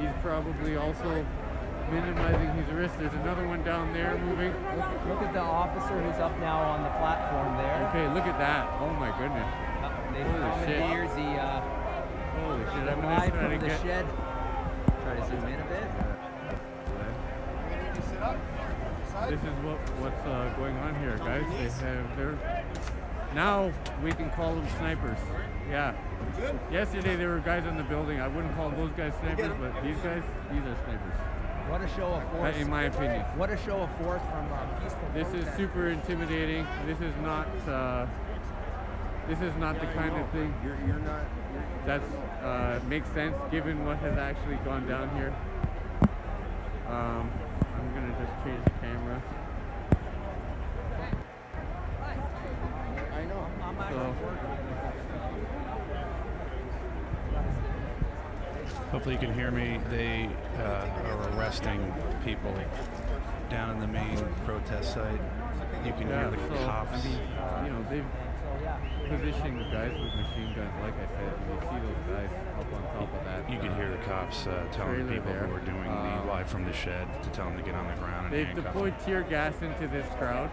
he's probably also minimizing his risk. There's another one down there moving. Look at the officer who's up now on the platform there. Okay, look at that. Oh my goodness. They Holy shit. Holy shit, I'm gonna try to get... shed. Try to zoom in a bit. This is what's going on here, guys. Now we can call them snipers. Yeah. Yesterday there were guys on the building. I wouldn't call those guys snipers, but these guys, these are snipers. What a show of force. In my opinion. What a show of force from peaceful This protest. is super intimidating. This is not the kind of thing that makes sense given what has actually gone down here. I'm gonna just change the camera. I know. Hopefully you can hear me. They are arresting people down in the main protest site. You can hear the cops. I mean, you know, they've positioned guys with machine guns, like I said, and you see those guys up on top of that. You can hear the cops telling people who are doing the live from the shed to tell them to get on the ground and they've handcuff deployed them. tear gas into this crowd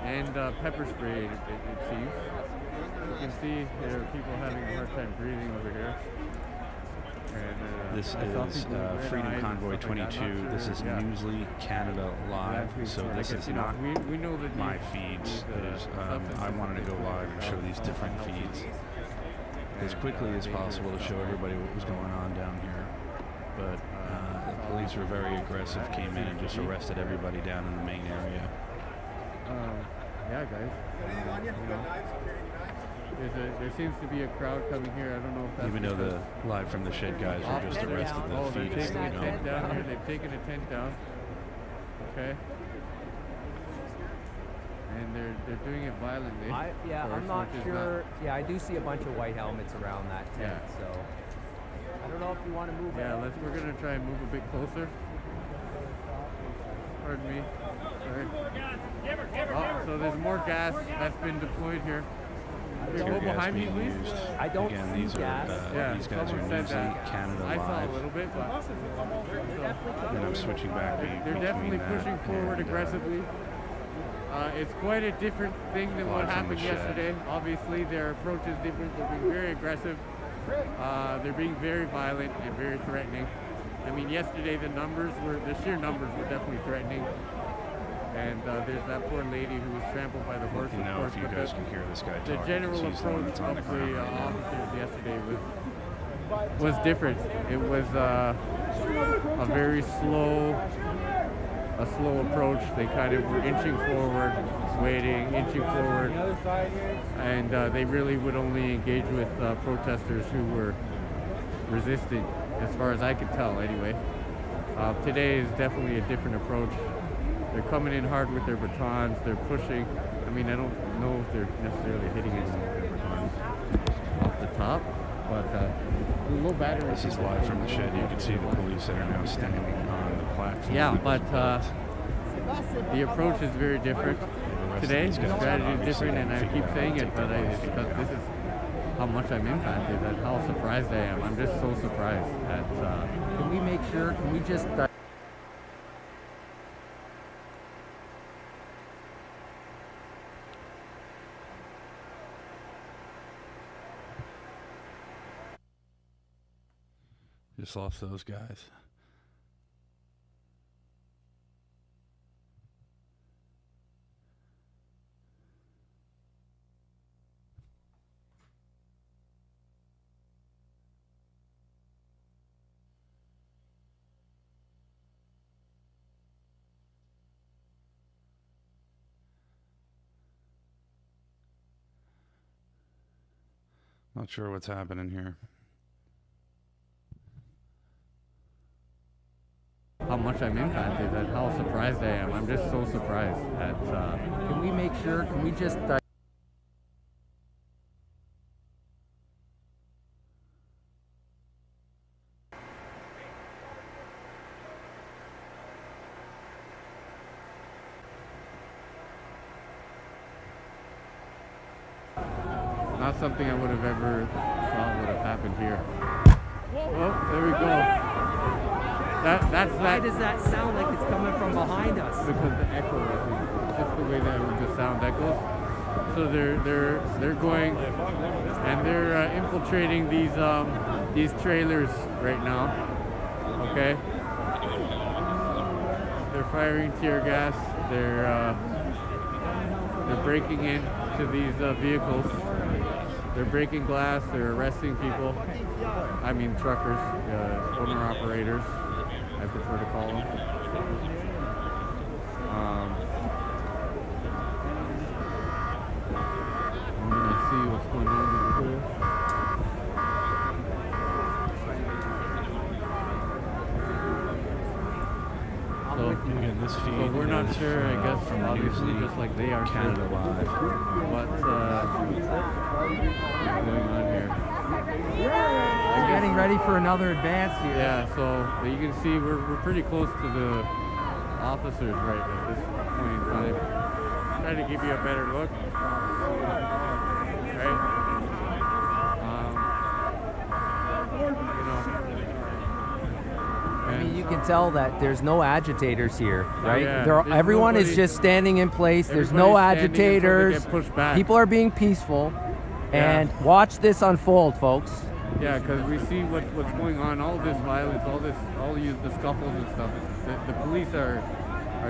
and pepper spray, it seems. You can see there are people having a hard time breathing over here. And, this is Freedom Convoy 22. This is Newsly Canada Live. So this is not we know that my feeds. I wanted to go live and show these different feeds as quickly as possible to show everybody what was going on down here. But the police were very aggressive, came in and just arrested everybody down in the main area. Yeah, guys. There seems to be a crowd coming here. I don't know if that's even though the live from the shed guys were just arrested. The feed is still going. Tent down here. They've taken a tent down. Okay. And they're doing it violently. I'm not sure. Yeah, I do see a bunch of white helmets around that tent. Yeah. So I don't know if you want to move. Yeah, we're gonna try and move a bit closer. Pardon me. Sorry. Oh, so there's more gas that's been deployed here. Go behind me, please. I don't Again, see gas. These guys are Newsly Canada I Live. saw a little bit, but And I'm switching back. they're definitely pushing forward aggressively. It's quite a different thing than what happened yesterday. Obviously, their approach is different. They're being very aggressive. They're being very violent and very threatening. I mean, yesterday the sheer numbers were definitely threatening. And there's that poor lady who was trampled by the horse. You know, if you guys can hear this guy the talking, general approach of the officers yesterday was different. It was a very slow approach. They kind of were inching forward, waiting, inching forward, and they really would only engage with protesters who were resisting, as far as I could tell anyway. Today is definitely a different approach. They're coming in hard with their batons, they're pushing. I mean, I don't know if they're necessarily hitting anyone with their batons off the top, but low battery. This is live from the shed. You can see the police that are now standing on the platform. Yeah, but the approach is very different today. The strategy is different, and I keep saying it, but it's because this is how much I'm impacted, and how surprised I am. I'm just so surprised at... Can we make sure, can we just... Just lost those guys. Not sure what's happening here. How much I'm impacted, and how surprised I am. I'm just so surprised at... Can we make sure, can we just... Not something I would have ever thought would have happened here. Oh, there we go. Why does that sound like it's coming from behind us? Because the echo is just the way that the sound echoes. So they're going and they're infiltrating these trailers right now. Okay. They're firing tear gas. They're breaking into these vehicles. They're breaking glass. They're arresting people. I mean truckers, owner operators, I prefer to call them. I'm gonna see what's going on over here. So, again, this feed so we're not sure, I guess, from obviously, just like they are, Canada Live. what's going on here. We're getting ready for another advance here. Yeah, so you can see we're pretty close to the officers right at this point in time. Try to give you a better look. Right? I mean, you can tell that there's no agitators here, right? Yeah, everyone is just standing in place. There's no agitators. People are being peaceful. And watch this unfold, folks. Yeah, because we see what's going on. All this violence, all the scuffles and stuff. The police are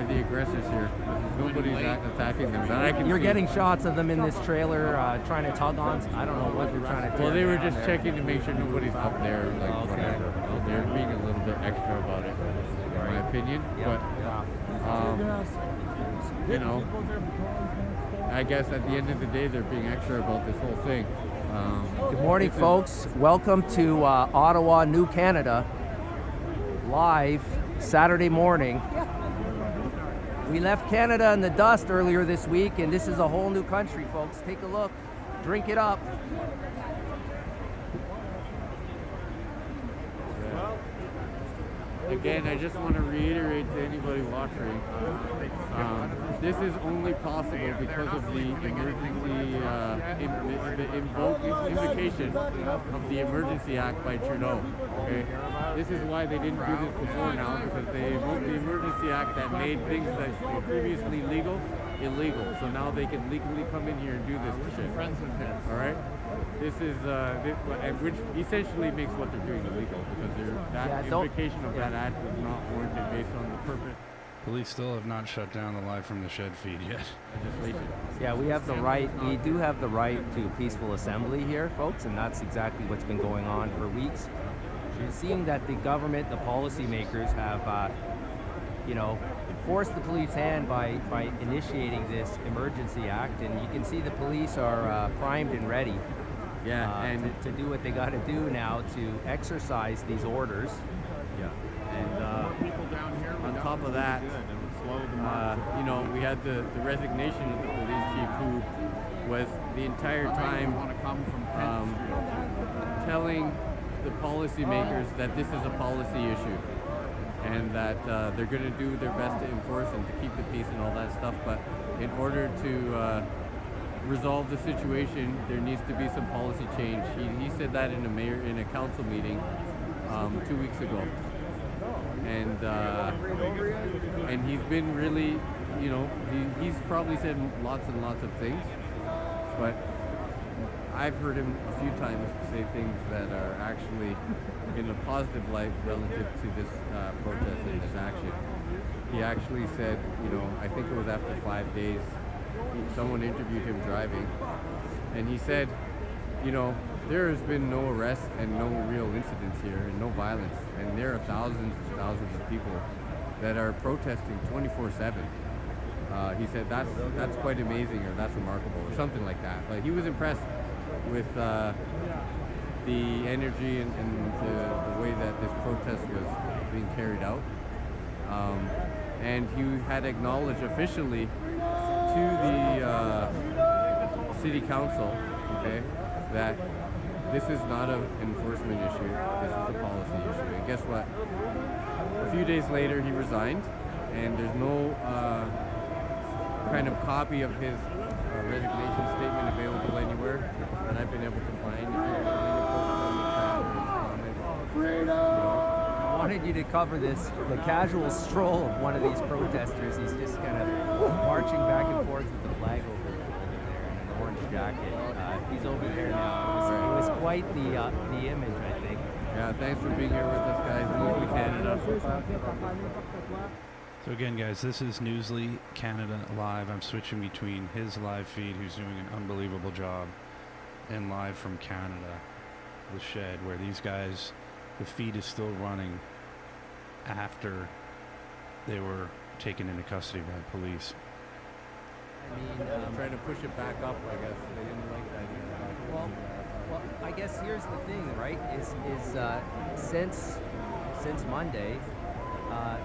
the aggressors here. Nobody's attacking them. That I can You're see. getting shots of them in this trailer trying to tug on. I don't know what they're trying to do. Well, they were just checking to make sure nobody's up there, like whatever. They're being a little bit extra about it, in my opinion. But you know, I guess at the end of the day, they're being extra about this whole thing. Good morning, folks. Welcome to Ottawa, New Canada, live Saturday morning. We left Canada in the dust earlier this week, and this is a whole new country, folks. Take a look. Drink it up. Again, I just want to reiterate to anybody watching, this is only possible because of the emergency, invocation of the Emergency Act by Trudeau. Okay, this is why they didn't do this before now, because they invoked the Emergency Act that made things that were previously legal illegal. So now they can legally come in here and do this shit. All right. This is which essentially makes what they're doing illegal, because that invocation of that act was not warranted based on the purpose. Police still have not shut down the Live from the Shed feed yet. Yeah, we have the right. We do have the right to peaceful assembly here, folks, and that's exactly what's been going on for weeks. You're seeing that the government, the policymakers, have, forced the police hand by initiating this emergency act, and you can see the police are primed and ready. Yeah, and to do what they got to do now to exercise these orders. Yeah, and on top of that, we had the resignation of the police chief, who was the entire time telling the policymakers that this is a policy issue, and that they're going to do their best to enforce and to keep the peace and all that stuff. But in order to resolve the situation, there needs to be some policy change. He said that in a council meeting 2 weeks ago, and he's been really, he's probably said lots and lots of things, but I've heard him a few times say things that are actually in a positive light relative to this protest and this action. He actually said, I think it was after 5 days, someone interviewed him driving, and he said, there has been no arrests and no real incidents here and no violence, and there are thousands of people that are protesting 24/7. He said that's quite amazing, or that's remarkable, or something like that. But he was impressed with the energy and the way that this protest was being carried out. And he had acknowledged officially to the city council, okay, that this is not an enforcement issue, this is a policy issue. And guess what? A few days later he resigned, and there's no kind of copy of his resignation statement available anywhere that I've been able to find. If you post it on the chat or his comments, I wanted you to cover this, the casual stroll of one of these protesters. He's just kind of marching back and forth with the flag over there in an orange jacket. He's over there now. It was quite the image, I think. Yeah, thanks for being here with us, guys. Newsly Canada. So again, guys, this is Newsly Canada Live. I'm switching between his live feed, who's doing an unbelievable job, and live from Canada, the shed, where these guys, the feed is still running after they were taken into custody by police. I mean, Trying to push it back up, I guess. They didn't like that either. well, I guess here's the thing, right? Is since Monday,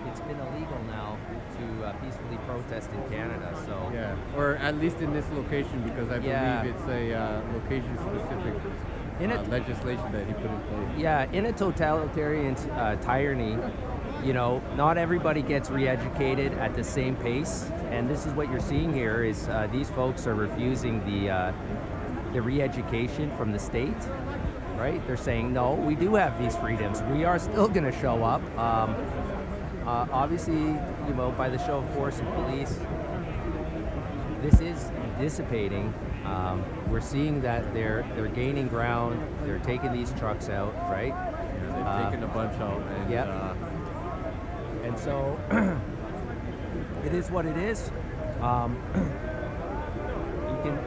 it's been illegal now to peacefully protest in Canada. So Yeah, or at least in this location, because I Yeah. believe it's a location-specific legislation that he put in place. yeah, in a totalitarian tyranny, you know, not everybody gets re-educated at the same pace, and this is what you're seeing here. Is these folks are refusing the re-education from the state, right? They're saying, no, we do have these freedoms. We are still going to show up. Obviously, you know, by the show of force and police, this is dissipating. We're seeing that they're gaining ground. They're taking these trucks out, right? Yeah, they've taken a bunch out. And, Yep. And so it is what it is.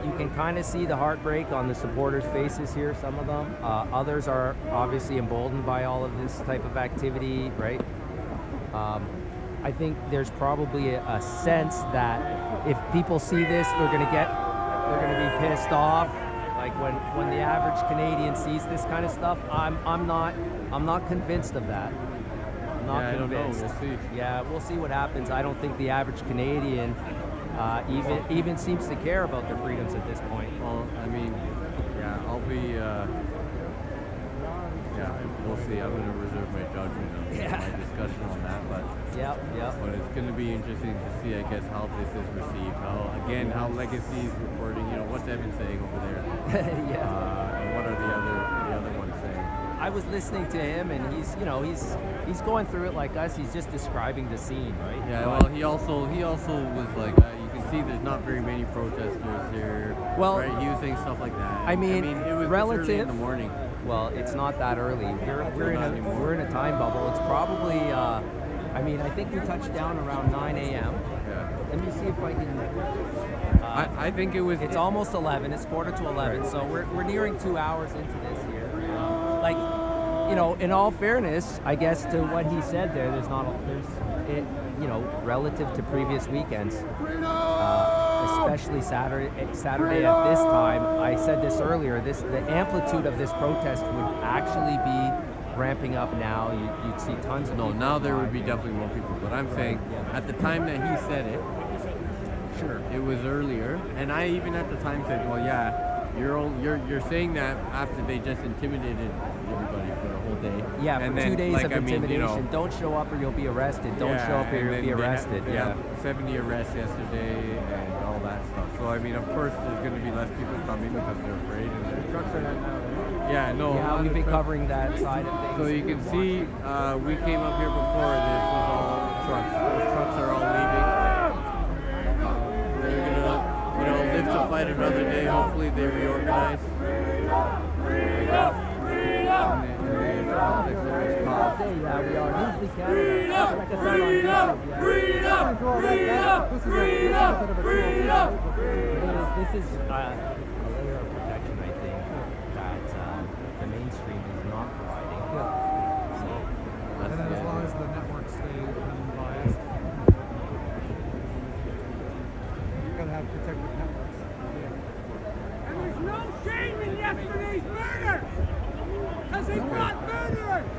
You can kind of see the heartbreak on the supporters' faces here, some of them. Others are obviously emboldened by all of this type of activity, right? I think there's probably a sense that if people see this, they're going to be pissed off. Like when the average Canadian sees this kind of stuff, I'm not convinced of that. I'm not Yeah, I don't know. convinced. We'll see. Yeah, we'll see what happens. I don't think the average Canadian even seems to care about their freedoms at this point. Well, I mean, yeah, I'll be, yeah, we'll see. I'm going to reserve my judgment on my discussion on that, but Yep. but it's going to be interesting to see, I guess, how this is received. How Legacy's reporting, you know, what's Evan saying over there? Yeah. And what are the other ones saying? I was listening to him, and he's going through it like us. He's just describing the scene, right? Yeah, well, he also was like, you can see there's not very many protesters here. Well, right? He was saying stuff like that. I mean, it was relative early in the morning. Well, it's not that early. We're in a time bubble. It's probably. I mean, I think we touched down around 9 a.m. Yeah. Let me see if I can. I think it was. It's almost 11. It's quarter to 11. Right. So we're nearing 2 hours into this here. Like, you know, in all fairness, I guess to what he said there, you know, relative to previous weekends, especially Saturday at this time. I said this earlier. The amplitude of this protest would actually be ramping up now. You'd see tons of people. Now there would be definitely more people, but I'm saying at the time that he said it, sure, it was earlier, and I even at the time said, well, yeah, you're saying that after they just intimidated everybody for the whole day. Yeah, and for then, 2 days like, of I mean, intimidation. you know, Don't show up or you'll be arrested. Don't show up or and you'll then be they arrested. had 70 arrests yesterday and all that stuff. So I mean, of course, there's going to be less people coming because they're afraid, and the trucks are not now. Yeah, no. Yeah, we've been covering that side of things. So you can see, we came up here before. This was all trucks. Those trucks are all leaving. They're gonna, you know, live to fight another day. Hopefully, they reorganize. Yeah, we are. Newsly Canada. Check us out on YouTube. This is a layer of protection, I think, that the mainstream is not providing. So, And then as long as the networks stay unbiased, you gotta have protected networks. And there's no shame in yesterday's murder! Because they brought murderers!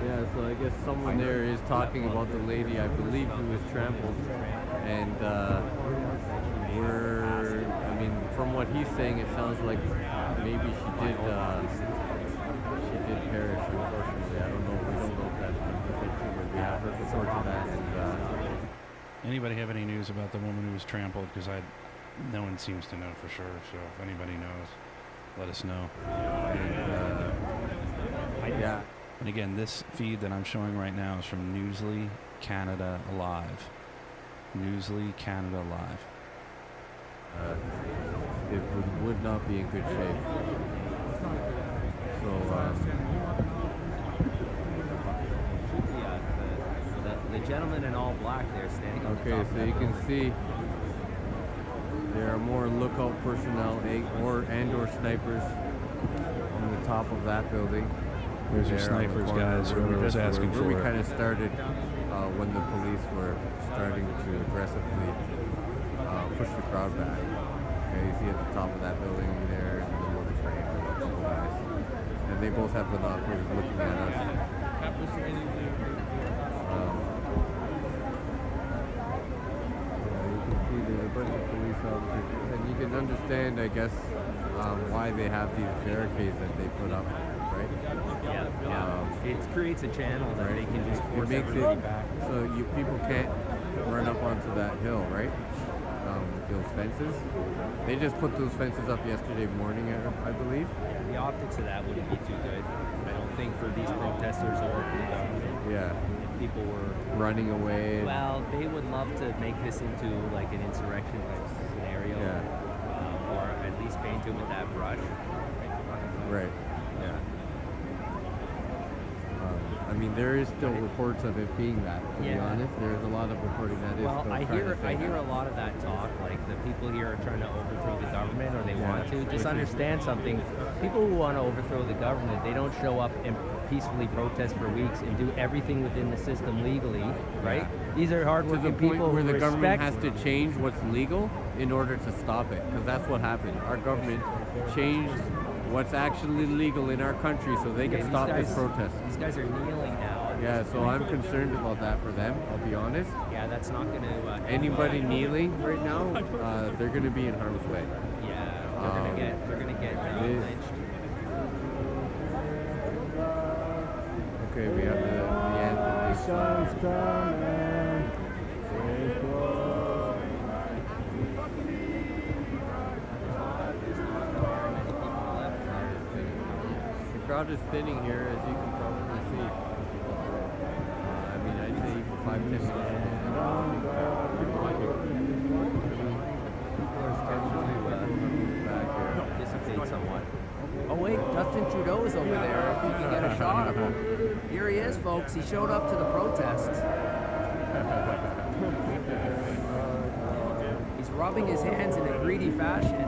Yeah, so I guess someone there is talking about the lady, I believe, who was trampled, and I mean, from what he's saying, it sounds like maybe she did perish, unfortunately. I don't know, we don't know if that's true, but we have heard reports of that, and Anybody have any news about the woman who was trampled? Because no one seems to know for sure. So if anybody knows, let us know. yeah. And again, this feed that I'm showing right now is from Newsly Canada Live. Newsly Canada Live. It would not be in good shape. So, the gentleman in all black there standing on the okay, top so of you that can building. see there are more lookout personnel or snipers on the top of that building. There's your There on the snipers, corner guys, where whoever was asking where for we it. kind of started when the police were starting to aggressively push the crowd back. Okay, you see at the top of that building there, in the middle of the frame, there are a couple guys. And they both have binoculars looking at us. You can see there's a bunch of police officers. And you can understand, I guess, why they have these barricades that they put up, right? It creates a channel that they can just force makes everybody it back. so people can't run up onto that hill, right? Those fences. They just put those fences up yesterday morning, I believe. The optics of that wouldn't be too good. I don't think for these protesters or for the government. Yeah, If people were, running away. well, they would love to make this into like an insurrection type scenario, or at least paint it with that brush. Right. Yeah. I mean, there is still reports of it being that. To be honest, there's a lot of reporting that is. Well, still I trying hear to say a that. lot of that talk. Like the people here are trying to overthrow the government, or they want to. which Just is- understand something. People who want to overthrow the government, they don't show up and peacefully protest for weeks and do everything within the system legally, right? These are To the hardworking point people where who the government respect. has to change what's legal in order to stop it, because that's what happened. Our government changed what's actually legal in our country so they can these stop this guys- protest. These guys are kneeling now. Yeah, so I'm concerned about that for them, I'll be honest. Yeah, that's not going to. Anybody kneeling right now, they're going to be in harm's way. Yeah, they're gonna get they- lynched. Okay, we have the anthem. The crowd is thinning here, as you can probably see. I mean, I'd say even 5-10 minutes ago. People are scheduled back here. Dissipate somewhat. Oh wait, Justin Trudeau is over there. If you can get a shot of him. Here he is, folks. He showed up to the protests. He's rubbing his hands in a greedy fashion.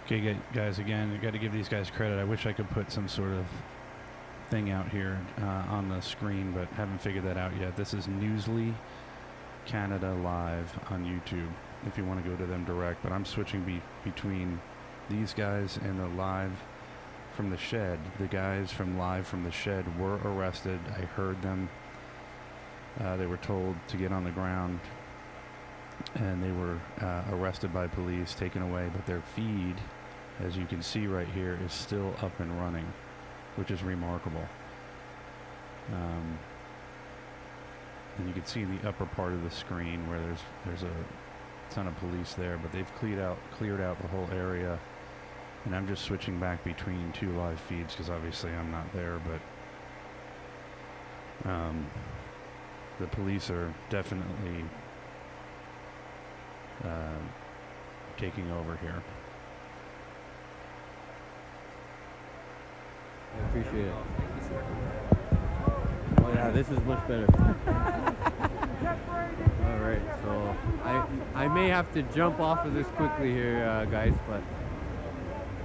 Okay, guys, again, I got to give these guys credit. I wish I could put some sort of thing out here on the screen, but haven't figured that out yet. This is Newsly Canada Live on YouTube, if you want to go to them direct. But I'm switching between these guys and the live from the shed. The guys from live from the shed were arrested. I heard them. They were told to get on the ground, and they were arrested by police, taken away. But their feed, as you can see right here, is still up and running, which is remarkable. And you can see in the upper part of the screen where there's a ton of police there, but they've cleared out the whole area. And I'm just switching back between two live feeds because obviously I'm not there, but the police are definitely taking over here. I appreciate it. Oh yeah, this is much better. All right, so I may have to jump off of this quickly here, guys, but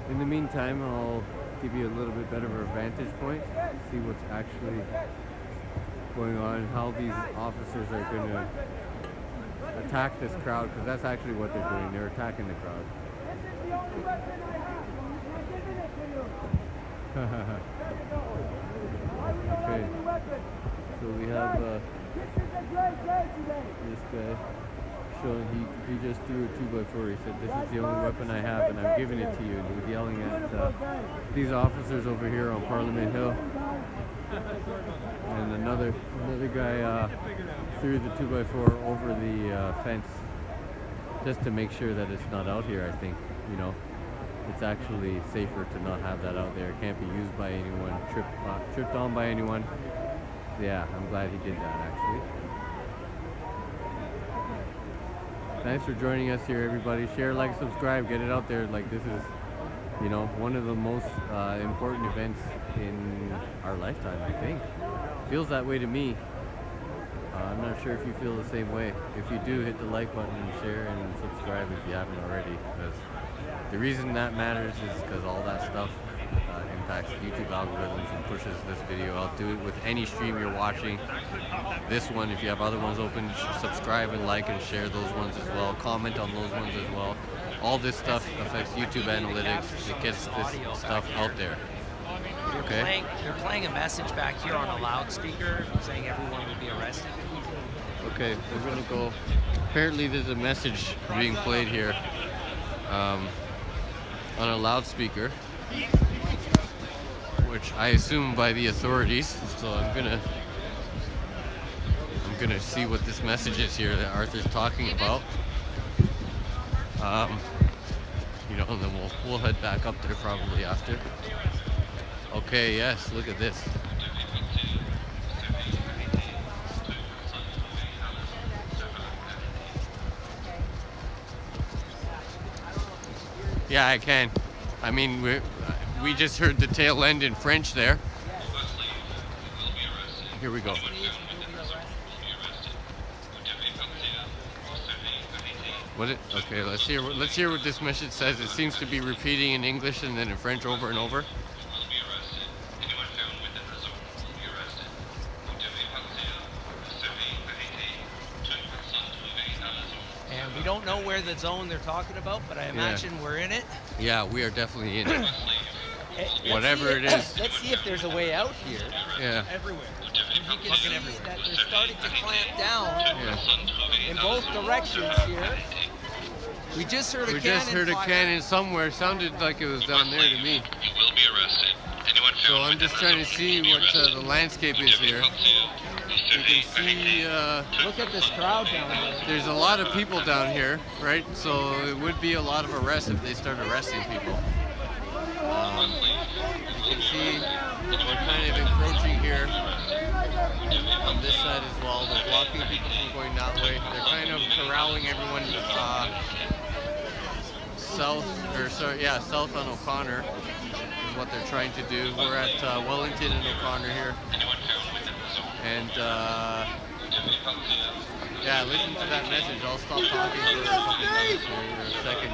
in the meantime, I'll give you a little bit better of a vantage point, see what's actually going on, how these officers are going to attack this crowd, because that's actually what they're doing. They're attacking the crowd. Okay, so we have this guy he just threw a 2x4. He said, "This is the only weapon I have, and I'm giving it to you." And he was yelling at these officers over here on Parliament Hill. And another guy threw the 2x4 over the fence just to make sure that it's not out here. I think, you know, it's actually safer to not have that out there. It can't be used by anyone, tripped on by anyone. Yeah, I'm glad he did that actually. Thanks for joining us here, everybody. Share, like, subscribe, get it out there. Like, this is, you know, one of the most important events in our lifetime, I think. Feels that way to me. I'm not sure if you feel the same way. If you do, hit the like button and share and subscribe if you haven't already. Because the reason that matters is because all that stuff impacts YouTube algorithms and pushes this video out. Do it with any stream you're watching. This one, if you have other ones open, subscribe and like and share those ones as well. Comment on those ones as well. All this stuff affects YouTube analytics. It gets this stuff out there. Okay. They're playing a message back here on a loudspeaker saying everyone will be arrested. Okay, we're gonna go. Apparently there's a message being played here on a loudspeaker, which I assume by the authorities. So I'm gonna see what this message is here that Arthur's talking about. You know, and then we'll head back up there probably after. Okay, yes, look at this. Yeah, I can. I mean, we just heard the tail end in French there. Here we go. What it? Okay, let's hear what this message says. It seems to be repeating in English and then in French over and over. We don't know where the zone they're talking about, but I imagine we're in it. Yeah, we are definitely in it. Whatever it is. Let's see if there's a way out here. Yeah. Everywhere. You can see that they're starting to clamp down in both directions here. We just heard a cannon somewhere. Sounded like it was down there to me. So I'm just trying to see what the landscape is here. You can see, look at this crowd down there. There's a lot of people down here, right? So it would be a lot of arrests if they start arresting people. You can see we're kind of encroaching here on this side as well. They're blocking people from going that way. They're kind of corralling everyone south on O'Connor is what they're trying to do. We're at Wellington and O'Connor here. And yeah, listen to that message. I'll stop talking for a second.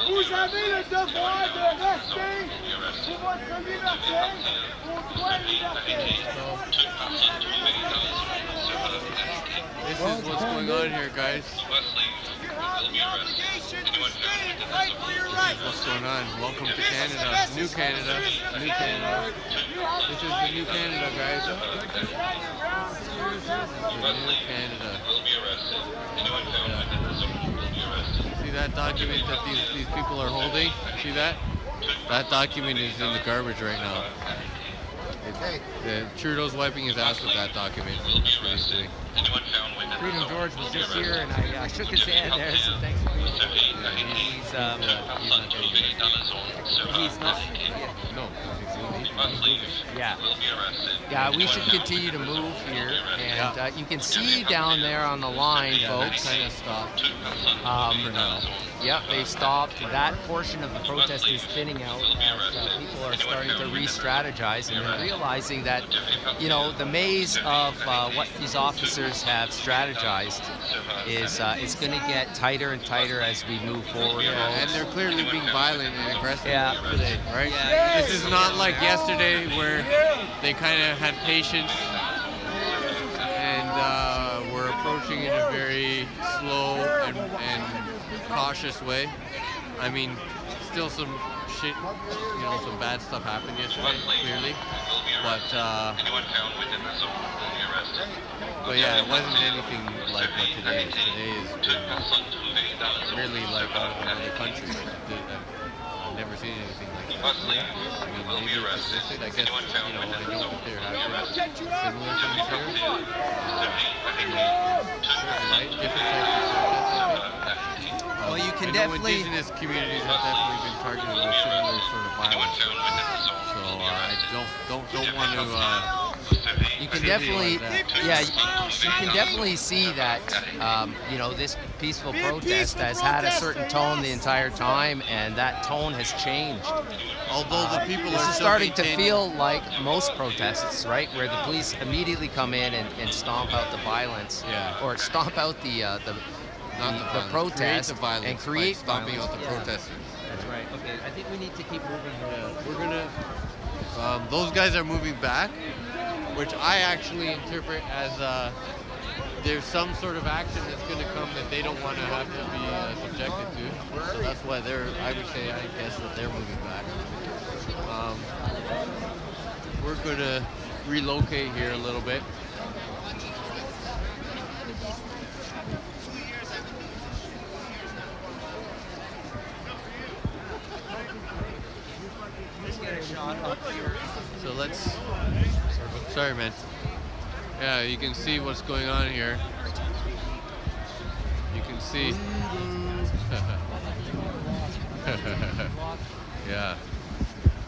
Vous avez le devoir de rester pour votre liberté, pour toi liberté. This is what's going on here, guys. You have the obligation to stay and fight for your rights. What's going on? Welcome to Canada. New Canada. New Canada. This is the new Canada, guys. The new Canada. See that document that these people are holding? See that? That document is in the garbage right now. Trudeau's wiping his ass with that document. That's what he's doing. Freedom George was just here, and I shook his hand there, so thanks for being here. Yeah, he's not Yeah, we should continue to move here, and you can see down there on the line, folks. Kind of stopped for now. Yep, they stopped. That portion of the protest is thinning out as people are starting to re-strategize, and they're realizing that, you know, the maze of what these officers have strategized is it's going to get tighter and tighter as we move forward. Yeah, and they're clearly being violent and aggressive today, right? Yeah. This is not like yesterday where they kind of had patience and were approaching in a very slow and cautious way. I mean, still some shit, some bad stuff happened yesterday, clearly. But yeah, it wasn't anything like what today is. Today has been really like out of another country. I've never seen anything like that. I mean, maybe it existed. I guess, I know that there have been similar things here. Right? Different types of protests. Well, you can I know definitely. indigenous communities have definitely been targeted with similar sort of violence. So I don't want to. You can definitely, yeah, you can definitely see that, this peaceful protest has had a certain tone the entire time, and that tone has changed. Although the people This are is still starting to maintaining- feel like most protests, right, where the police immediately come in and stomp out the violence, Yeah. or stomp out the not the violence, protest create the violence and create by stomping violence. out the Yeah. protesters. That's right. Okay, I think we need to keep moving. We're gonna. Those guys are moving back, which I actually interpret as there's some sort of action that's going to come that they don't want to have to be subjected to. So that's why I guess that they're moving back. We're going to relocate here a little bit. Let's get a shot up here. So let's. Sorry, man. Yeah, you can see what's going on here. You can see. Yeah.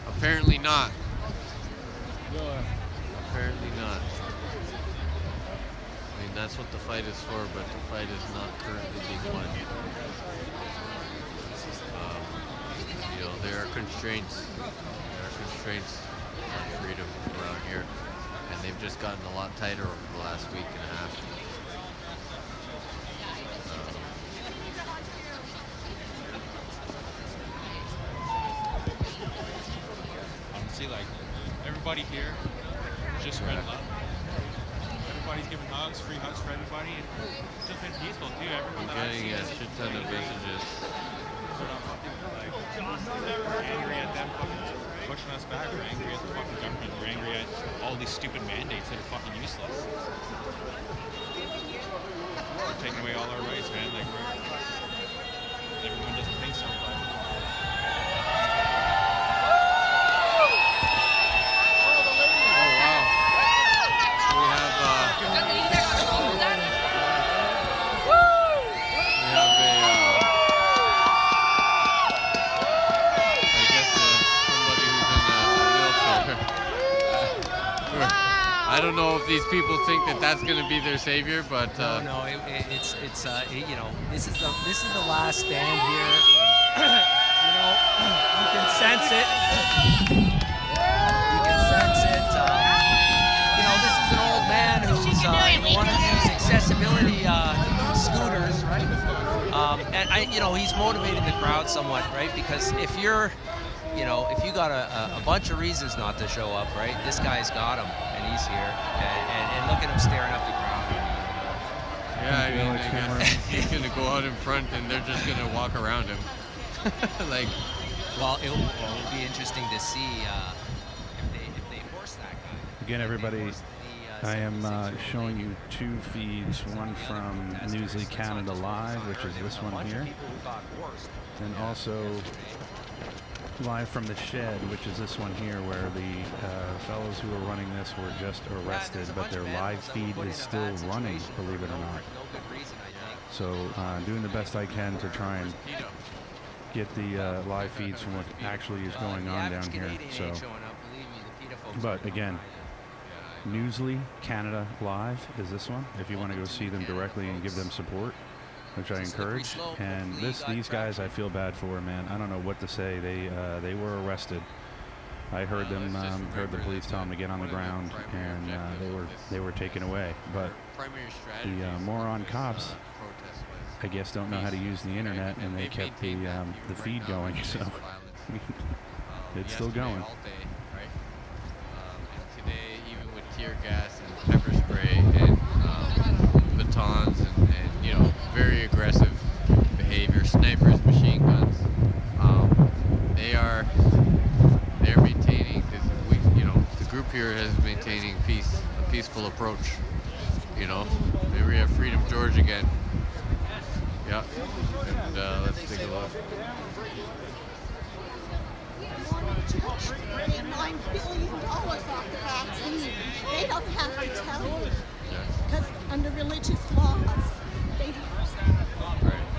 Apparently not. Apparently not. I mean, that's what the fight is for, but the fight is not currently being won. There are constraints. There are constraints on freedom around here, and they've just gotten a lot tighter over the last week and a half. Honestly, like, everybody here just spread love. Everybody's giving hugs, free hugs for everybody, and it's just been peaceful too. Everyone that I've Getting seen a shit ton of messages. We're angry at them fucking pushing us back. We're angry at the fucking government. We're angry at all these stupid mandates that are fucking useless. We're taking away all our rights, man. Like, everyone doesn't think so, but I don't know if these people think that that's going to be their savior, but No, this is the last stand here. You can sense it. You can sense it. This is an old man who's in one of these accessibility scooters, right? And he's motivating the crowd somewhat, right? Because if you're if you got a bunch of reasons not to show up, right? This guy's got them, and he's here, and look at him staring up the crowd. yeah, I mean, I guess he's going to go out in front, and they're just going to walk around him. Well, it will be interesting to see if they force that guy. Again, everybody, I am showing you two feeds, one from Newsly Canada Live, which is this one here, and also live from the shed, which is this one here, where the fellows who are running this were just arrested, but their live feed is still running, believe it or not. So doing the best I can to try and get the live feeds from what actually is going on down here. So, but again, Newsly Canada Live is this one, if you want to go see them directly and give them support, which I encourage. And these guys I feel bad for, man. I don't know what to say. They were arrested. I heard them heard the police tell them to get on the ground, and they were taken away. But the moron cops, I guess, don't know how to use the internet, and they kept the feed going. So it's still going. Today, even with tear gas and pepper spray and batons and very aggressive behavior, snipers, machine guns. here is maintaining peace, a peaceful approach. You know, here we have Freedom George again. Yeah, and let's take a look. They made $9 billion off the vaccine. They don't have to tell you. Because under religious laws,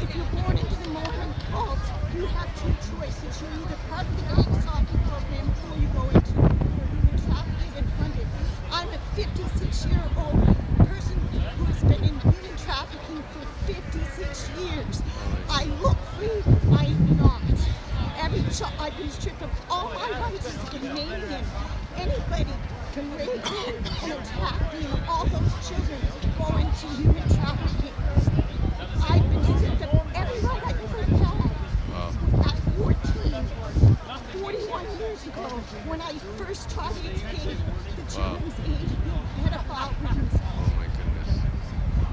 if you're born into the Mormon cult, you have two choices. You're either part of the gang stalking program or you go into human trafficking and funded. I'm a 56-year-old person who has been in human trafficking for 56 years. I look free, I'm not. I've been stripped of all my rights as a Canadian. Anybody can rape me and attack me, and all those children go into human trafficking. I've been stripped of every right I've ever had. At 41 years ago, when I first tried to escape the children's aid pedophile rings. Oh my goodness.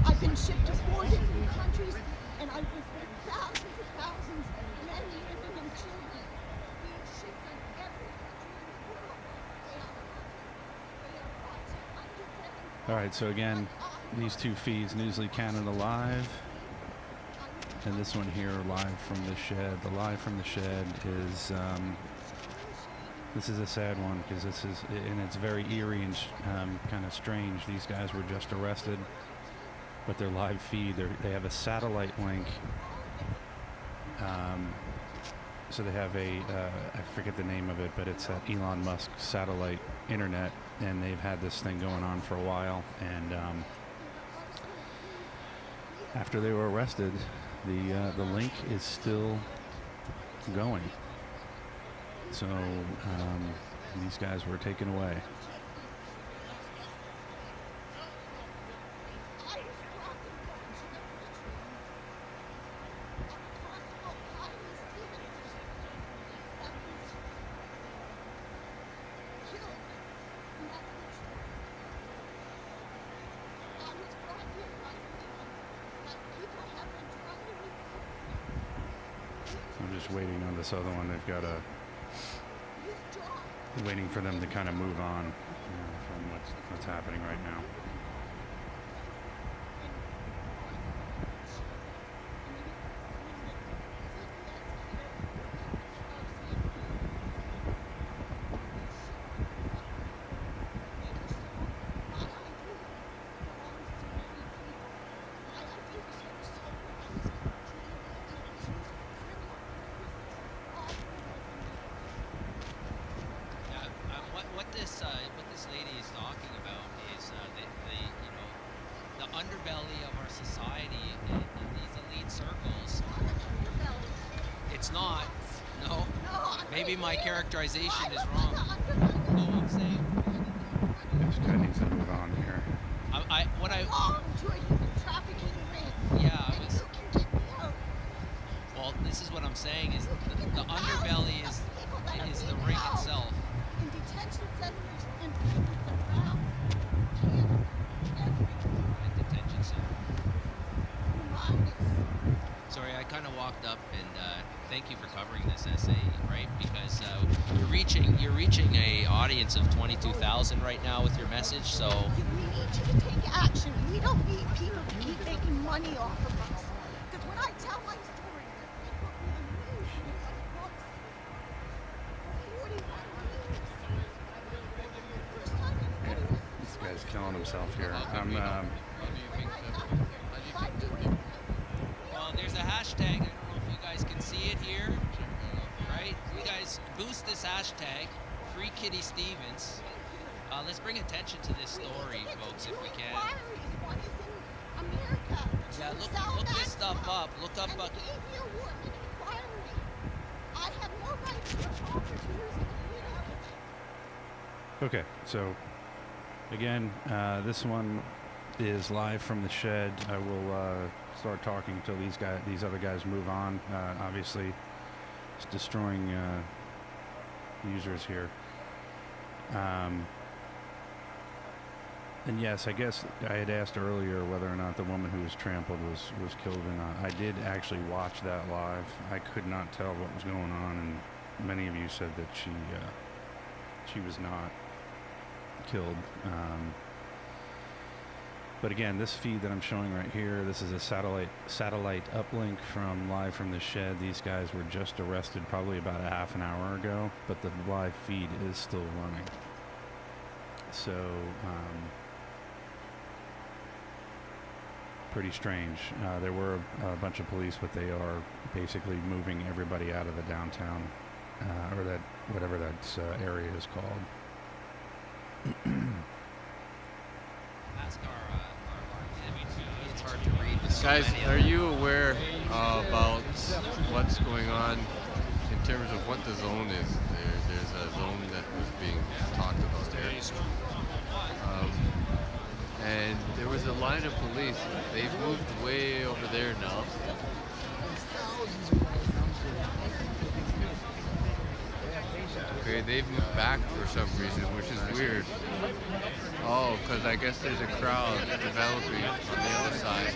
I've been shipped to 4 different countries, and I've been with thousands and thousands of men, women, and children being shipped in every country in the world. They are underfed. All right, so again, these two feeds, Newsly Canada Live, and this one here, Live from the Shed. The Live from the Shed is, this is a sad one because this is, and it's very eerie and kind of strange. These guys were just arrested, but their live feed, they have a satellite link. So they have a, I forget the name of it, but it's Elon Musk satellite internet, and they've had this thing going on for a while. And after they were arrested, the link is still going. So these guys were taken away. I'm just waiting on this other one. They've got waiting for them to kind of move on from what's happening right now. What this lady is talking about is the underbelly of our society in these elite circles. It's not. No. Maybe my characterization is wrong. No, I'm saying. This guy needs to move on here. Well, this is what I'm saying is the underbelly is the ring itself. In detention centers and prisons around Canada, every Detention center. Sorry, I kind of walked up and thank you for covering this essay, right? Because you're reaching a audience of 22,000 right now with your message. So we need you to take action. We don't need people to keep making money off of us. Because when I tell my story, they put me in news books for 41 years. First time anybody was This guy's killing himself here. How do you think that? well, there's a hashtag. I don't know if you guys can see it here, right? You guys boost this hashtag, Free Kitty Stevens. Let's bring attention to this story, folks, if we can. One is in America. Yeah, look this stuff up. Look up. And they gave me a warrant and inquiry. I have no right to talk to you. Okay, so again, this one is Live from the Shed. I will start talking until these other guys move on. Obviously, it's destroying users here. And yes, I guess I had asked earlier whether or not the woman who was trampled was killed or not. I did actually watch that live. I could not tell what was going on, and many of you said that she was not. killed. But again, this feed that I'm showing right here, this is a satellite uplink from live from the shed. These guys were just arrested probably about a half an hour ago, but the live feed is still running. So, pretty strange. There were a bunch of police, but they are basically moving everybody out of the downtown, or that whatever that area is called. It's hard to read. Guys, are you aware about what's going on in terms of what the zone is? There's a zone that was being talked about there. And there was a line of police. They've moved way over there now. Okay, they've moved back for some reason, which is weird. Oh, because I guess there's a crowd developing on the other side.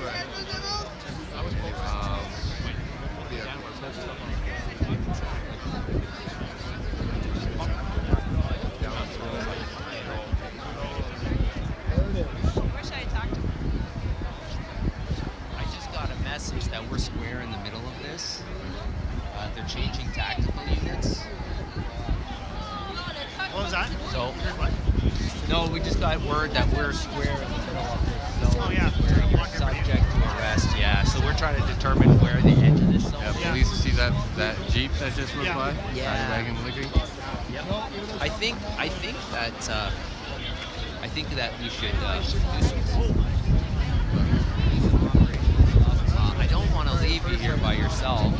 I just got a message that we're square in the middle of this. They're changing tactical units. What was that? So, no, we just got word that we're square in the middle of this zone. Oh, yeah. Where you're subject to arrest, yeah. So we're trying to determine where the edge of this zone is. Yeah, police see that Jeep that just went by? Yeah. Wagon licking? Yep. I think that we should do some. I don't want to leave you here by yourself,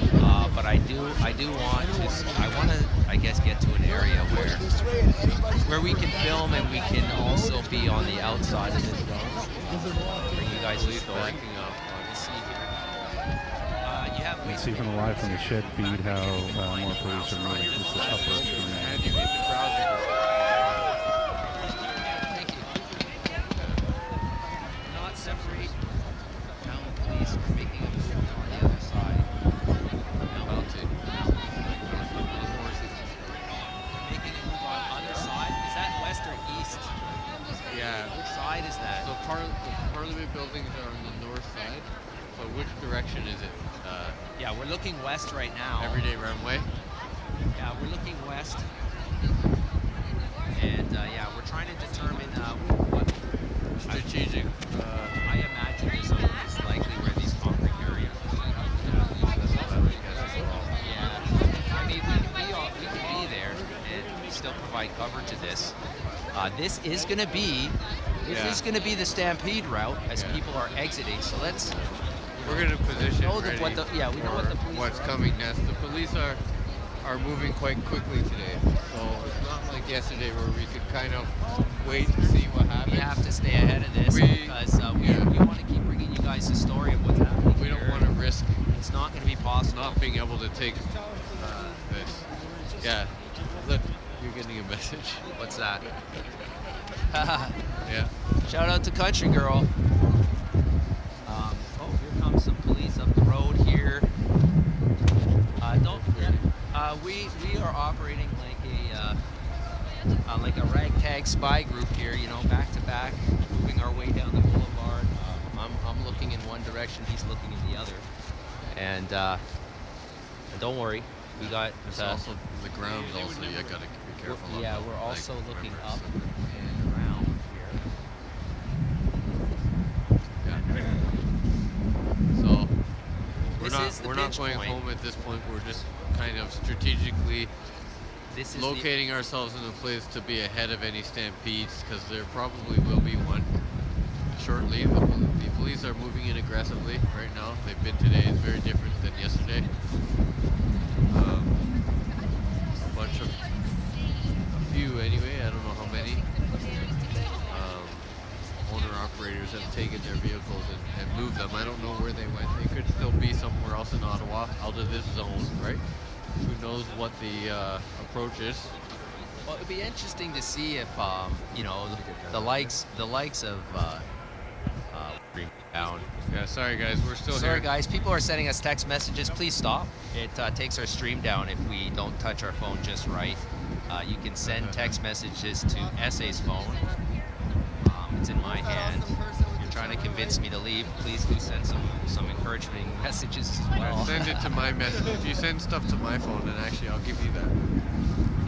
but I do want to. I want to, I guess, get to an area where we can film and we can also be on the outside of this zone. Bring you guys a story. You can see from the live from the shed feed how more police are moving. It's the upper extreme. Thank you. Not separate town police from making a move on the other side. Making a move on the other side? Is that west or east? Yeah. Which side is that? So the Parliament buildings are on the north side. So which direction is it? Yeah, we're looking west right now. Everyday runway? Yeah, we're looking west. And yeah, we're trying to determine what Strategic. I imagine this zone is likely where these concrete areas are. Yeah. I mean, we can be there and still provide coverage of this. This is going to be the stampede route as people are exiting. So let's. We're going to position know ready we know what the police what's are coming next. The police are moving quite quickly today. So it's not like yesterday where we could kind of wait and see what happens. We have to stay ahead of this because we want to keep bringing you guys the story of what's happening. We don't want to risk. It's not going to be possible. Not being able to take this. Yeah. Look, you're getting a message. What's that? Yeah. Shout out to Country Girl. Here comes some police up the road here. We are operating like a ragtag spy group here. You know, back to back, moving our way down the boulevard. I'm looking in one direction, he's looking in the other. And don't worry, we got. It's also the ground. Also, you gotta be careful. Yeah, we're also looking up and around here. Yeah. So we're not pinch going point. home at this point. We're just kind of strategically This is locating ourselves in a place to be ahead of any stampedes, because there probably will be one shortly. The police are moving in aggressively right now. They've been today. It's very different than yesterday. A few anyway. I don't know how many. Owner-operators have taken their vehicles and moved them. I don't know where they went. They could still be somewhere else in Ottawa, out of this zone, right? Who knows what the approach is? Well, it'd be interesting to see if the likes of Down. Yeah, sorry guys, we're still Sorry here. guys, people are sending us text messages. Please stop. It takes our stream down if we don't touch our phone just right. You can send text messages to SA's phone. It's in my hand. If you're trying to convince me to leave, please do send some encouraging messages as well. Send it to my message. If you send stuff to my phone, then actually I'll give you that.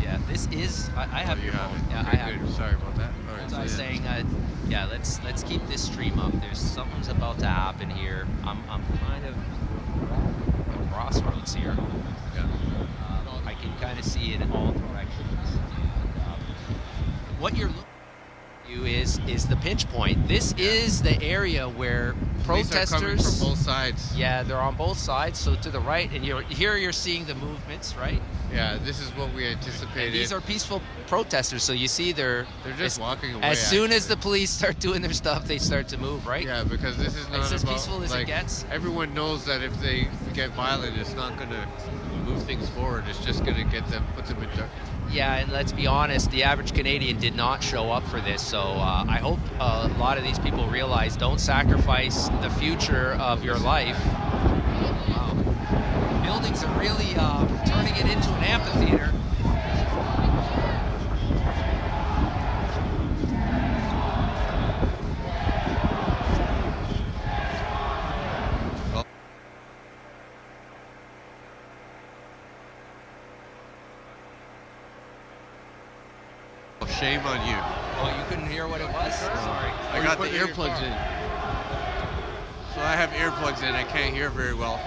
Yeah, this is. I have your phone. Yeah, Okay, I have. good. Sorry about that. All right, As so I was yeah. saying, yeah, let's keep this stream up. There's something's about to happen here. I'm kind of at a crossroads here. Yeah. I can kind of see it in all directions. What you're looking at is the pinch point. This is the area where protesters are coming from both sides. Yeah, they're on both sides. So to the right, and you're seeing the movements, right? Yeah, this is what we anticipated. And these are peaceful protesters, so you see they're just walking away. As soon as the police start doing their stuff, they start to move, right? Yeah, because this is not it's as about, peaceful as like, it gets. Everyone knows that if they get violent, it's not going to move things forward. It's just going to put them in dark. Yeah, and let's be honest, the average Canadian did not show up for this, so I hope a lot of these people realize don't sacrifice the future of your life. Wow. Buildings are really turning it into an amphitheater. Shame on you. Oh, you couldn't hear what it was? Sorry. I got the earplugs in. So I have earplugs in. I can't hear very well.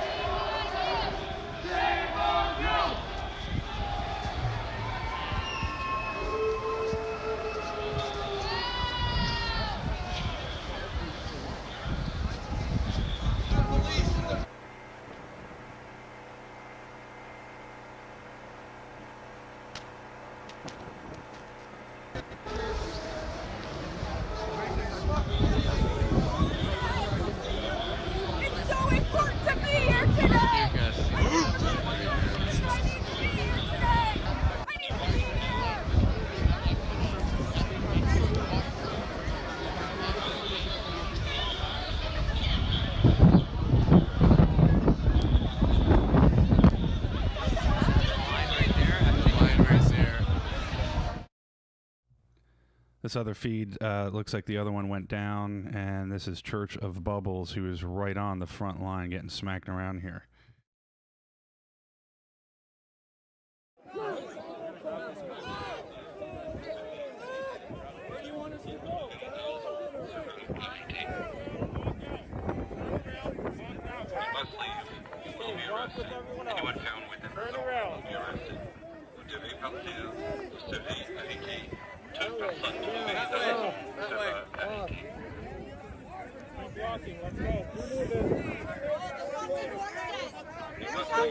It's so important to be here today. You guys see. I need to be here today. I need to be here. Line right there. This other feed looks like the other one went down, and this is Church of Bubbles, who is right on the front line getting smacked around here. Anyone found with them will be arrested. Vous devez partir. Vous devez arrêter. Toute personne trouvée dans sera arrêtée.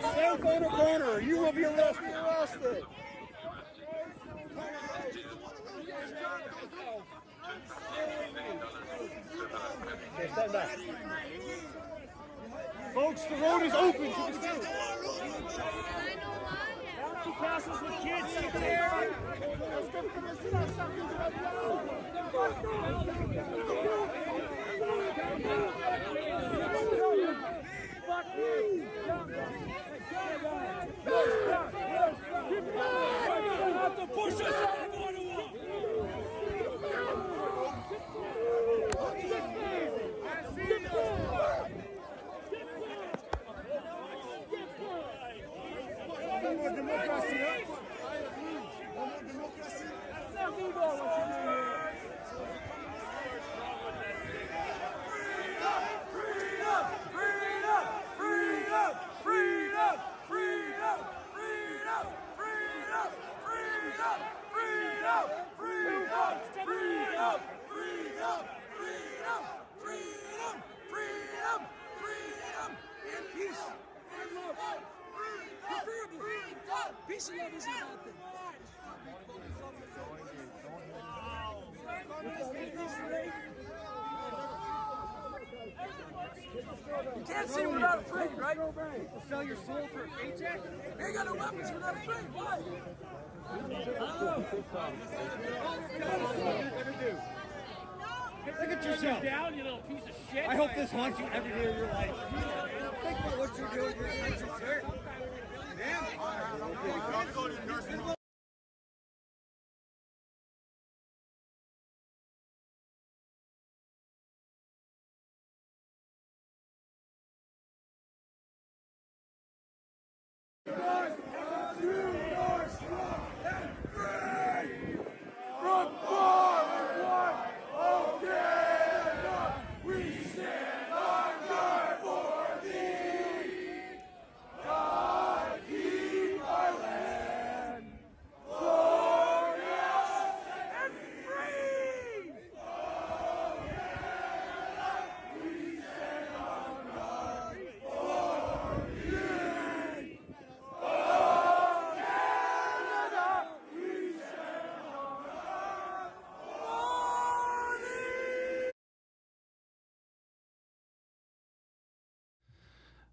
Stay on the corner. You will be arrested. Okay, stand back. Folks, the road is open to the south. Bouncy passes with kids up there. Push us out. Peace and love is about them. You can't see without afraid, right? To sell your soul for a paycheck? They ain't got no weapons, you're not afraid. Why? Never do. Look at yourself. Down, you little piece of shit. I hope this haunts you every day of your life. Think about what you're doing.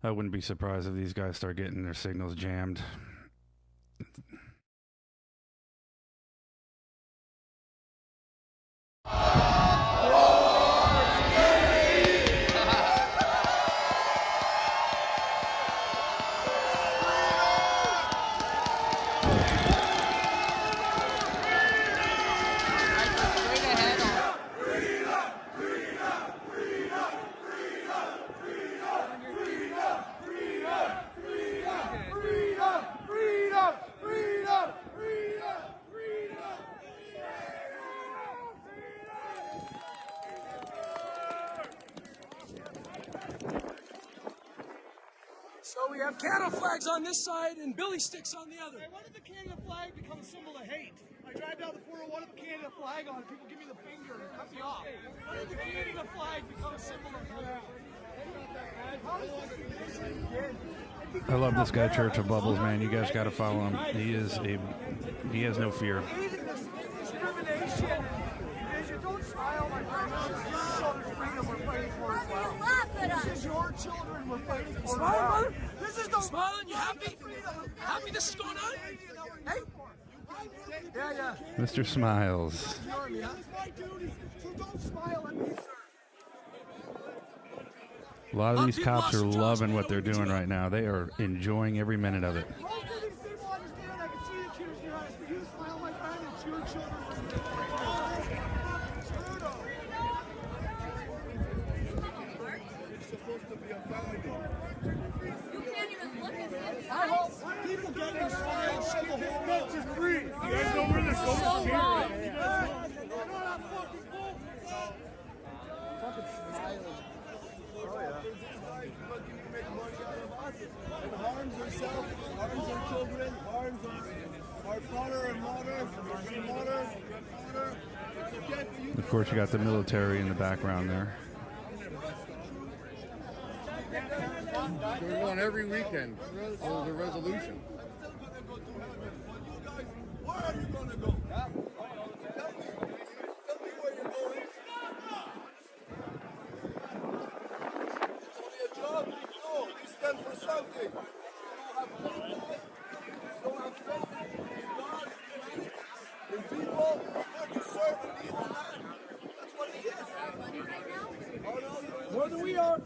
I wouldn't be surprised if these guys start getting their signals jammed. So we have Canada flags on this side and Billy sticks on the other. Hey, when did the Canada flag become a symbol of hate? I drive down the 401 with the Canada flag on, people give me the finger and cut me off. When did the Canada flag become a symbol of hate? I love this guy, Church of Bubbles, man. You guys got to follow him. He has no fear. Discrimination and division. Don't smile, my friend. This is your children's freedom we're fighting for as well. This is your children we're fighting for. Smile, brother. This is the smiling. You happy? Happy this is going on? Hey. Yeah. Mr. Smiles. This is my duty, so don't smile at me, sir. A lot of these cops are loving what they're doing right now. They are enjoying every minute of it. Most of these people understand. I can see the tears in your eyes, but you smile, my friend. It's your children. It's supposed to be a family. You can't even look at this. I hope people get their smile. Show the whole world. Is free. You guys know where this goes from here, right? Fucking smiling. Oh, yeah. It harms ourselves, harms our children, harms our father and mother, our grandmother, grandfather. It's okay for you. Of course, you got the military in the background there. There's one every weekend. There's a resolution. Where are you going to go? Tell me where you're going. It's only a job. No, you stand for something. You don't have faith in God, in people. You're there to serve and lead the land. That's what he is. More than we are.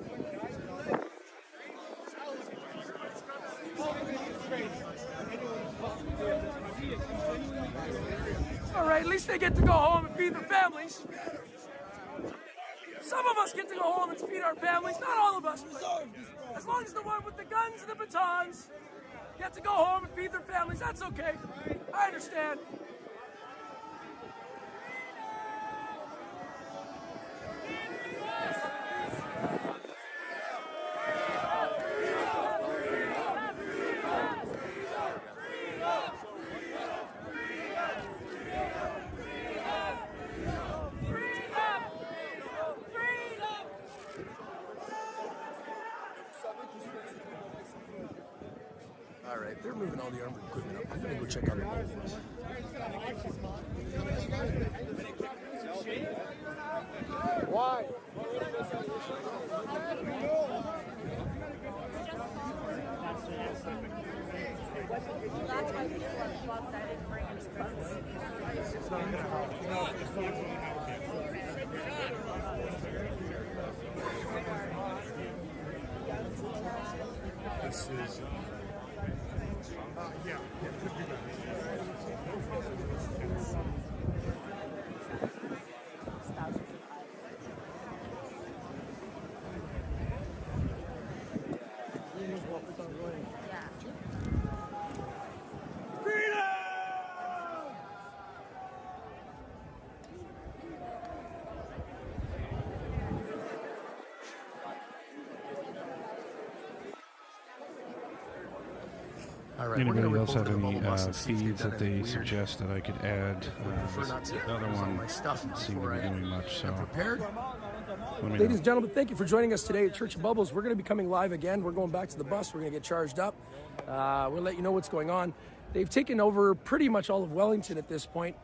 All right, at least they get to go home and feed their families. Some of us get to go home and feed our families, not all of us. But as long as the one with the guns and the batons get to go home and feed their families, that's okay. I understand. All right, they're moving all the armored equipment up. I'm gonna go check out the boat. Why? That's why people are fucked. I didn't bring any guns. It's not going to happen. No, it's not going to happen. This is. Yeah, it could be better. All right, Anybody else have any feeds that they suggest that I could add? The other one doesn't seem to be doing much, so Prepared? let me Ladies know. and gentlemen, thank you for joining us today at Church of Bubbles. We're going to be coming live again. We're going back to the bus. We're going to get charged up. We'll let you know what's going on. They've taken over pretty much all of Wellington at this point,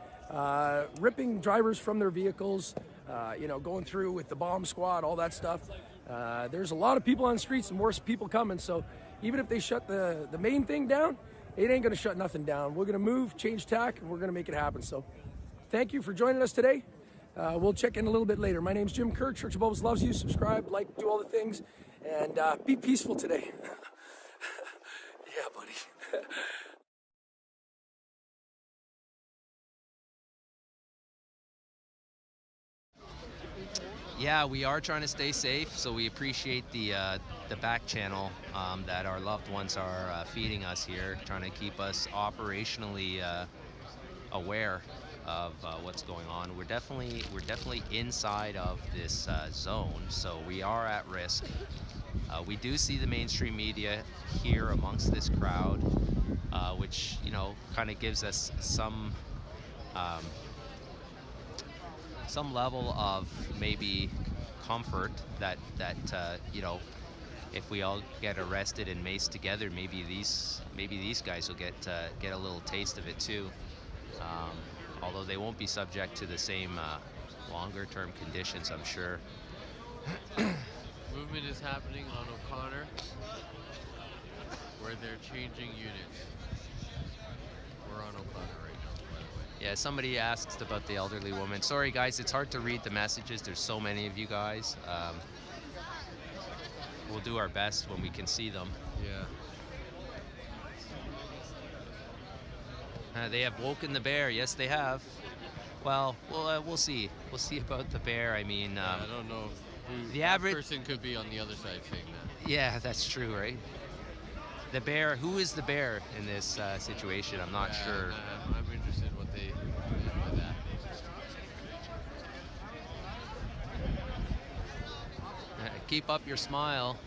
ripping drivers from their vehicles, going through with the bomb squad, all that stuff. There's a lot of people on the streets and worse people coming. So even if they shut the main thing down, it ain't going to shut nothing down. We're going to move, change tack, and we're going to make it happen. So thank you for joining us today. We'll check in a little bit later. My name's Jim Kerr. Church of Bubbles loves you. Subscribe, like, do all the things, and be peaceful today. Yeah, buddy. Yeah, we are trying to stay safe, so we appreciate the back channel that our loved ones are feeding us here, trying to keep us operationally aware of what's going on. We're definitely inside of this zone, so we are at risk. We do see the mainstream media here amongst this crowd, which kind of gives us some level of maybe comfort that if we all get arrested and maced together, maybe these guys will get a little taste of it too. Although they won't be subject to the same longer term conditions, I'm sure. Movement is happening on O'Connor, where they're changing units. We're on O'Connor right now, by the way. Yeah, somebody asked about the elderly woman. Sorry guys, it's hard to read the messages. There's so many of you guys. We'll do our best when we can see them. Yeah. They have woken the bear. Yes, they have. Well, we'll see. We'll see about the bear. I mean, I don't know. The average person could be on the other side saying that. Yeah, that's true, right? The bear. Who is the bear in this situation? I'm not sure. I'm interested in what they mean by that. Keep up your smile.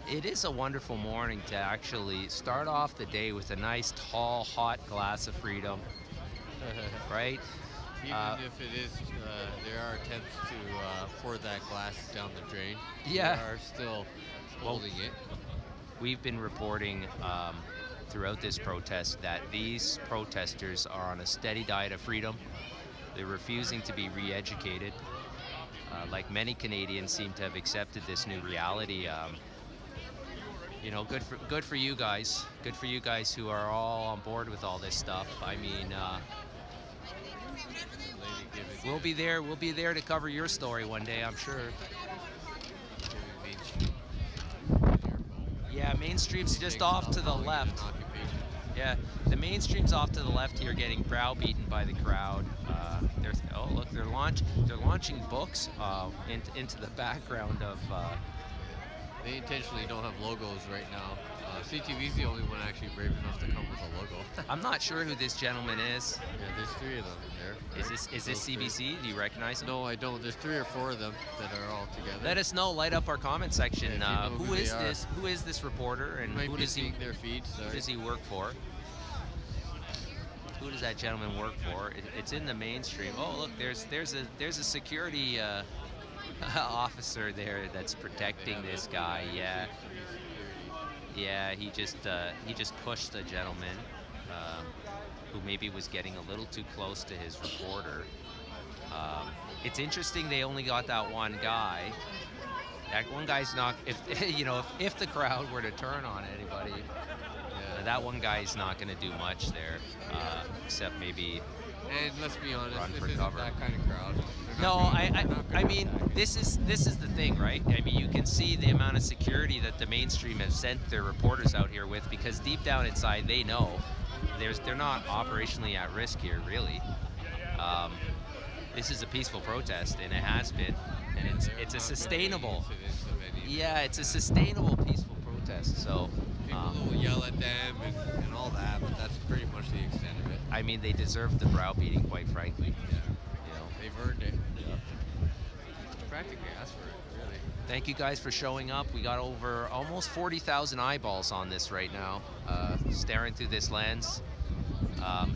It is a wonderful morning to actually start off the day with a nice, tall, hot glass of freedom, right? Even if it is, there are attempts to pour that glass down the drain. Yeah. We are still holding it. We've been reporting throughout this protest that these protesters are on a steady diet of freedom. They're refusing to be re-educated. Like many Canadians seem to have accepted this new reality. Good for you guys. Good for you guys who are all on board with all this stuff. I mean, we'll be there. We'll be there to cover your story one day, I'm sure. Yeah, mainstream's just off to the left. Yeah, the mainstream's off to the left here, getting browbeaten by the crowd. Oh look, they're launching books into the background of. They intentionally don't have logos right now. CTV's the only one actually brave enough to come with a logo. I'm not sure who this gentleman is. Yeah, there's 3 of them in there. Right? Is this CBC? Do you recognize him? No, I don't. There's 3 or 4 of them that are all together. Let us know. Light up our comment section. Yeah, who is this? Who is this reporter? And who does he? Their feeds. Who does he work for? Who does that gentleman work for? It's in the mainstream. Oh, look, there's a security officer there that's protecting this guy. Yeah. Yeah, he just pushed a gentleman who maybe was getting a little too close to his reporter. It's interesting they only got that one guy. That one guy's not. If the crowd were to turn on anybody, that one guy's not going to do much there, except maybe And let's be honest, Run this for isn't cover. that kind of crowd. They're No, not gonna- they're not gonna I mean, attack. this is the thing, right? I mean, you can see the amount of security that the mainstream have sent their reporters out here with, because deep down inside they know they're not operationally at risk here, really. This is a peaceful protest, and it has been, and it's a sustainable. Yeah, it's a sustainable peaceful protest. So People will yell at them and all that, but that's pretty much the extent of it. I mean, they deserve the browbeating, quite frankly. Yeah. You know. They've earned it. Yeah. Practically asked for it, really. Thank you guys for showing up. We got over almost 40,000 eyeballs on this right now, staring through this lens.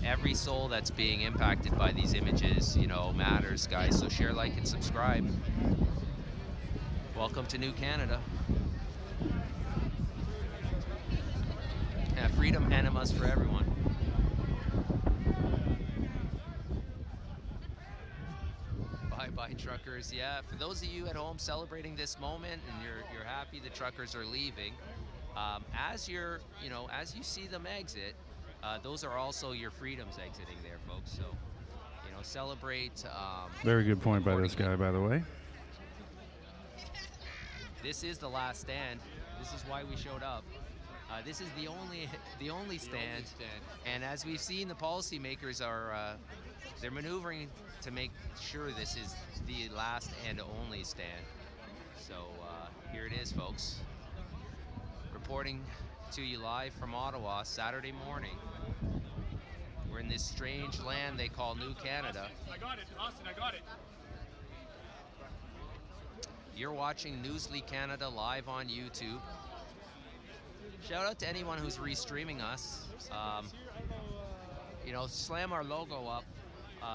Every soul that's being impacted by these images, you know, matters, guys. So share, like, and subscribe. Welcome to New Canada. Yeah, freedom enemas for everyone. Bye-bye, truckers. Yeah, for those of you at home celebrating this moment and you're happy the truckers are leaving, as you see them exit, those are also your freedoms exiting there, folks. So, you know, celebrate. Very good point by this guy, by the way. This is the last stand. This is why we showed up. This is the only stand. And as we've seen, the policymakers are they're maneuvering to make sure this is the last and only stand. So here it is, folks. Reporting to you live from Ottawa, Saturday morning. We're in this strange land they call New Canada. I got it, Austin, I got it. You're watching Newsly Canada live on YouTube. Shout out to anyone who's restreaming us. You know, slam our logo up,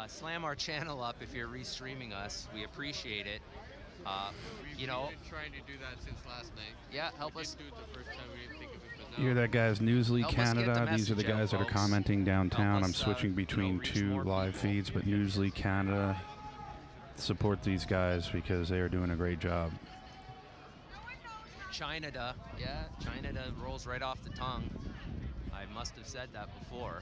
slam our channel up if you're restreaming us. We appreciate it. You know, We've been trying to do that since last night. Yeah, help us. We didn't do it the first time. We didn't think of it, but You hear now. that, guys? Newsly Help us get the Canada. These are the message out, guys that are folks. commenting downtown. Help I'm us, switching between reach two more live people. feeds, but Newsly Canada, support these guys because they are doing a great job. China, yeah, China rolls right off the tongue. I must have said that before.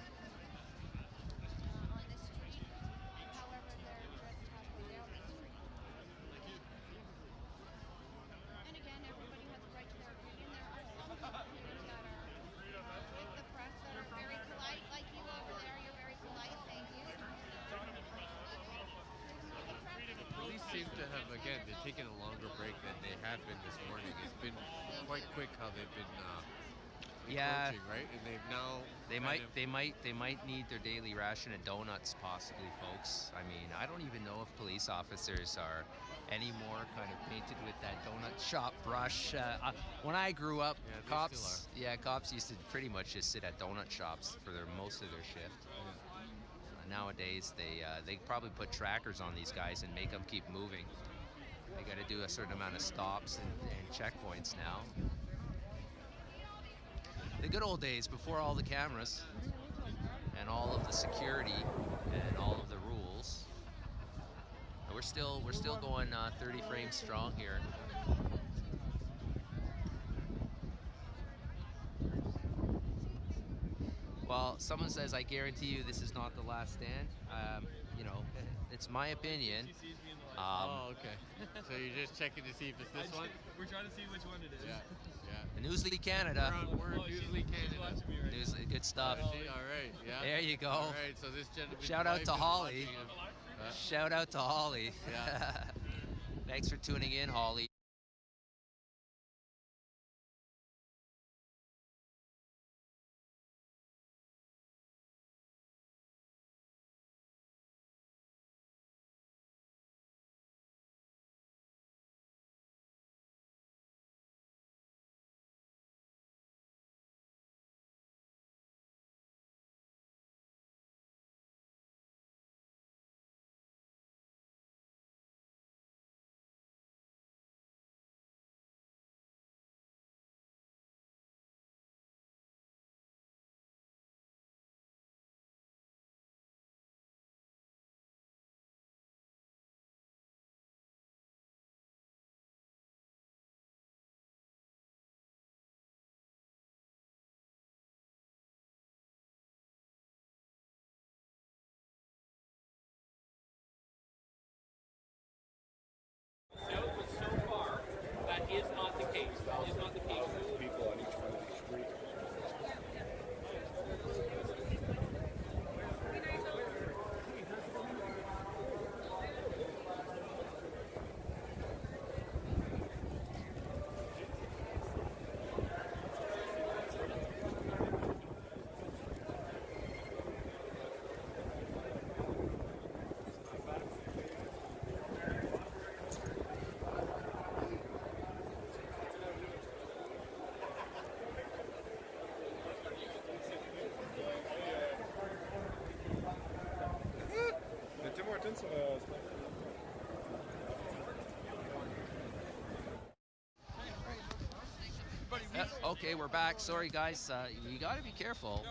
And again, everybody has a right to their opinion. There are some communities that are with the press that are very polite, like you over there. You're very polite. Thank you. Police seem to have, again, they're taking a longer break than they have been this morning. It's been quite quick how they've been Yeah, encroaching, right? And they've now they might need their daily ration of donuts, possibly, folks. I mean, I don't even know if police officers are any more kind of painted with that donut shop brush. When I grew up, cops used to pretty much just sit at donut shops for most of their shift. Nowadays, they probably put trackers on these guys and make them keep moving. They got to do a certain amount of stops and checkpoints now. The good old days before all the cameras and all of the security and all of the rules. We're still going 30 frames strong here. Well, someone says, I guarantee you this is not the last stand. You know, it's my opinion. Oh, okay. So you're just checking to see if it's this one? We're trying to see which one it is. Yeah, yeah. Newsly Canada. We're on Newsly Canada. Newsly, good stuff. All right, yeah. There you go. All right, so this gentleman. Shout out to Holly. Shout out to Holly. Yeah. Thanks for tuning in, Holly. Okay, we're back. Sorry, guys. You got to be careful.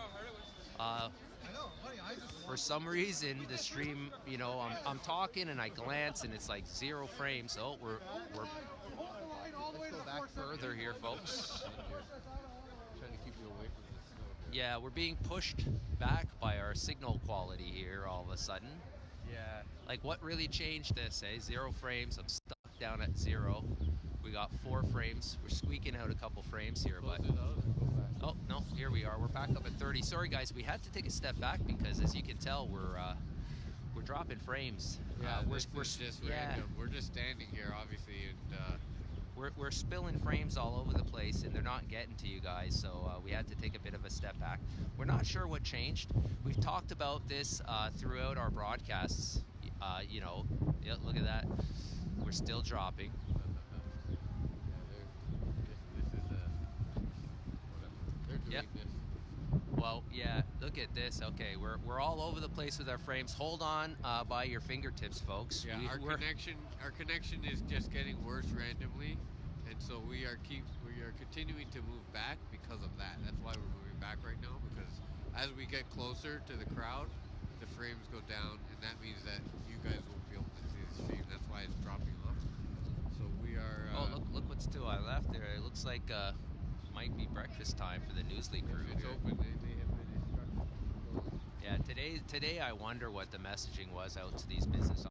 For some reason, the stream, you know, I'm talking and I glance and it's like 0 frames. So we're let's go back further here, folks. Trying to keep you away from this snow. Yeah, we're being pushed back by our signal quality here all of a sudden. Yeah. Like, what really changed this, eh? 0 frames. I'm stuck down at 0. We got 4 frames. We're squeaking out a couple frames here, but oh no, here we are. We're back up at 30. Sorry, guys, we had to take a step back because, as you can tell, we're dropping frames. Yeah, we're just random. We're just standing here, obviously, and we're spilling frames all over the place, and they're not getting to you guys. So we had to take a bit of a step back. We're not sure what changed. We've talked about this throughout our broadcasts. You know, yeah, look at that. We're still dropping. Yep. Well, yeah, look at this. Okay, we're all over the place with our frames. Hold on by your fingertips, folks. Yeah, our connection is just getting worse randomly, and so we are continuing to move back because of that. That's why we're moving back right now, because as we get closer to the crowd, the frames go down, and that means that you guys won't be able to see the stream. That's why it's dropping off. So we are. Oh, look what's to our left there. It looks like might be breakfast time for the Newsly crew. It's open. They have been instructed. Yeah, today I wonder what the messaging was out to these business owners.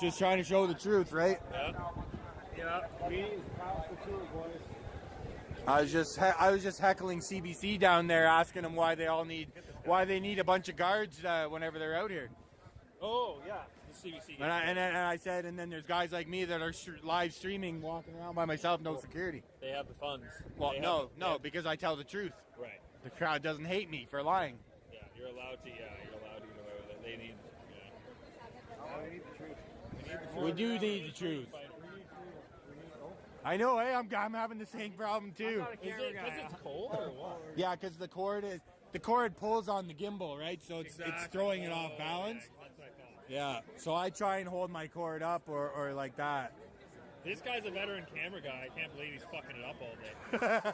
Just trying to show the truth, right? Yeah. Boys. I was just heckling CBC down there, asking them why they need a bunch of guards whenever they're out here. Oh yeah, the CBC. And I said, and then there's guys like me that are live streaming, walking around by myself, no security. They have the funds. Well, no, because I tell the truth. Right. The crowd doesn't hate me for lying. Yeah, you're allowed to. Yeah, you're allowed to get away with it. They need. Yeah. We need the truth. We do need the truth. I know, I'm having the same problem too. Is it because it's cold or what? Yeah, because the cord pulls on the gimbal, right? So it's throwing it off balance. Yeah, so I try and hold my cord up or like that. This guy's a veteran camera guy. I can't believe he's fucking it up all day. It's our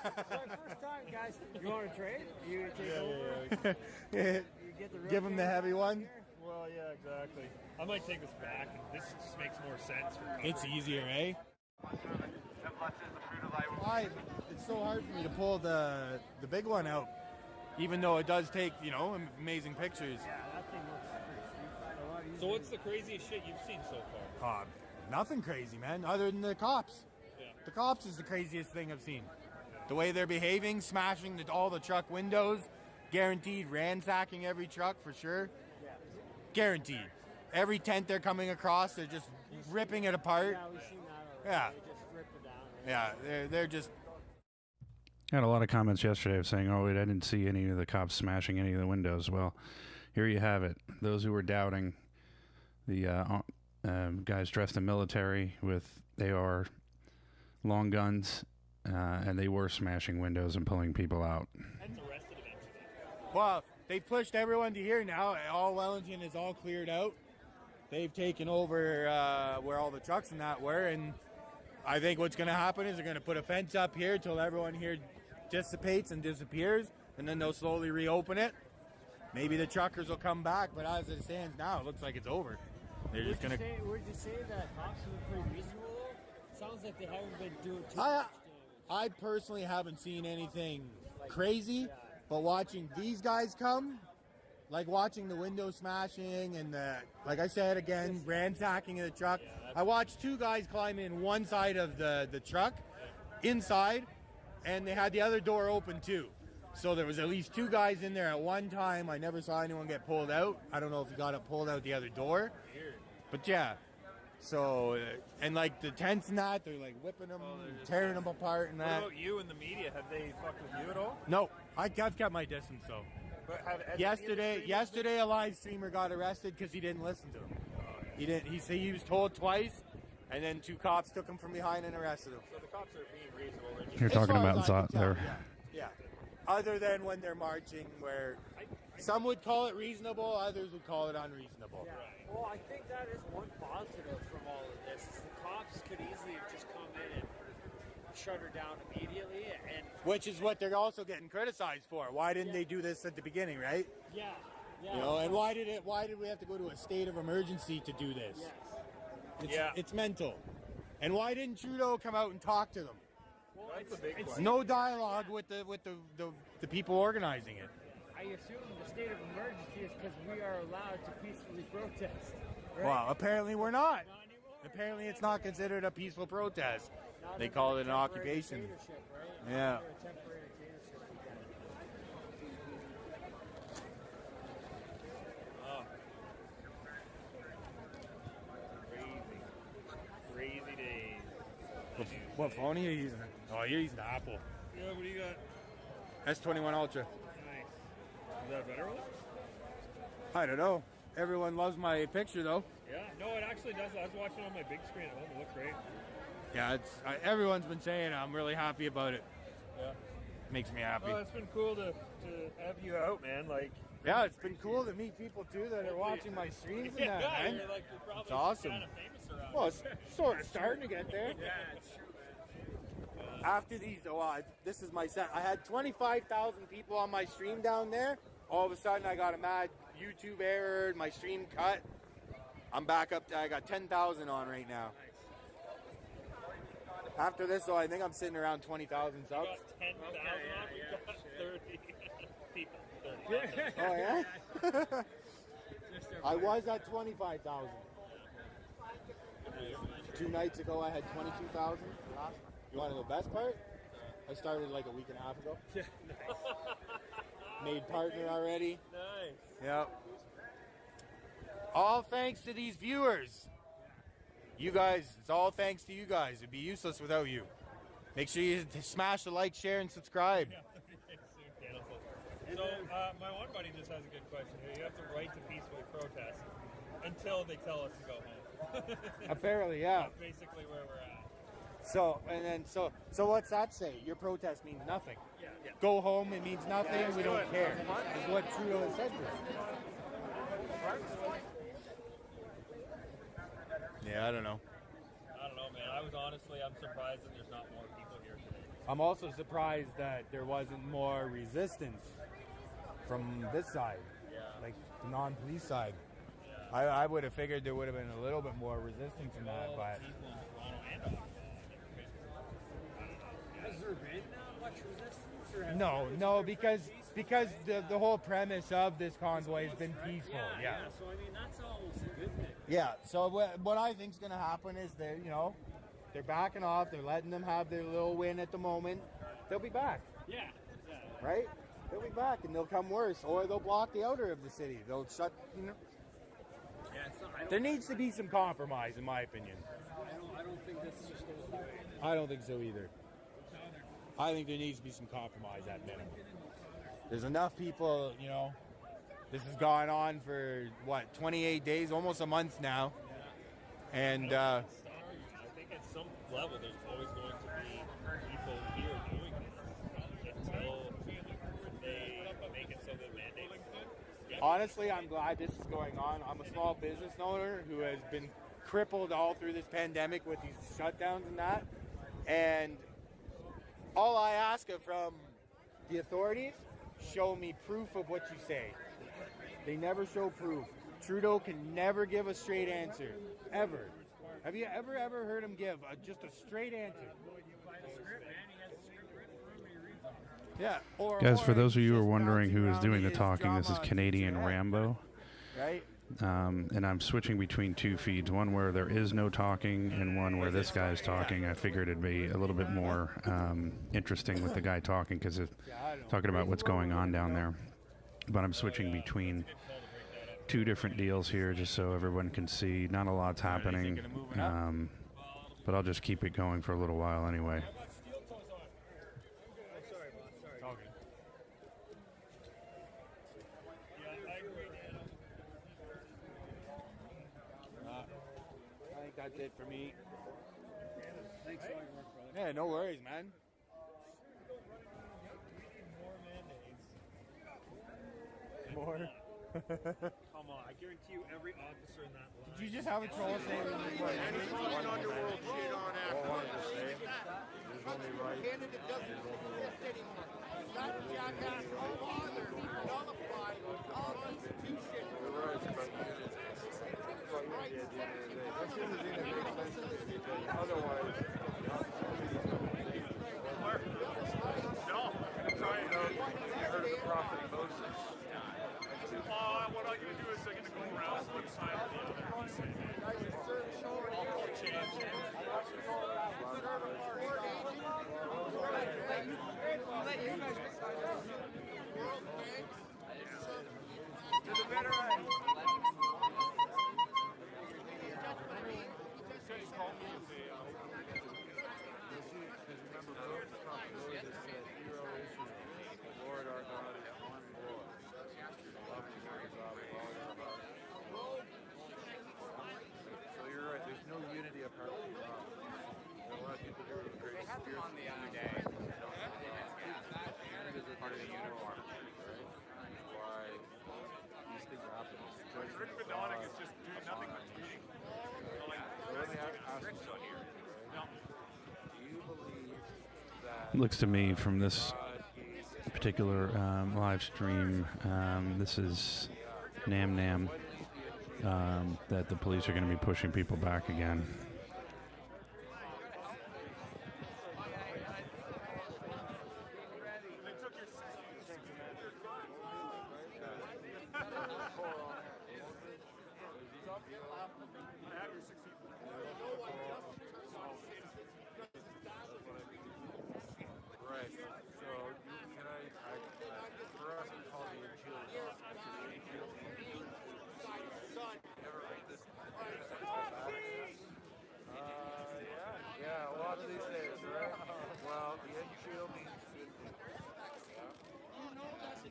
first time, guys. You want to trade? You take over? Yeah. You get the Give him the heavy one. Well, yeah, exactly. I might take this back. This just makes more sense for coverage. It's easier, eh? It's so hard for me to pull the big one out, even though it does take, amazing pictures. Yeah, that thing looks pretty sweet. So what's the craziest shit you've seen so far? Nothing crazy, man, other than the cops. Yeah. The cops is the craziest thing I've seen. The way they're behaving, smashing all the truck windows, guaranteed ransacking every truck for sure. Yeah. Guaranteed. Every tent they're coming across, they're just ripping it apart. Yeah, we've seen that already. Yeah. They just rip it down. Yeah, they're just... I had a lot of comments yesterday of saying, oh, wait, I didn't see any of the cops smashing any of the windows. Well, here you have it. Those who were doubting, the guys dressed in military with AR long guns, and they were smashing windows and pulling people out. That's arrested eventually. Well, they've pushed everyone to here now. All Wellington is all cleared out. They've taken over where all the trucks and that were, and I think what's going to happen is they're going to put a fence up here till everyone here dissipates and disappears, and then they'll slowly reopen it. Maybe the truckers will come back, but as it stands now, it looks like it's over. They're just going to... Would you say that cops were pretty reasonable, though? Sounds like they haven't been doing too much damage. I personally haven't seen anything crazy, but watching these guys come, like watching the window smashing and like I said again, ransacking of the truck. I watched 2 guys climb in one side of the truck, inside, and they had the other door open too. So there was at least 2 guys in there at one time. I never saw anyone get pulled out. I don't know if he got it pulled out the other door. But yeah, so, and like the tents and that, they're like whipping them, tearing them apart and that. What about you and the media? Have they fucked with you at all? No, I've kept my distance though. But Yesterday a live streamer got arrested because he didn't listen to him. He didn't. He was told twice And then 2 cops took him from behind and arrested him. So the cops are being reasonable. They're just You're talking As far about as I can Zot tell, there. Yeah. Other than when they're marching, where some would call it reasonable, others would call it unreasonable. Yeah. Well, I think that is one positive from all of this. Is the cops could easily have just come in and shut her down immediately, and Which is what they're also getting criticized for. Why didn't they do this at the beginning, right? yeah. You know, and why did we have to go to a state of emergency to do this? Yes. It's mental. And why didn't Trudeau come out and talk to them? Well, it's No dialogue with the people organizing it. I assume the state of emergency is because we are allowed to peacefully protest. Right? Well, apparently we're not. Apparently it's not considered a peaceful protest. Now They they're call it an temporary occupation. dictatorship, right? Yeah. They're a temporary dictatorship again. Oh. Crazy days. What phone are you using? Oh, you're using the Apple. Yeah, what do you got? S21 Ultra. Nice. Is that a better one? I don't know. Everyone loves my picture though. Yeah. No, it actually does. I was watching on my big screen at home. It looks great. Yeah, everyone's been saying it. I'm really happy about it. Yeah. Makes me happy. Oh, it's been cool to have you out, man. Like. Yeah, it's been cool to meet people too that are watching my streams and that, man. You're probably It's awesome. kind of famous around Well, it's sort of starting to get there. Yeah, it's true, man. After these, this is my set. I had 25,000 people on my stream down there. All of a sudden, I got a mad YouTube error. My stream cut. I'm back up. I got 10,000 on right now. After this, though, I think I'm sitting around 20,000 subs. You got 10,000 on. We got 30 people. 30. Oh yeah. I was at 25,000. 2 nights ago, I had 22,000. You want to know the best part? I started like a week and a half ago. Made partner already. Nice. Yep. All thanks to these viewers. You guys, it's all thanks to you guys. It'd be useless without you. Make sure you smash the like, share, and subscribe. So, my one buddy just has a good question here. You have the right to peacefully protest until they tell us to go home. Apparently, yeah. That's basically where we're at. So what's that say? Your protest means nothing. Yeah. Go home, it means nothing. Yeah, we don't good. care. Is what Trudeau has said to us. Yeah, I don't know. I don't know, man. I'm surprised that there's not more people here today. I'm also surprised that there wasn't more resistance from this side, like the non-police side. I would have figured there would have been a little bit more resistance in that, but Has there been much resistance? Or no, because the whole premise of this convoy has been peaceful. Yeah. So I mean, that's almost a good thing. Yeah. So what I think is going to happen is they're backing off. They're letting them have their little win at the moment. They'll be back. Yeah. Right? They'll be back, and they'll come worse, or they'll block the outer of the city. They'll shut. There needs to be some compromise, in my opinion. I don't think this just goes away. I don't think so either. I think there needs to be some compromise at minimum. There's enough people, this has gone on for, 28 days, almost a month now. And, I think at some level there's always going to be people here doing this until they make it so that mandates. honestly, I'm glad this is going on. I'm a small business owner who has been crippled all through this pandemic with these shutdowns and that. And all I ask from the authorities, show me proof of what you say. They never show proof. Trudeau can never give a straight answer, ever. Have you ever heard him give just a straight answer? Yeah. Guys, for those of you who are wondering who is doing the talking, this is Canadian Rambo. Right? And I'm switching between 2 feeds, one where there is no talking and one where this guy's talking. I figured it'd be a little bit more interesting with the guy talking because it's talking about what's going on down there. But I'm switching between 2 different deals here just so everyone can see. Not a lot's happening, but I'll just keep it going for a little while anyway. that's it for me. Thanks for all your work, brother. Yeah, no worries, man. More. Come on, I guarantee you every officer in that line. Did you just have a troll say Any fucking underworld shit on after. There's only right. Canada doesn't exist anymore. That jackass author nullified our Constitution. You're right, it's about unity. It's about unity at the end of the day. As soon as it makes sense to you, otherwise, No, I'm going to try it. You heard of the prophet Moses. What I'm going to do is I'm going to go around one side or the other. I'll call change. Let you guys decide. World Bank. To the better end. Call me if they Because remember, Moses prophet Moses said, "Hear, O Israel, the Lord our God is one Lord. Love the Lord your God with all your heart." So you're right. There's no unity apart from love. There are a lot of people here with a great spirit. On the other day. Unity is a part of the uniform, right? That's why these things are happening. Rick Bedonic is just doing nothing but tweeting. So let me ask you something. Do you believe that Looks to me from this particular live stream, this is Nam Nam, that the police are going to be pushing people back again. Right. So can for us we call the agility. Ever read this? Yeah, a lot of these days, right? Well, the NGO means 50.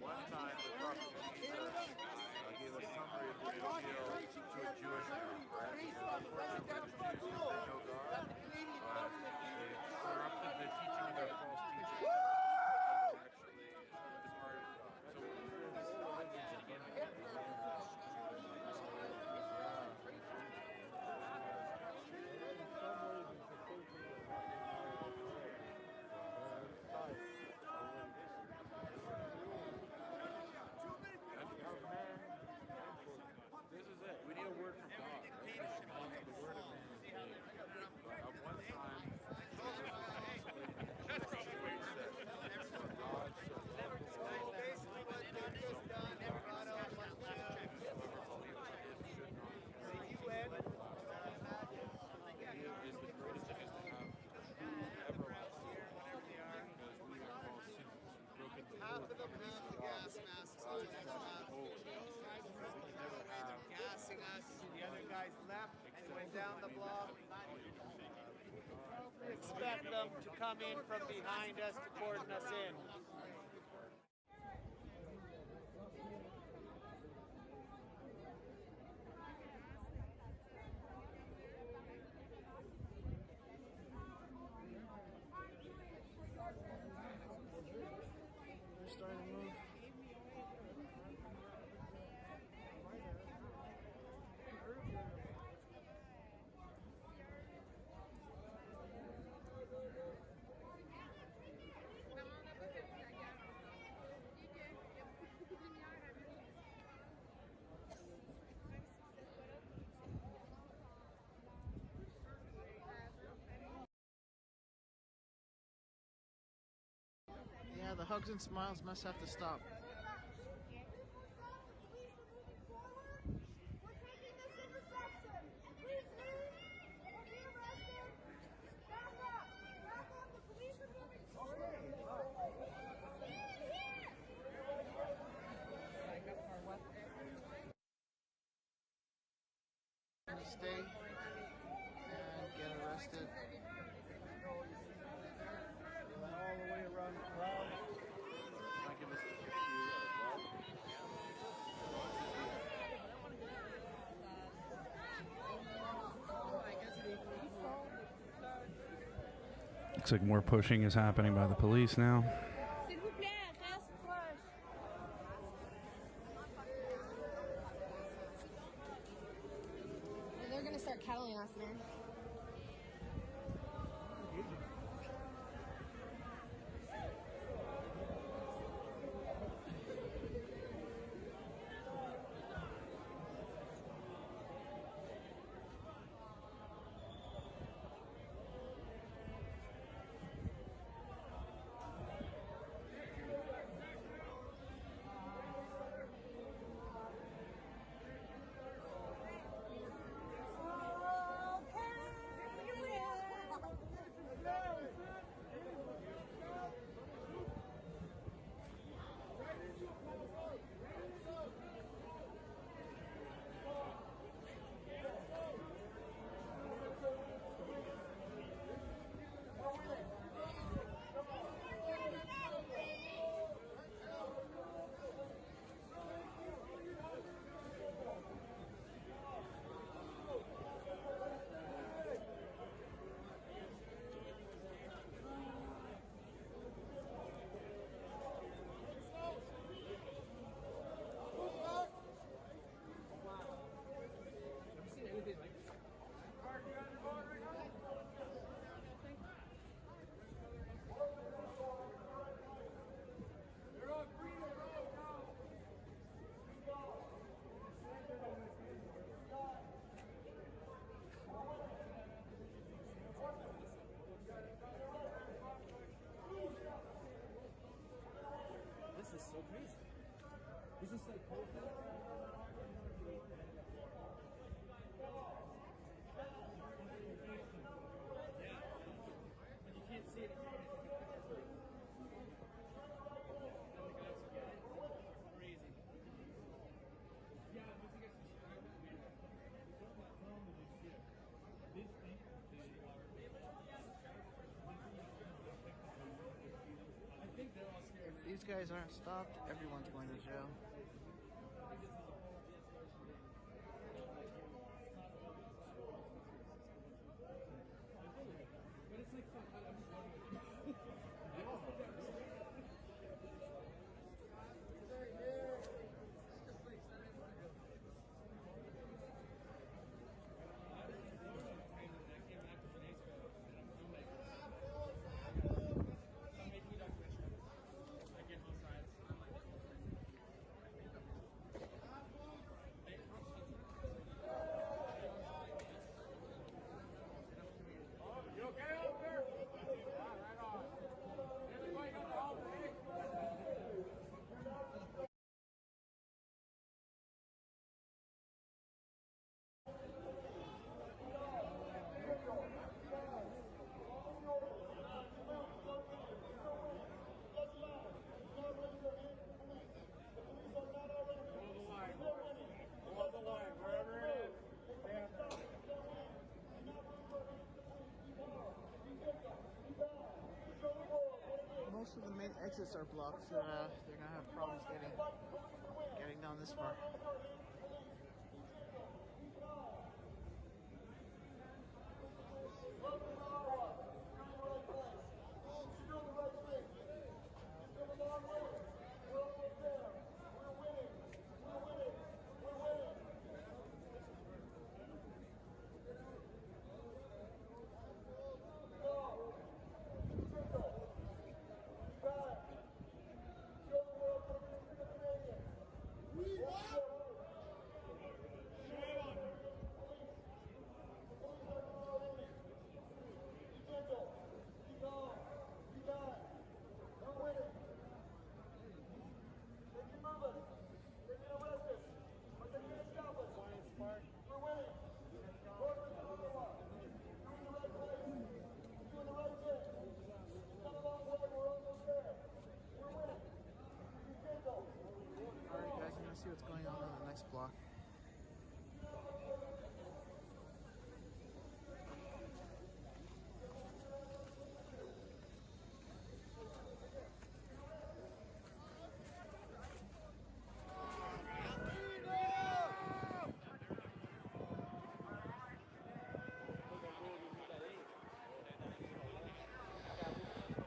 One time the prophet Jesus gave a summary of the NGO to a Jewish group, right? Because unfortunately the Jews don't know God, but they've corrupted the teaching of their false teachers. Actually, the part of God. So this is it. We need a word from God, right? The word of man is big. But at one time, Half of them have the gas masks on. Gassing us. The other guys left and went down the block. Expect them to come in from behind us to cordon us in. They're starting to move. Yeah, the hugs and smiles must have to stop. Stay and get arrested. They went all the way around the crowd. Can I give us a 50 Looks like more pushing is happening by the police now. S'il vous plaît, reste proche. They're gonna start kettling us, man. This is so crazy. Is this like but you can't see it. Crazy. If these guys aren't stopped, everyone's going to jail. Most of the main exits are blocked. They're gonna have problems getting down this far.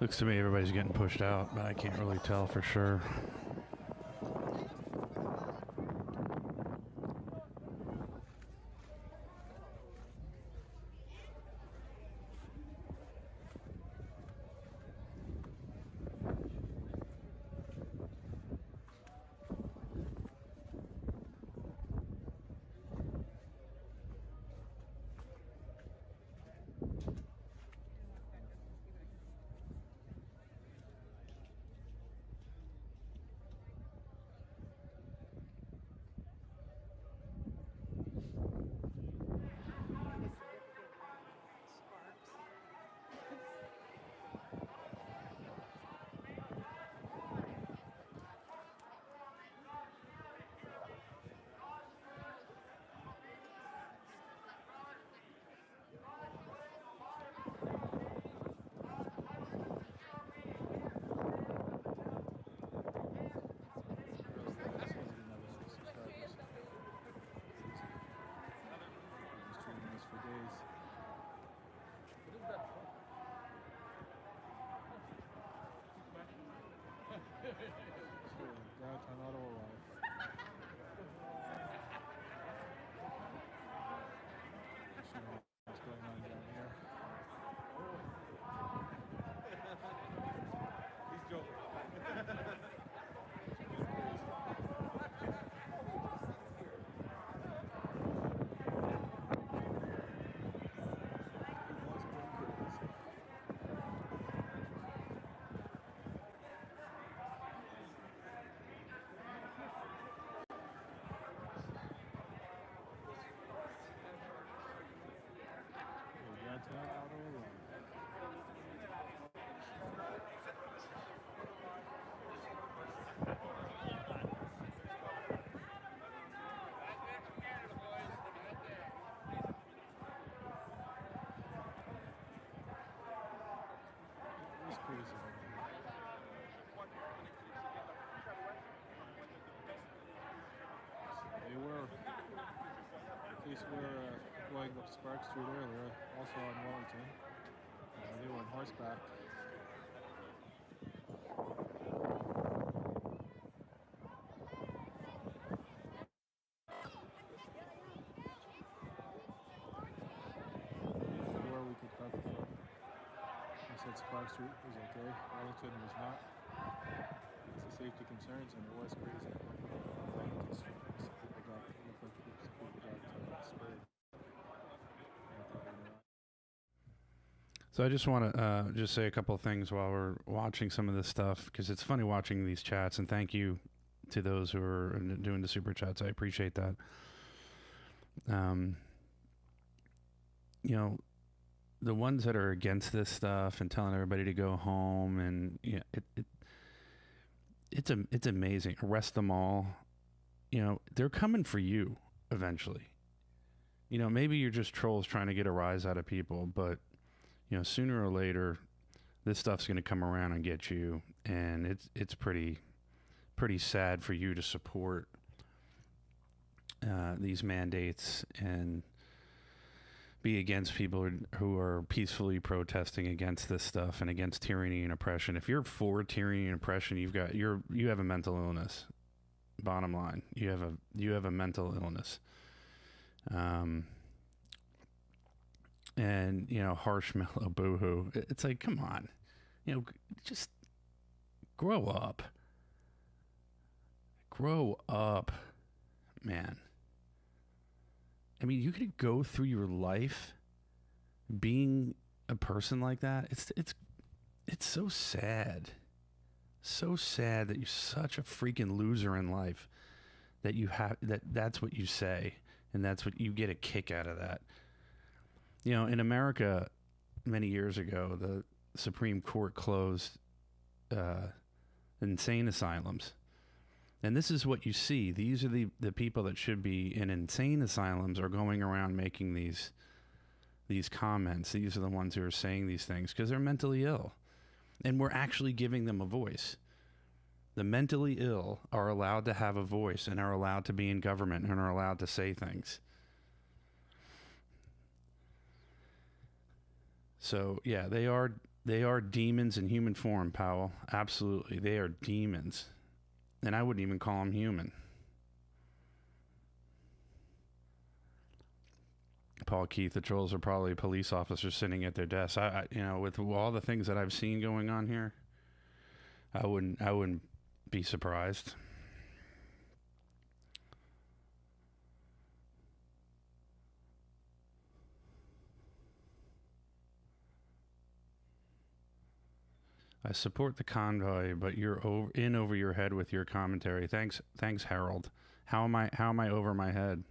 Looks to me everybody's getting pushed out, but I can't really tell for sure. Downtown Ottawa live. What's going on down here? He's joking. They were, at least we're going up Spark Street earlier, also on Wellington. They were on horseback. Where we could cut from. I said Spark Street was okay. Wellington was not. It's a safety concerns, and it was crazy. People got sprayed. So I just want to just say a couple of things while we're watching some of this stuff, because it's funny watching these chats, and thank you to those who are doing the super chats. I appreciate that. You know, the ones that are against this stuff and telling everybody to go home, and it's amazing. Arrest them all. You know, they're coming for you eventually. You know, maybe you're just trolls trying to get a rise out of people, but you know, sooner or later, this stuff's going to come around and get you, and it's pretty sad for you to support these mandates and be against people who are peacefully protesting against this stuff and against tyranny and oppression. If you're for tyranny and oppression, you have a mental illness. Bottom line, you have a mental illness. And, you know, harsh mellow boohoo. It's like, come on, you know, just grow up. Grow up, man. I mean, you could go through your life being a person like that. It's so sad. So sad that you're such a freaking loser in life that that's what you say, and that's what you get a kick out of that. You know, in America, many years ago, the Supreme Court closed insane asylums. And this is what you see. These are the people that should be in insane asylums are going around making these comments. These are the ones who are saying these things because they're mentally ill. And we're actually giving them a voice. The mentally ill are allowed to have a voice and are allowed to be in government and are allowed to say things. So, yeah, they are They are demons in human form, Powell. Absolutely. They are demons. And I wouldn't even call them human. Paul Keith, the trolls are probably police officers sitting at their desks. With all the things that I've seen going on here, I wouldn't be surprised. I support the convoy, but you're over your head with your commentary. Thanks, Harold. How am I over my head?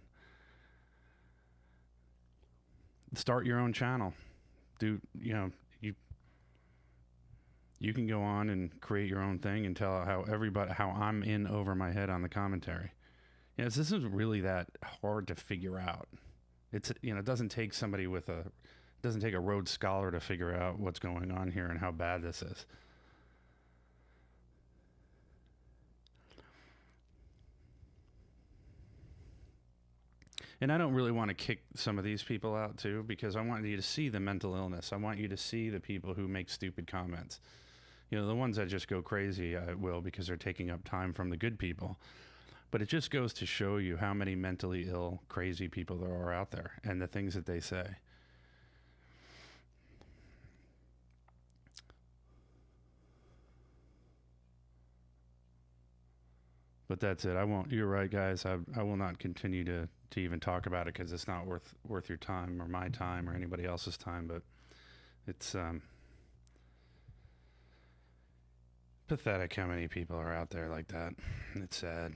Start your own channel. You can go on and create your own thing and tell how I'm in over my head on the commentary. This isn't really that hard to figure out. It doesn't take a Rhodes Scholar to figure out what's going on here and how bad this is. And I don't really want to kick some of these people out too, because I want you to see the mental illness. I want you to see the people who make stupid comments. The ones that just go crazy, I will, because they're taking up time from the good people. But it just goes to show you how many mentally ill, crazy people there are out there and the things that they say. But that's it. You're right, guys. I will not continue to even talk about it, because it's not worth your time or my time or anybody else's time. But it's pathetic how many people are out there like that. It's sad.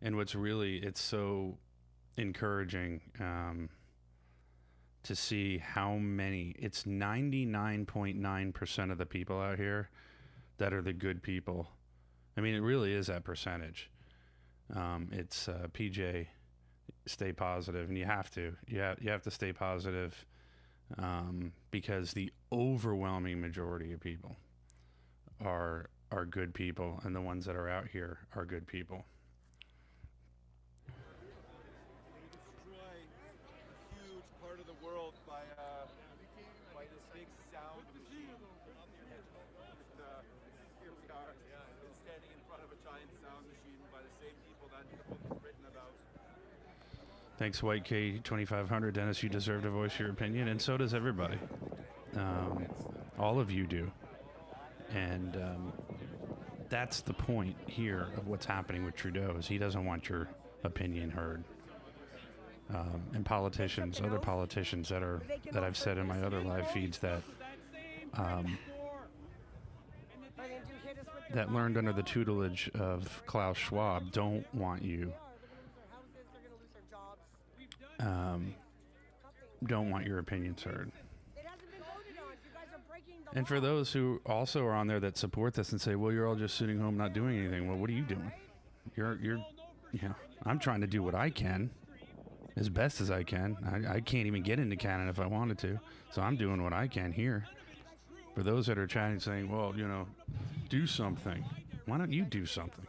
And it's so encouraging to see how many, it's 99.9% of the people out here that are the good people. I mean, it really is that percentage. It's PJ, stay positive, and you have to stay positive, because the overwhelming majority of people are good people, and the ones that are out here are good people. Thanks, White K 2500. Dennis, you deserve to voice your opinion, and so does everybody. All of you do. And that's the point here of what's happening with Trudeau, is he doesn't want your opinion heard. And politicians, other politicians that I've said in my other live feeds that learned under the tutelage of Klaus Schwab don't want you. Don't want your opinions heard. And for those who also are on there that support this and say, well, you're all just sitting home not doing anything. Well, what are you doing? I'm trying to do what I can as best as I can. I can't even get into Canada if I wanted to. So I'm doing what I can here. For those that are chatting saying, well, do something. Why don't you do something?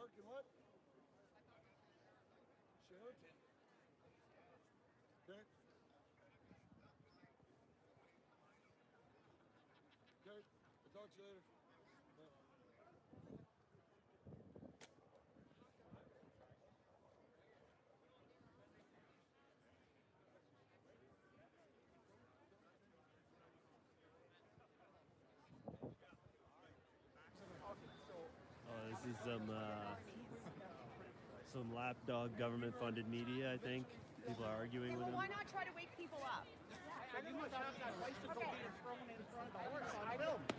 parking what? Shoot. Okay. Okay. I'll talk to you later. This is some lapdog government-funded media, I think. People are arguing with Well, him. why not try to wake people up?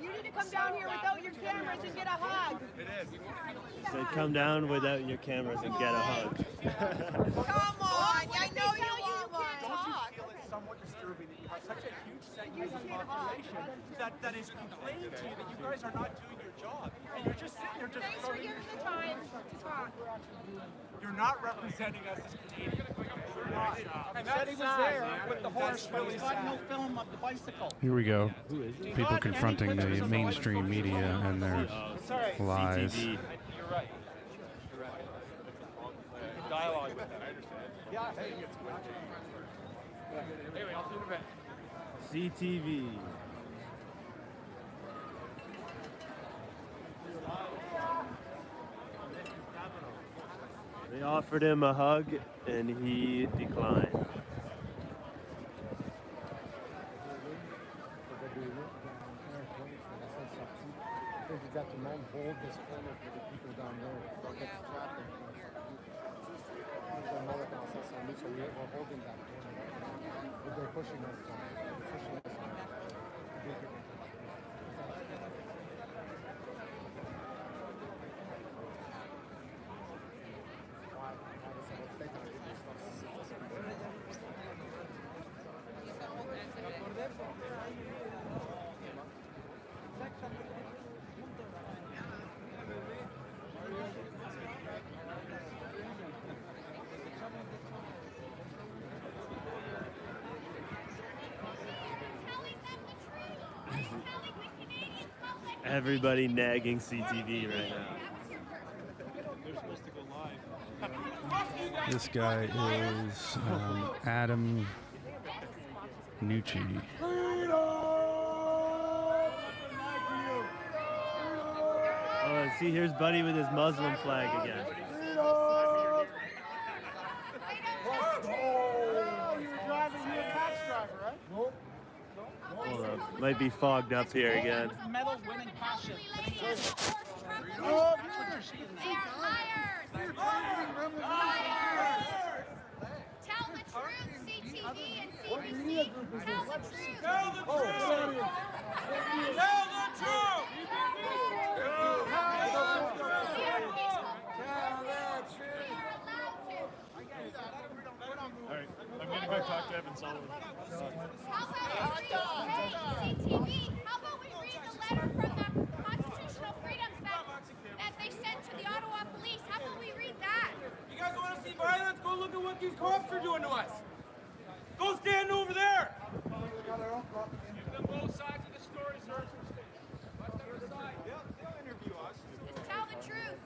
You need to come down here without your cameras and get a hug. It is. So come down without your cameras and get a hug. Come on, I know you want one. Don't you feel it's somewhat disturbing that you have such a huge segment of the population that is complaining to you that you guys are not doing your job? And you're just sitting there just Thanks for giving the time to talk. You're not representing us as Canadians. You're not. And said he was there with the horse, but he's got no film of the bicycle. Here we go. People confronting the mainstream media and their lies. You're right. You're right. Dialogue with them. I understand. Yeah, hey, it's good. Anyway, I'll see you in a bit. CTV. They offered him a hug and he declined. You got to hold this corner for the people down there. That's traffic. We're holding that corner. They're pushing us. Everybody nagging CTV right now. They're supposed to go live. This guy is Adam Nucci. Oh, see, here's Buddy with his Muslim flag again. You were driving, you were a tax driver, right? Nope. Hold up. Might be fogged up here again. Medal winning passion. Oh, they are liars! Liars! Tell the truth, CTV and CBC. Tell the truth. Tell the truth. All right, I'm going to go talk to Evan Sullivan. How about we read the letter from the constitutional freedoms that they sent to the Ottawa police? How about we read that? You guys want to see violence? Go look at what these cops are doing to us. Go stand over there. Give them both sides of the story, sir. Let them decide. They'll interview us. Just tell the truth.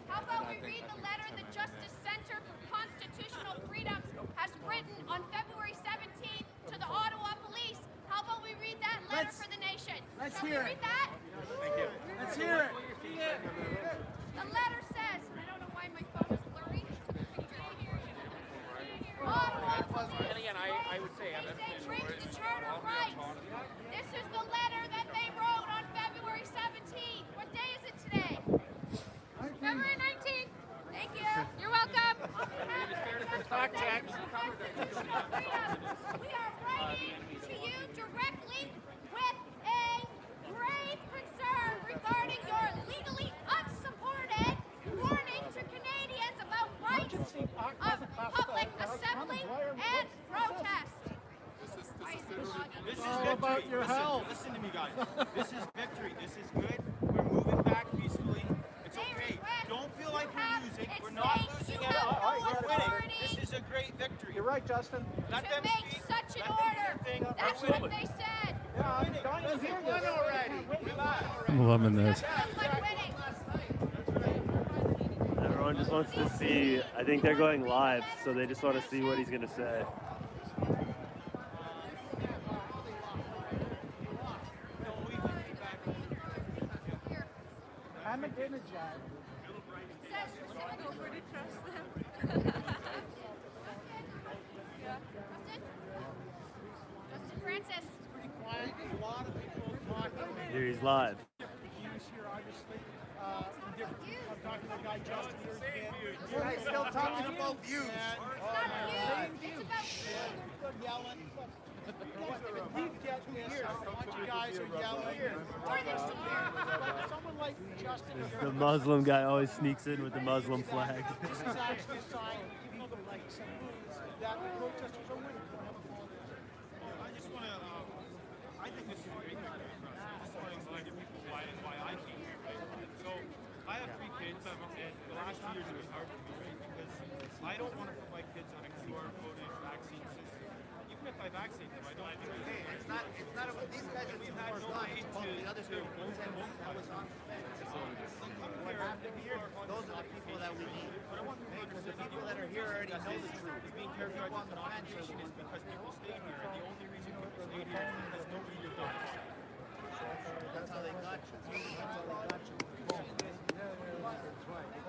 How about we read the letter the Justice Center for Constitutional Freedoms has written on February 17th to the Ottawa Police? How about we read that letter for the nation? Let's Shall hear we it. read that? Thank you. Let's hear it. The letter says, I don't know why my phone is blurry. Ottawa Police. And again, I would say, brings the Charter of Rights. This is the letter that they wrote on February 17th. What day is it today? February 19th. Thank you. You're welcome. Fact checks. We are writing to you directly with a grave concern regarding your legally unsupported warning to Canadians about rights of public assembly and protest. This is all about your health. Listen to me, guys. This is victory. This is good. We're moving back peacefully. It's okay. Don't feel like we're losing. We're not losing at all. We're winning. This is a great victory. You're right, Justin. Let them make speak. such an Let them do order. their thing. That's We're what winning. they said. I'm loving this. Everyone just wants to see. I think they're going live, so they just want to see what he's going to say. I'm a dinner job. Nobody trusts them. Yeah. Justin Francis. Pretty quiet. A lot of people talking. Here he's live. Hughes here, obviously. From different. I'm talking to the guy Justin here. You guys still talking about views? It's about views. Yelling. We've got this. How much you guys are yelling? Someone like Justin here. The Muslim guy always sneaks in with the Muslim flag. This is actually a sign giving the police that the protesters are winning. I just want to, I think this is a great thing. I just want to explain to people why I came here. Right? So I have 3 kids, and the last 2 years it was hard for me, right? Because I don't want to put my kids on a QR coded vaccine system. Even if I vaccinate them, I don't. Hey, it's not about these guys. We've had no right to the other two. That was on. Those are the people that we need. Because the people that are here already know the truth. Being careful on the fence is because people stay here. And the only reason people stay here is because nobody will go. That's how they got you. That's how they got you.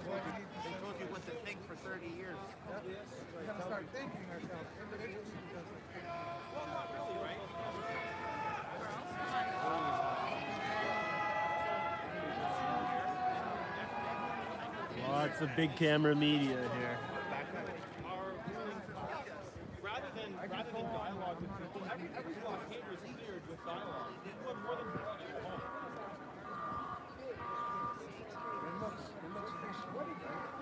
They told you what to think for 30 years. We gotta start thinking ourselves individually. Well, not really, right? Lots of big camera media here. Rather than dialogue with people, every blockade was cleared with dialogue. You have more than 50 at home. It looks pretty sweaty, right?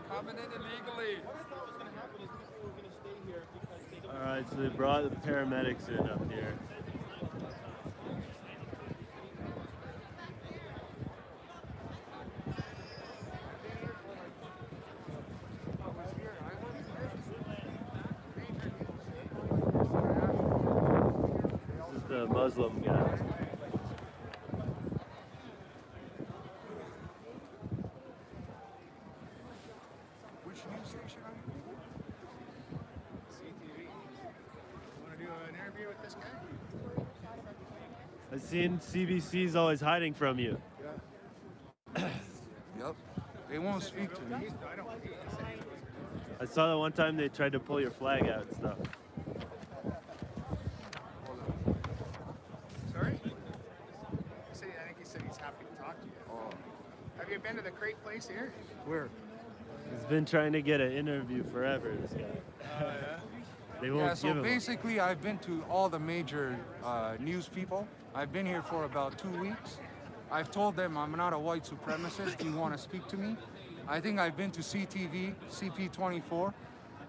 Coming in illegally. What I thought was going to happen is people were going to stay here because they don't. All right, so they brought the paramedics in up here. This is the Muslim guy. Which news station are you? CTV. Want to do an interview with this guy? I've seen CBC's always hiding from you. Yeah. Yep. They won't speak to me. I saw that one time they tried to pull your flag out and stuff. Sorry? I think he said he's happy to talk to you. Oh. Have you been to the crate place here? Where? He's been trying to get an interview forever, this guy. Yeah? They won't Yeah, so give him one. basically I've been to all the major news people. I've been here for about 2 weeks. I've told them I'm not a white supremacist. Do you want to speak to me? I think I've been to CTV, CP24.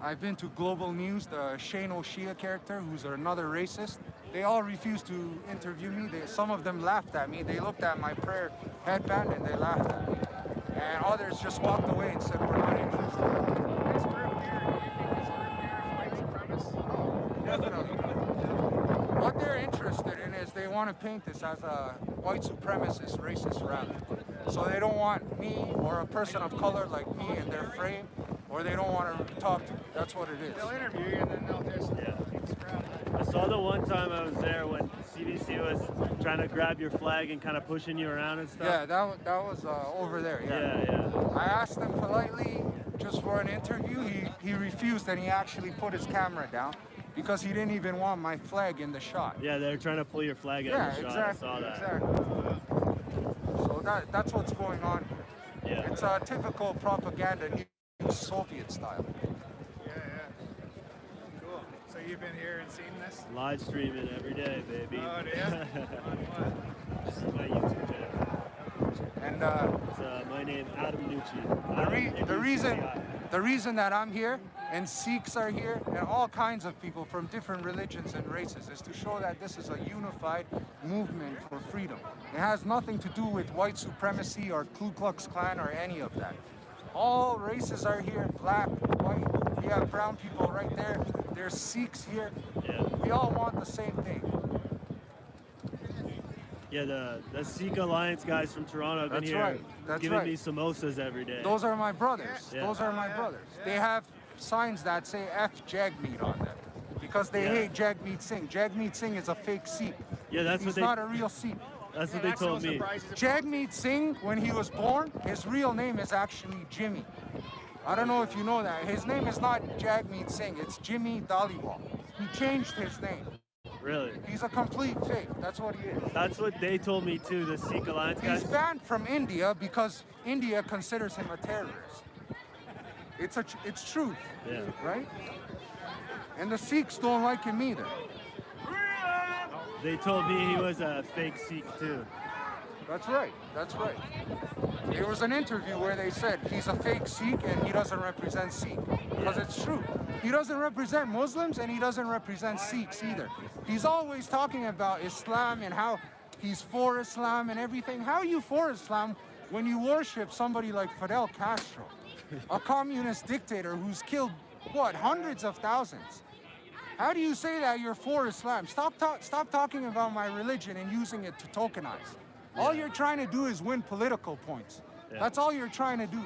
I've been to Global News, the Shane O'Shea character, who's another racist. They all refused to interview me. Some of them laughed at me. They looked at my prayer headband and they laughed at me. And others just walked away and said, we're not interested. This group here, do you think this group here is white supremacist? Definitely. What they're interested in is they want to paint this as a white supremacist, racist rally. So they don't want me or a person of color like me in their frame, or they don't want to talk to me. That's what it is. They'll interview you and then they'll just I saw the one time I was there when CBC was trying to grab your flag and kind of pushing you around and stuff. Yeah, that was over there. Yeah. I asked him politely just for an interview. He refused and he actually put his camera down because he didn't even want my flag in the shot. Yeah, they're trying to pull your flag out of the shot. Exactly, I saw that. Exactly. So that's what's going on here. Yeah. It's a typical propaganda news, Soviet style. Yeah. Cool. So you've been here and seen this? Live streaming every day, baby. Oh, do you? On what? This is my YouTube channel. And it's my name, Adam Nucci. the reason that I'm here and Sikhs are here and all kinds of people from different religions and races is to show that this is a unified movement for freedom. It has nothing to do with white supremacy or Ku Klux Klan or any of that. All races are here, black, white. We have brown people right there. There's Sikhs here. Yeah. We all want the same thing. Yeah, the Sikh Alliance guys from Toronto have been That's here right. That's giving right. me samosas every day. Those are my brothers. Yeah. Those are my brothers. They have signs that say F Jagmeet on them because they Yeah. hate Jagmeet Singh. Jagmeet Singh is a fake Sikh. Yeah, that's He's what they. not a real Sikh. That's what they told me. Jagmeet Singh, when he was born, his real name is actually Jimmy. I don't know if you know that. His name is not Jagmeet Singh, it's Jimmy Dhaliwal. He changed his name. Really? He's a complete fake. That's what he is. That's what they told me too, the Sikh Alliance guys. He's banned from India because India considers him a terrorist. It's truth, Yeah. right? And the Sikhs don't like him either. They told me he was a fake Sikh too. That's right. That's right. There was an interview where they said he's a fake Sikh and he doesn't represent Sikh. Because it's true. He doesn't represent Muslims and he doesn't represent Sikhs either. He's always talking about Islam and how he's for Islam and everything. How are you for Islam when you worship somebody like Fidel Castro, a communist dictator who's killed, what, hundreds of thousands? How do you say that you're for Islam? Stop talking about my religion and using it to tokenize. All you're trying to do is win political points. Yeah. That's all you're trying to do.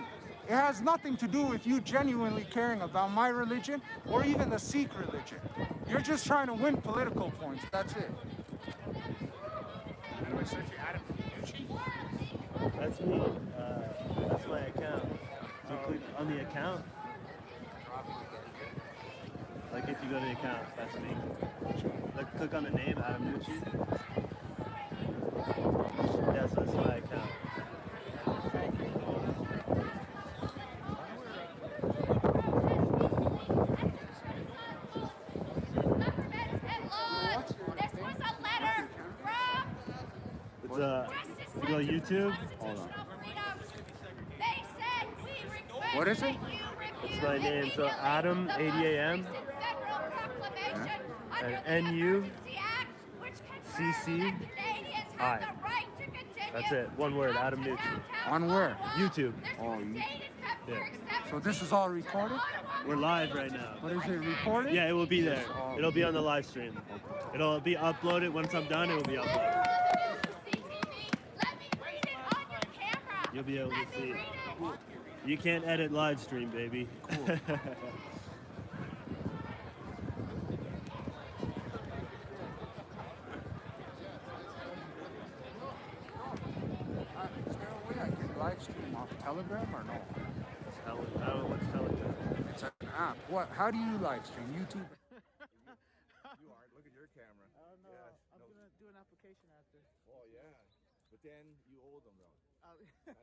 It has nothing to do with you genuinely caring about my religion or even the Sikh religion. You're just trying to win political points. That's it. How do I search you? Adam Nucci? That's me. That's my account. So click on the account. Like if you go to the account, that's me. Like click on the name, Adam Nucci. Yeah, so that's my account. It's you go YouTube. Hold on. What is it? It's my name. So Adam, ADAM, and NUCCI. That's it. One word. Adam Nucci. On where? YouTube. Oh, Yeah. so this is all recorded? We're live right now. But is it recorded? Yeah, it will be there. It'll be on the live stream. It'll be uploaded. Once I'm done, it will be uploaded. You'll be able to see it. You can't edit live stream, baby. Cool. Is there a way I can live stream off Telegram or no? What's Telegram? It's an app. What? How do you live stream? YouTube? You are. Look at your camera. Oh no, I'm gonna do an application after. Oh yeah, but then you owe them though. That's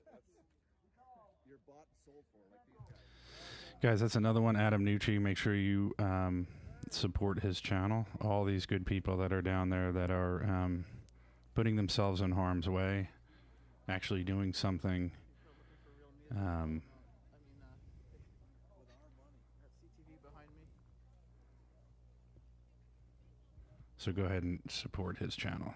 you're bought and sold for like these guys. Guys, that's another one, Adam Nucci. Make sure you support his channel. All these good people that are down there that are putting themselves in harm's way, actually doing something. So go ahead and support his channel.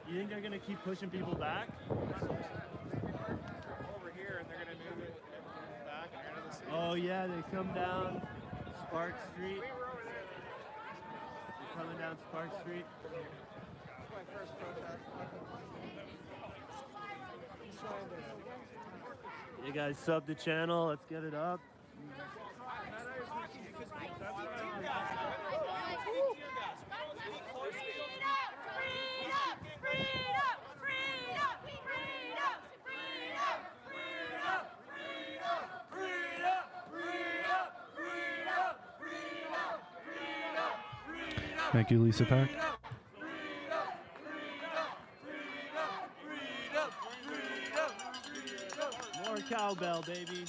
You think they're gonna keep pushing people back? Over here, and they're going to move it back and into the city. Oh yeah, they come down Spark Street. They're coming down Spark Street. That's my first protest. You guys sub the channel. Let's get it up. Thank you, Lisa Pack. More cowbell, baby.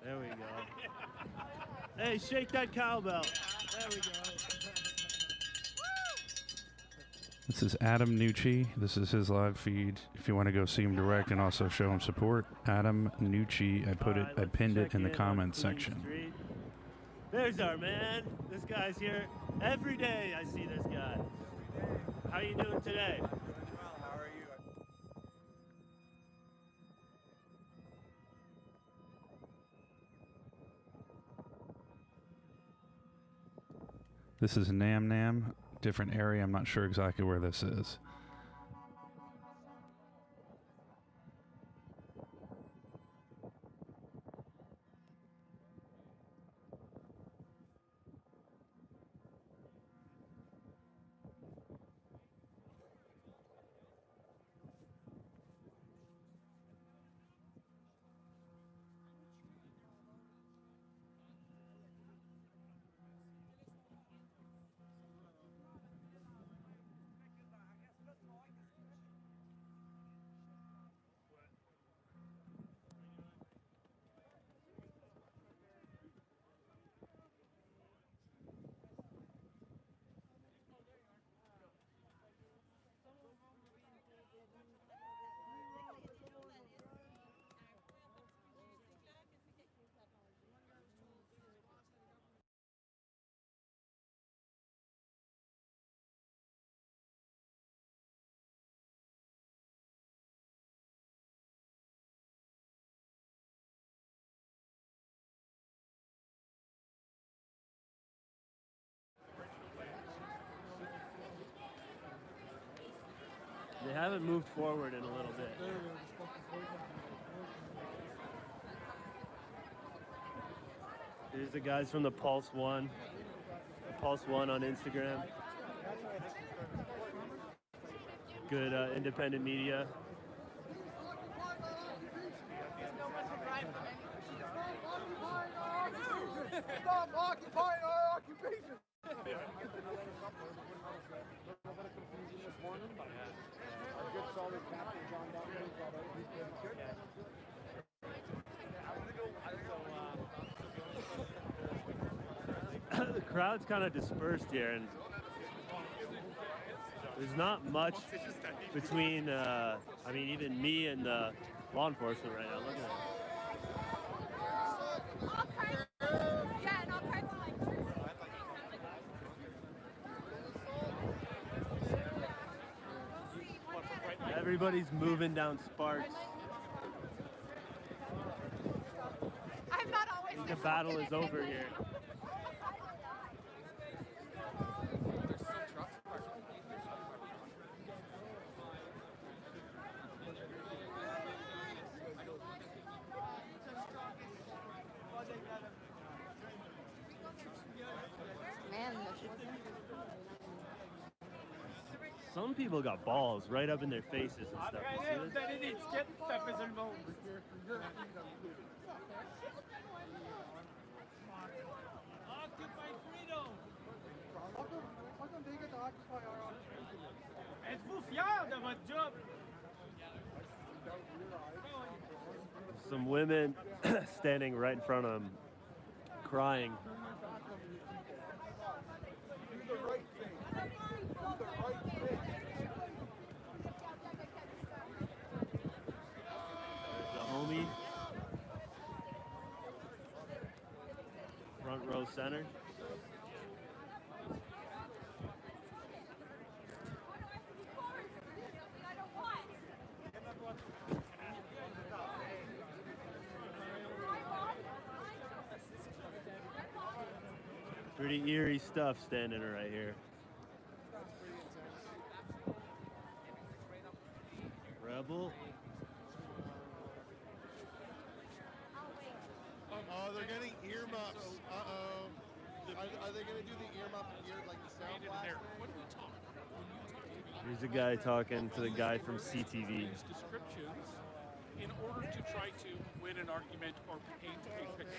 There we go. Hey, shake that cowbell. There we go. This is Adam Nucci. This is his live feed. If you want to go see him direct and also show him support, Adam Nucci. I pinned it in the comments section. There's our man. This guy's here every day. I see this guy. How you doing today? Well, how are you? This is Nam Nam, different area. I'm not sure exactly where this is. They haven't moved forward in a little bit. Here's the guys from the Pulse One. Pulse One on Instagram. Good independent media. Stop occupying our occupation! The crowd's kind of dispersed here, and there's not much between, I mean, even me and the law enforcement right now. Look at that. Everybody's moving down Sparks. I'm not always. I think the battle is over here. Some people got balls right up in their faces and stuff. You see this? Êtes-vous fiers de votre job? Some women standing right in front of them, crying. Homie, front row center. Pretty eerie stuff standing right here. Rebel. Oh, they're getting earmuffs. Uh-oh. Are they going to do the earmuff ear, like the sound blast? Here's a guy talking to the guy from CTV. Descriptions in order to try to win an argument or paint a picture.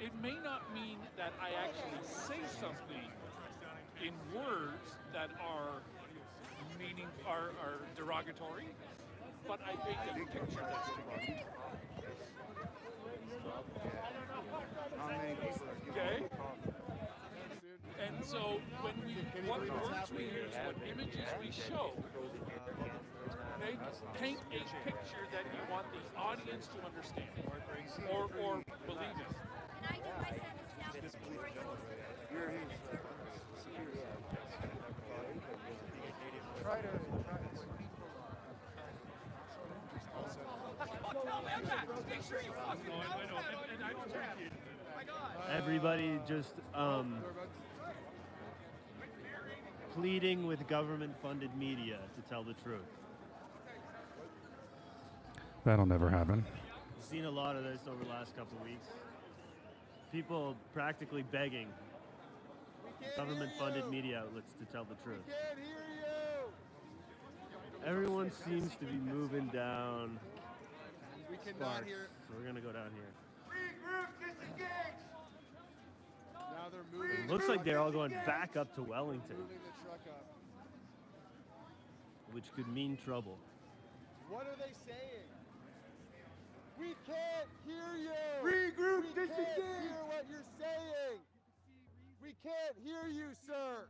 It may not mean that I actually say something in words that are derogatory, but I paint a picture that's derogatory. Okay? And so what words we use, what images we show, they paint a picture that you want the audience to understand or believe in. Everybody just pleading with government-funded media to tell the truth. That'll never happen. We've seen a lot of this over the last couple of weeks. People practically begging government-funded media outlets to tell the truth. Everyone seems to be moving down Sparks, so we're gonna go down here. Now they're moving. Looks like they're all going back up to Wellington, Moving the truck up. which could mean trouble. What are they saying? We can't hear you. Regroup, We can't hear what you're saying. We can't hear you, sir.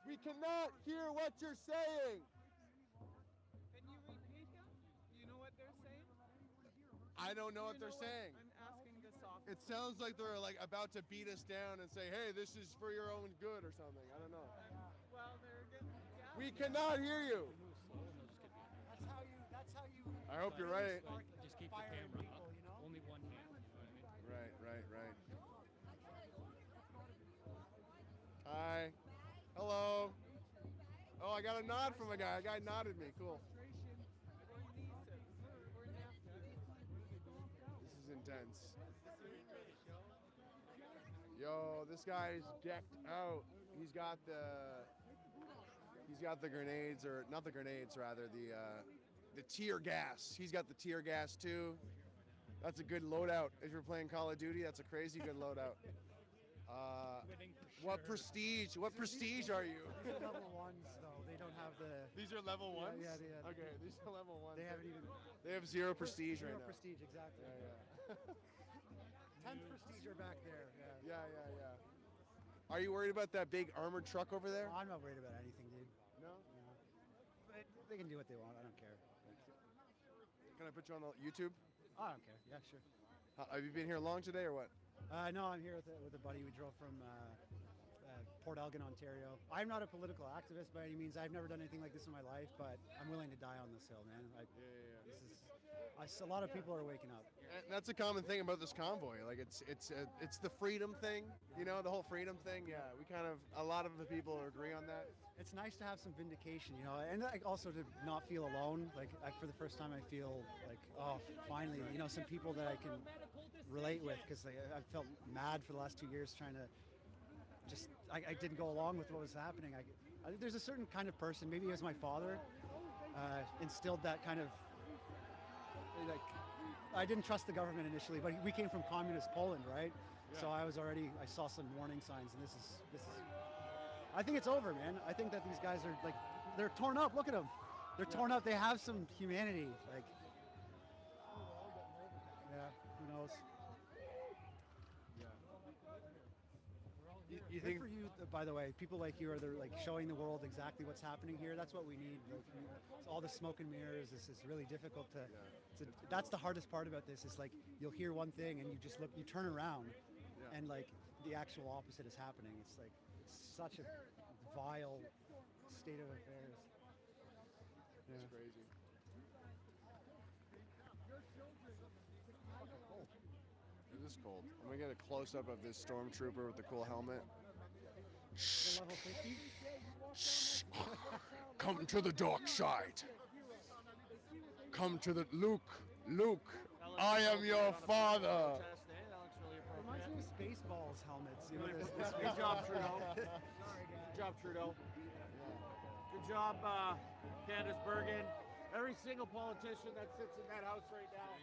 We cannot hear what you're saying. Can you repeat him? Do you know what they're saying? I don't know what they're saying. I'm asking this officer. It sounds like they're like about to beat us down and say, "Hey, this is for your own good" or something. I don't know. Well, they're getting down. We cannot hear you. That's how you. I hope you're right. Just keep the camera up. Only one hand. Right. Hi. Hello. Oh, I got a nod from a guy. A guy nodded me. Cool. This is intense. Yo, this guy's decked out. He's got the grenades, or not the grenades, rather the tear gas. He's got the tear gas too. That's a good loadout. If you're playing Call of Duty, that's a crazy good loadout. What prestige? What prestige are you? These are level ones, though. They don't have the. These are level ones? Yeah. Okay, these are level ones. They haven't even. They have zero prestige right now. Zero prestige, exactly. Yeah. 10th prestige are back there. Yeah. Are you worried about that big armored truck over there? I'm not worried about anything, dude. No? They can do what they want. I don't care. Can I put you on YouTube? I don't care. Yeah, sure. Have you been here long today or what? No, I'm here with a buddy. We drove from Port Elgin, Ontario. I'm not a political activist by any means. I've never done anything like this in my life, but I'm willing to die on this hill, man. A lot of people are waking up. And that's a common thing about this convoy. Like it's the freedom thing, you know, the whole freedom thing. Yeah, a lot of the people agree on that. It's nice to have some vindication, you know, and like also to not feel alone. Like for the first time, I feel like, oh, finally, you know, some people that I can relate with, because I've felt mad for the last 2 years trying to I didn't go along with what was happening. There's a certain kind of person, maybe it was my father, instilled that kind of, like, I didn't trust the government initially, but we came from communist Poland, right? Yeah. So I saw some warning signs, and this is, I think it's over, man. I think that these guys are like, they're torn up. Look at them. They're torn up. They have some humanity. Like, yeah, who knows? You think for you, by the way, people like you are like showing the world exactly what's happening here. That's what we need. Like, all the smoke and mirrors. This is really difficult to. That's the hardest part about this. Is like you'll hear one thing and you just look, you turn around, and like the actual opposite is happening. It's like it's such a vile state of affairs. It's crazy. It is cold. I'm gonna get a close up of this stormtrooper with the cool helmet. The level 50? Shh. Come to the dark side. Come to the Luke. I am your father. Reminds me of Spaceballs helmets. You know, Good job, Trudeau. Good job, Trudeau. Good job, Candace Bergen. Every single politician that sits in that house right now.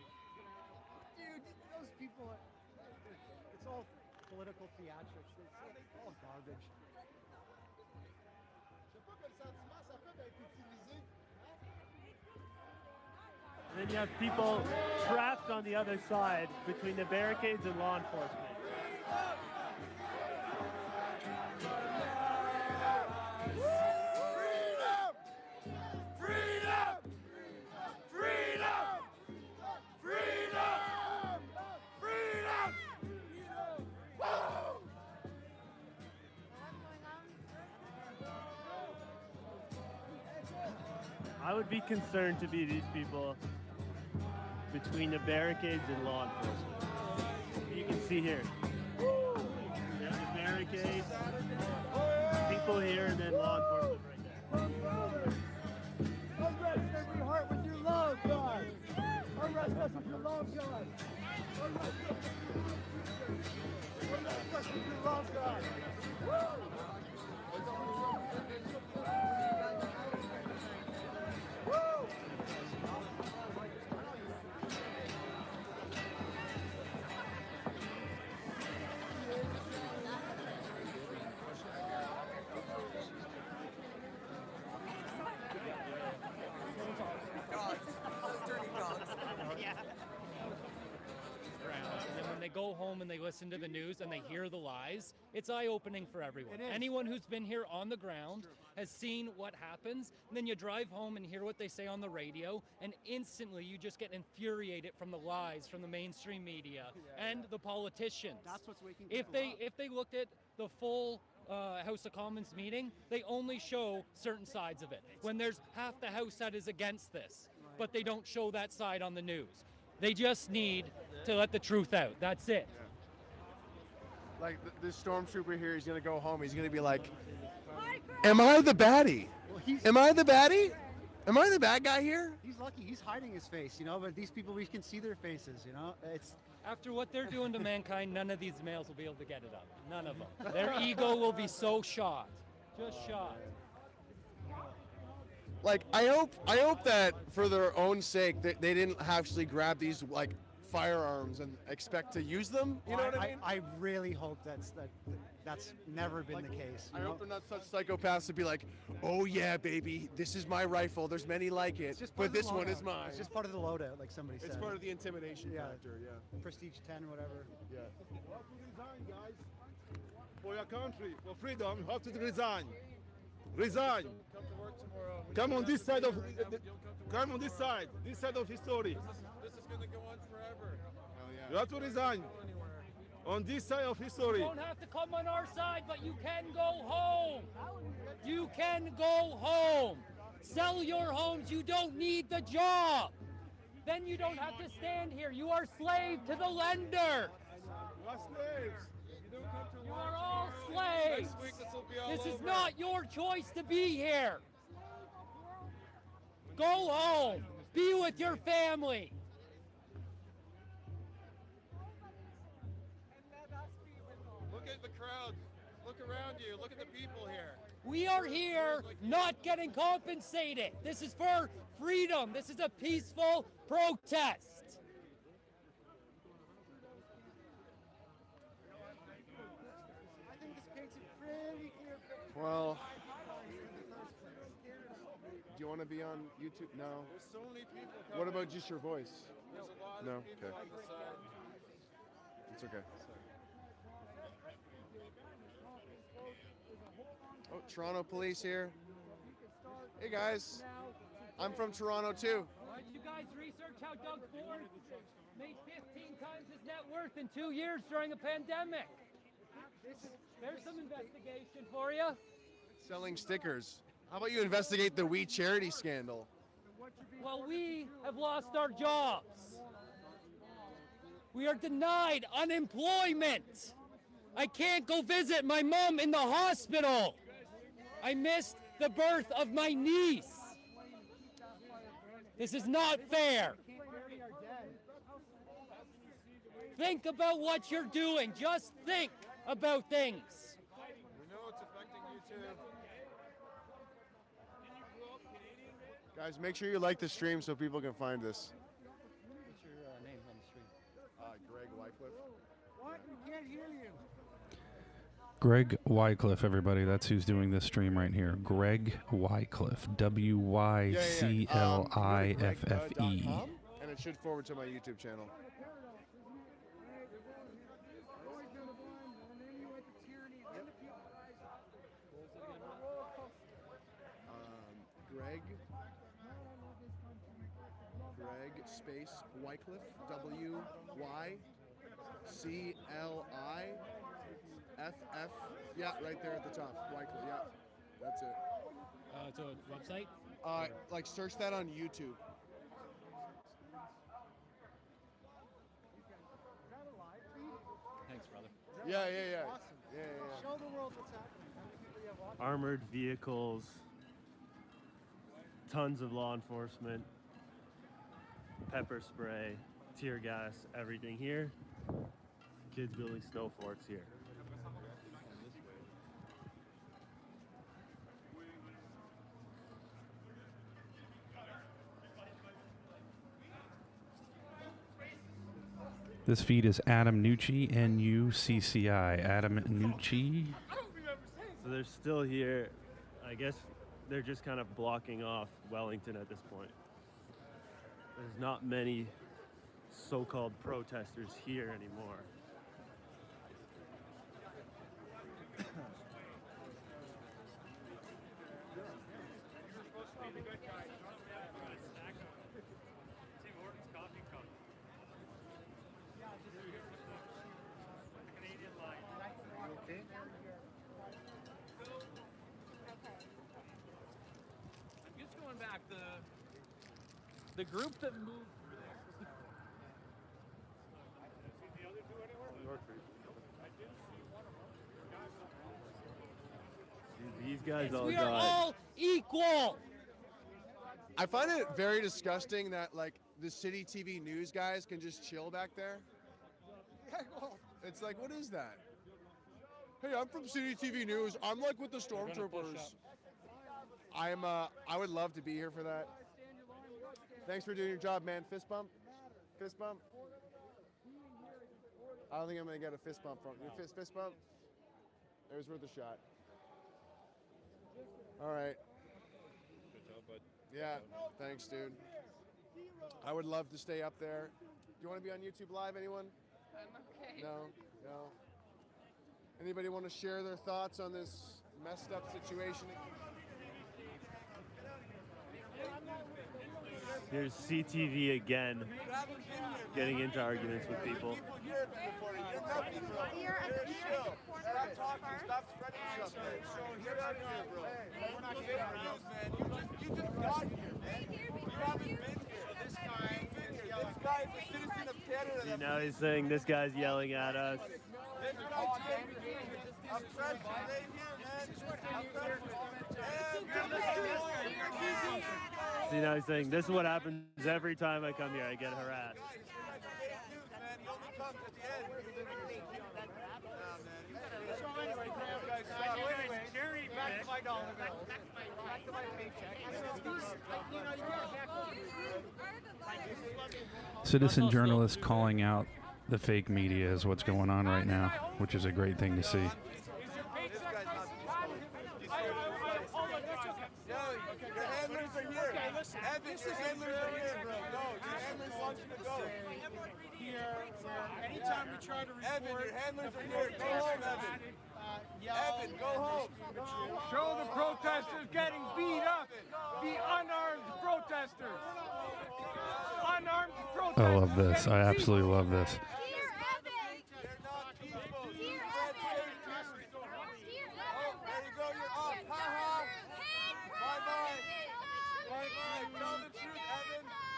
Dude, those people, it's all political theatrics. It's all garbage. And then you have people trapped on the other side between the barricades and law enforcement. I would be concerned to be these people between the barricades and law enforcement. You can see here. There's the barricades, people here, and then law enforcement right there. Unrest every heart with your love, God. Unrest us with your love, God. Unrest us with your love, God. And then when they go home and they listen to the news and they hear the lies, it's eye-opening for everyone. It is. Anyone who's been here on the ground has seen what happens, and then you drive home and hear what they say on the radio, and instantly you just get infuriated from the lies from the mainstream media and the politicians. That's what's waking If people up. they looked at the full House of Commons meeting, they only show certain sides of it. When there's half the House that is against this, but they don't show that side on the news. They just need to let the truth out. That's it. Like this stormtrooper here, he's gonna go home. He's gonna be like, "Am I the baddie? Am I the baddie? Am I the bad guy here?" He's lucky. He's hiding his face, you know. But these people, we can see their faces, you know. It's After what they're doing to mankind, none of these males will be able to get it up. None of them. Their ego will be so shot. Just shot. Like I hope that for their own sake that they didn't actually grab these like firearms and expect to use them. You know what I mean? I really hope that's never been the case. I you know? hope they're not such psychopaths to be like, "Oh yeah, baby, this is my rifle. There's many like it, Just part but of the this one is loadout. mine." It's just part of the loadout, like somebody said. It's part of the intimidation Yeah. factor. Yeah. Prestige 10, whatever. Yeah. You have to resign, guys. For your country, for freedom, you have to resign. Resign. Come to work tomorrow. Come on this side of. Come on this side of history. This is going to go on forever. You have to resign. On this side of You history. don't have to come on our side, but you can go home. You can go home. Sell your homes. You don't need the job. Then you don't have to stand here. You are slave to the lender. You are slaves. You don't come to You work are all tomorrow. slaves. Next week, this will be all This is over. not your choice to be here. Go home. Be with your family. Look at the crowd. Look around you. Look at the people here. We are here not getting compensated. This is for freedom. This is a peaceful protest. I think this paints a pretty clear picture. Well, do you want to be on YouTube? No. There's so many people coming. What about just your voice? There's a lot No? of people Okay. on the side. It's okay. Oh, Toronto police here. Hey guys, I'm from Toronto too. Did you guys research how Doug Ford Made 15 times his net worth in 2 years during a pandemic. There's some investigation for you. Selling stickers. How about you investigate the We Charity scandal? Well, we have lost our jobs. We are denied unemployment. I can't go visit my mom in the hospital. I missed the birth of my niece. This is not fair. Think about what you're doing. Just think about things. We know it's affecting you too. Guys, make sure you like the stream so people can find this. What's your name on the stream? Greg Wycliffe. What? We can't hear you. Greg Wycliffe, everybody. That's who's doing this stream right here. Greg Wycliffe. WYCLIFFE. And it should forward to my YouTube channel. Greg space Wycliffe, WYCLIFF. Yeah, right there at the top. Wycliffe, yeah. That's it. It's a website? Like search that on YouTube. Thanks, brother. Yeah. Awesome. Yeah. Show the world what's happening. Armored vehicles, tons of law enforcement, pepper spray, tear gas, everything here. Kids building snow forts here. This feed is Adam Nucci, N-U-C-C-I. Adam Nucci. So they're still here. I guess they're just kind of blocking off Wellington at this point. There's not many so-called protesters here anymore. I'm just going back. The group that moved through there. These guys all We are got all equal. I find it very disgusting that like the city TV news guys can just chill back there. It's like, what is that? Hey, I'm from City TV News. I'm like with the stormtroopers. I would love to be here for that. Thanks for doing your job, man. Fist bump. Fist bump. I don't think I'm gonna get a fist bump from you. Fist bump. It was worth a shot. All right. Good job, bud. Yeah. Thanks, dude. I would love to stay up there. Do you want to be on YouTube Live, anyone? I'm okay. No. Anybody want to share their thoughts on this messed up situation? Here's CTV again, getting into arguments with people. Stop talking. Stop spreading stuff. We're not getting our news, man. You just got here, man. You haven't been here. This guy is a citizen of Canada. See, now he's saying this guy's yelling at us. I'm fresh right here, man. See, now he's saying this is what happens every time I come here. I get harassed. Jerry, back to my dollar bill. Back to my paycheck. Citizen journalists calling out the fake media is what's going on right now, which is a great thing to see. Your handlers are here. Evan, your handlers are here, bro. No, your handlers want you to go. Here, anytime we try to report, Evan, your handlers are here. Go home, Evan. Evan, go home. Show the protesters getting beat up. The unarmed protesters. Unarmed protesters. I love this. I absolutely love this.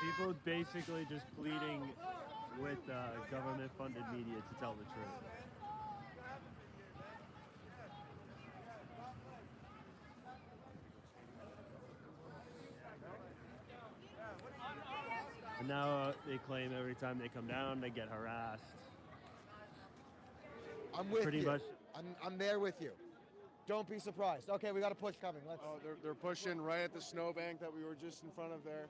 People basically just pleading with government-funded media to tell the truth. And now they claim every time they come down, they get harassed. I'm with Pretty you. much. I'm there with you. Don't be surprised. Okay, we got a push coming. Let's. Oh, they're pushing right at the snowbank that we were just in front of there.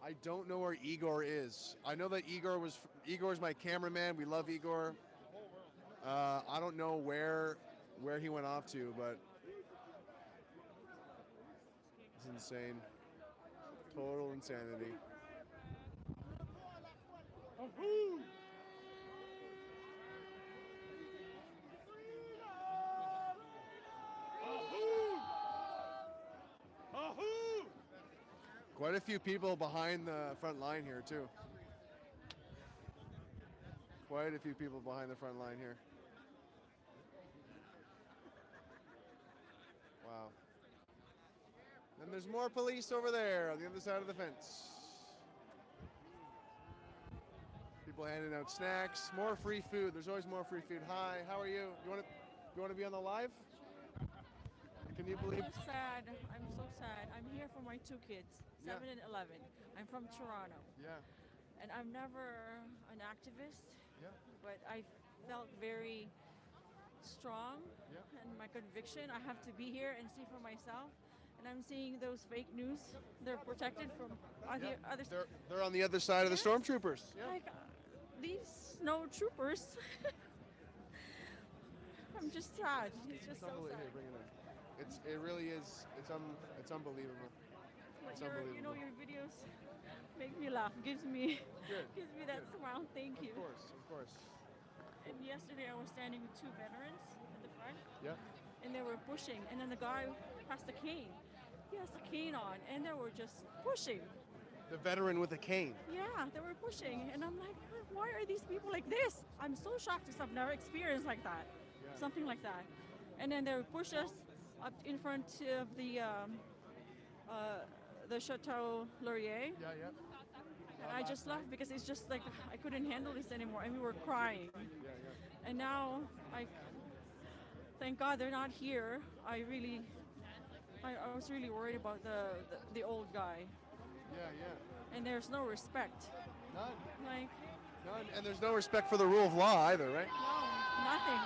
I don't know where Igor is. I know that Igor's my cameraman. We love Igor. I don't know where he went off to, but it's insane. Total insanity. Quite a few people behind the front line here too. Quite a few people behind the front line here. Wow. And there's more police over there on the other side of the fence. People handing out snacks, more free food. There's always more free food. Hi, how are you? You want to be on the live? Can you believe? I'm sad. I'm so sad. I'm here for my two kids, 7 and 11. I'm from Toronto. Yeah. And I'm never an activist. Yeah. But I felt very strong in my conviction. I have to be here and see for myself. And I'm seeing those fake news. They're protected from other. They're on the other side of the stormtroopers. Yeah. Like these snow troopers. I'm just sad. It's just so sad. Here, bring it in. It really is. It's unbelievable. But It's unbelievable. you know, your videos make me laugh. Gives me that smile. Thank you. Of course. And yesterday I was standing with two veterans at the front. Yeah. And they were pushing, and then the guy has the cane. He has the cane on, and they were just pushing. The veteran with a cane. Yeah, they were pushing, and I'm like, why are these people like this? I'm so shocked because I've never experienced like that, something like that. And then they would push us up in front of the Chateau Laurier. Yeah. And I just left because it's just like I couldn't handle this anymore, and we were crying. And now, thank God they're not here. I was really worried about the old guy. Yeah. And there's no respect. None. None. And there's no respect for the rule of law either, right? No, nothing.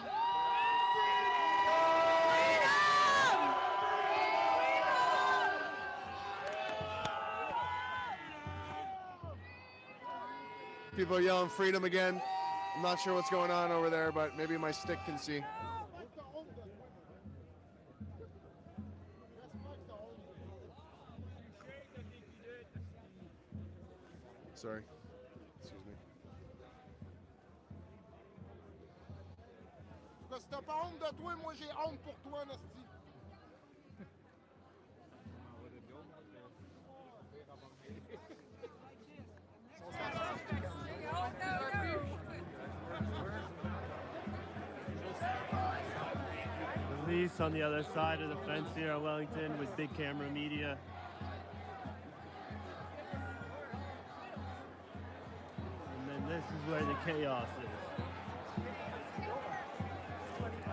People are yelling freedom again. I'm not sure what's going on over there, but maybe my stick can see. Sorry. Excuse me. Parce que si t'as pas honte de toi, moi j'ai honte pour toi, Nasty. Police on the other side of the fence here at Wellington with big camera media. And then this is where the chaos is.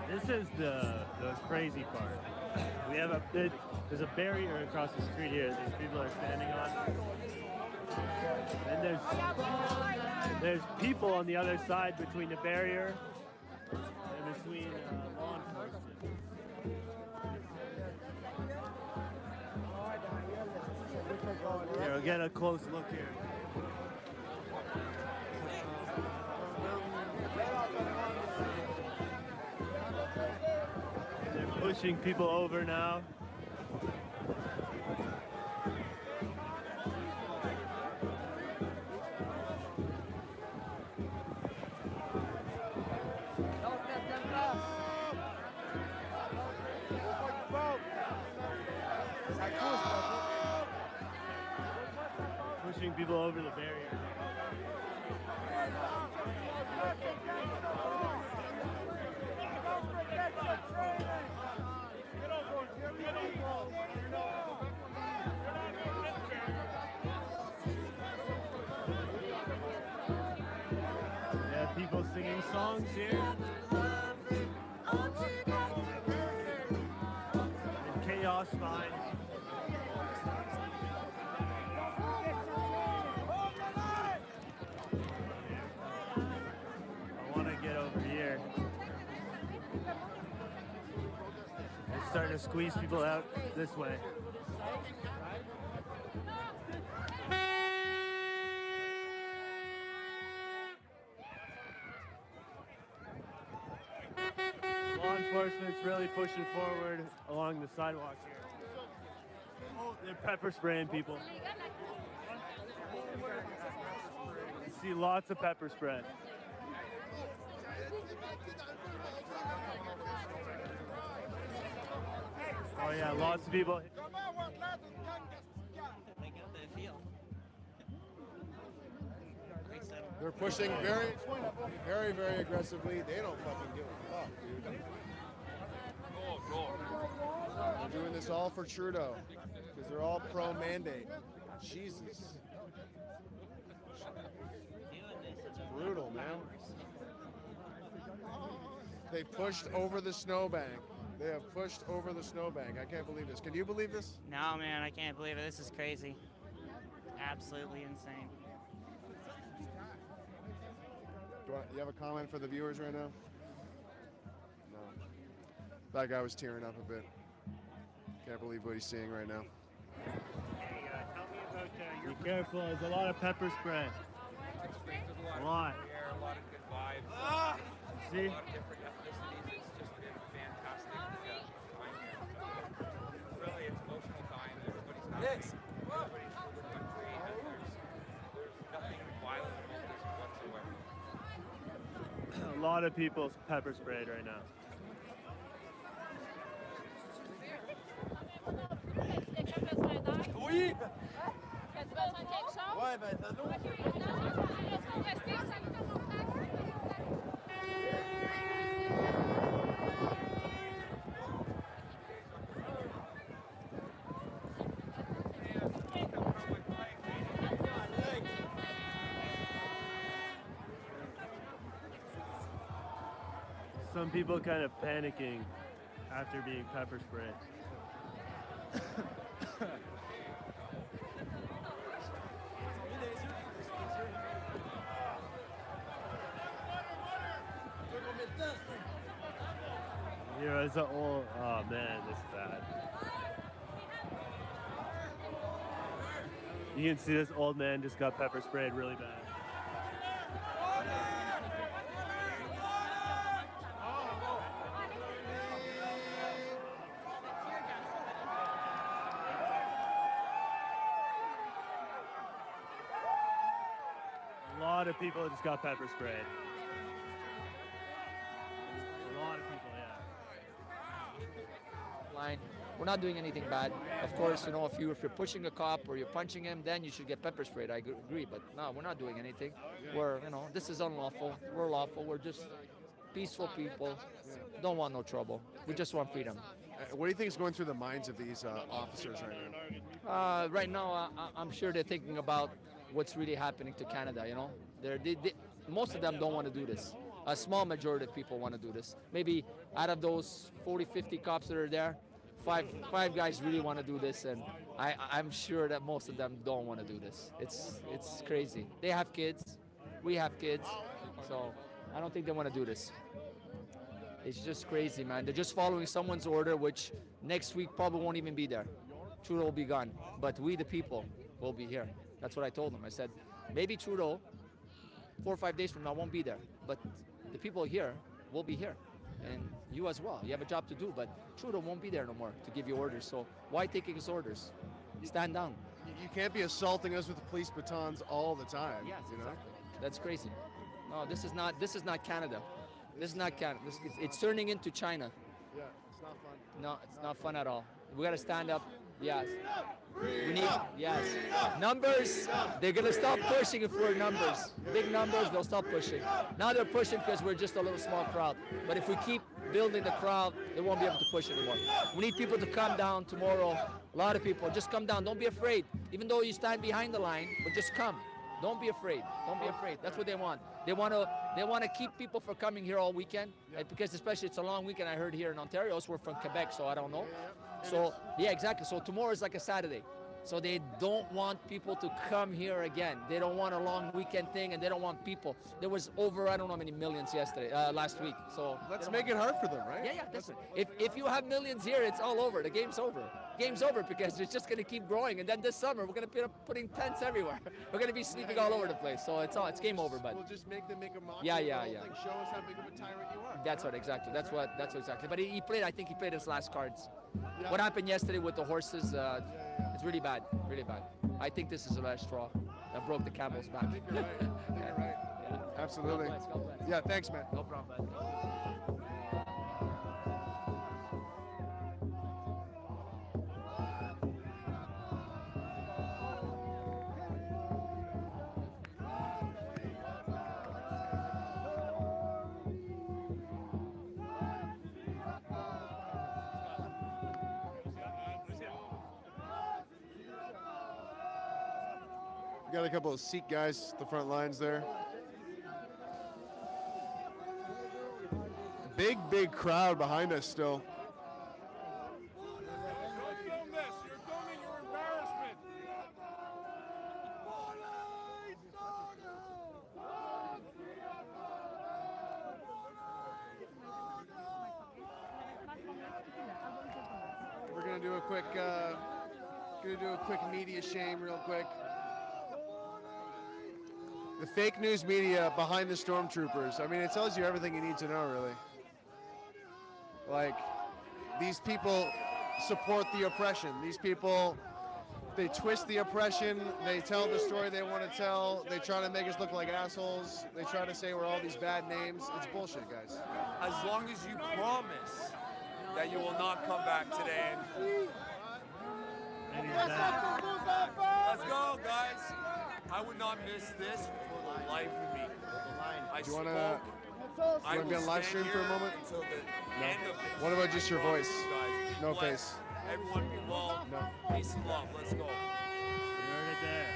This is the crazy part. We have there's a barrier across the street here that these people are standing on. And there's people on the other side between the barrier and between law enforcement. Here, we'll get a close look here. They're pushing people over now. people over the barrier. Yeah, people singing songs here. And chaos fine. I want to get over here. It's starting to squeeze people out this way. Law enforcement's really pushing forward along the sidewalk here. Oh, they're pepper spraying people. You see lots of pepper spray. Oh yeah, lots of people. They're pushing very aggressively. They don't fucking give a fuck, dude. They're doing this all for Trudeau because they're all pro-mandate. Jesus. It's brutal, man. They pushed over the snowbank. They have pushed over the snowbank. I can't believe this. Can you believe this? No, man, I can't believe it. This is crazy. Absolutely insane. You have a comment for the viewers right now? No. That guy was tearing up a bit. Can't believe what he's seeing right now. Be careful, there's a lot of pepper spray. A lot. A lot of good vibes. See? A lot of different ethnicities. It's just been fantastic time here. Really, it's emotional time. Everybody's happy. Everybody's for the country. And there's nothing violent about this whatsoever. A lot of people pepper sprayed right now. Oui. Ouais, ben t'as l'eau. Some people kind of panicking after being pepper sprayed. Here is an old, oh man, this is bad. You can see this old man just got pepper sprayed really bad. A lot of people just got pepper sprayed. A lot of people, yeah. Line. We're not doing anything bad. Of course, you know, if you're pushing a cop or you're punching him, then you should get pepper sprayed. I agree, but no, we're not doing anything. We're, you know, this is unlawful. We're lawful. We're just peaceful people. Don't want no trouble. We just want freedom. What do you think is going through the minds of these officers right now? Right now, I'm sure they're thinking about what's really happening to Canada. You know, most of them don't want to do this. A small majority of people want to do this. Maybe out of those 40, 50 cops that are there, five guys really want to do this, and I'm sure that most of them don't want to do this. It's crazy. They have kids, we have kids, so I don't think they want to do this. It's just crazy, man. They're just following someone's order, which next week probably won't even be there. Trudeau will be gone, but we the people will be here. That's what I told them. I said, maybe Trudeau 4 or 5 days from now won't be there, but the people here will be here. And you as well. You have a job to do, but Trudeau won't be there no more to give you orders. So why taking his orders? Stand down. You can't be assaulting us with police batons all the time. Yes, you know? exactly. That's crazy. No, this is not Canada. This is not Canada. It's turning into China. Yeah. not fun. No, it's not fun at all. We gotta stand up. Yes. We need, yes. Numbers, they're going to stop pushing if we're numbers. Big numbers, they'll stop pushing. Now they're pushing because we're just a little small crowd. But if we keep building the crowd, they won't be able to push anymore. We need people to come down tomorrow. A lot of people, just come down. Don't be afraid. Even though you stand behind the line, but just come. Don't be afraid. Don't be afraid. That's what they want. They want to keep people from coming here all weekend, because especially it's a long weekend. I heard here in Ontario, so we're from Quebec, so I don't know. So yeah, exactly. So tomorrow is like a Saturday. So they don't want people to come here again. They don't want a long weekend thing, and they don't want people. There was over, I don't know how many millions last week. So let's make it hard for them, right? Yeah, that's it. If you have millions here, it's all over. The game's over. Game's over because it's just going to keep growing. And then this summer, we're going to be putting tents everywhere. We're going to be sleeping all over the place. So it's game over, bud. We'll just make them make a mockery. Yeah. Thing. Show us how big of a tyrant you are. That's what exactly. That's what exactly. But he played. I think he played his last cards. Yeah. What happened yesterday with the horses? It's really bad. Really bad. I think this is the last straw that broke the camel's back. I think you're right. Yeah. Absolutely. God bless. Yeah. Thanks, man. No problem, bud. Got a couple of Sikh guys at the front lines there. Big crowd behind us still. Don't film this. You're filming your embarrassment. We're gonna do a quick media shame real quick. The fake news media behind the stormtroopers. I mean, it tells you everything you need to know, really. Like, these people support the oppression. These people, they twist the oppression. They tell the story they want to tell. They try to make us look like assholes. They try to say we're all these bad names. It's bullshit, guys. As long as you promise that you will not come back today. Let's go, guys. I would not miss this for the life of me. Do you want to be on live stream for a moment? Until the end of this. What about just your voice? Guys, no blessed. face. Everyone involved. No. Peace and love. Let's go. You heard it there.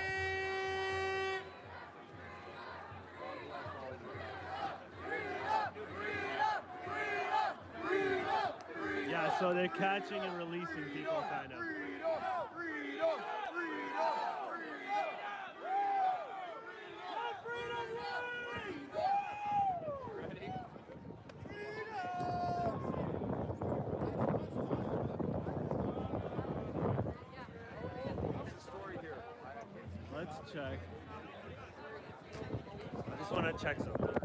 Yeah, so they're catching and releasing people, kind of. Let's check. I just want to check something.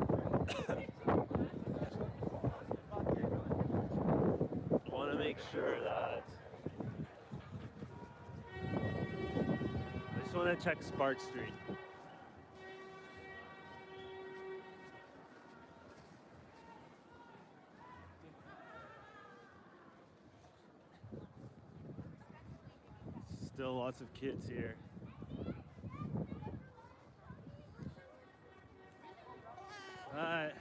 I want to make sure that. I just want to check Spark Street. Still lots of kids here. Alright.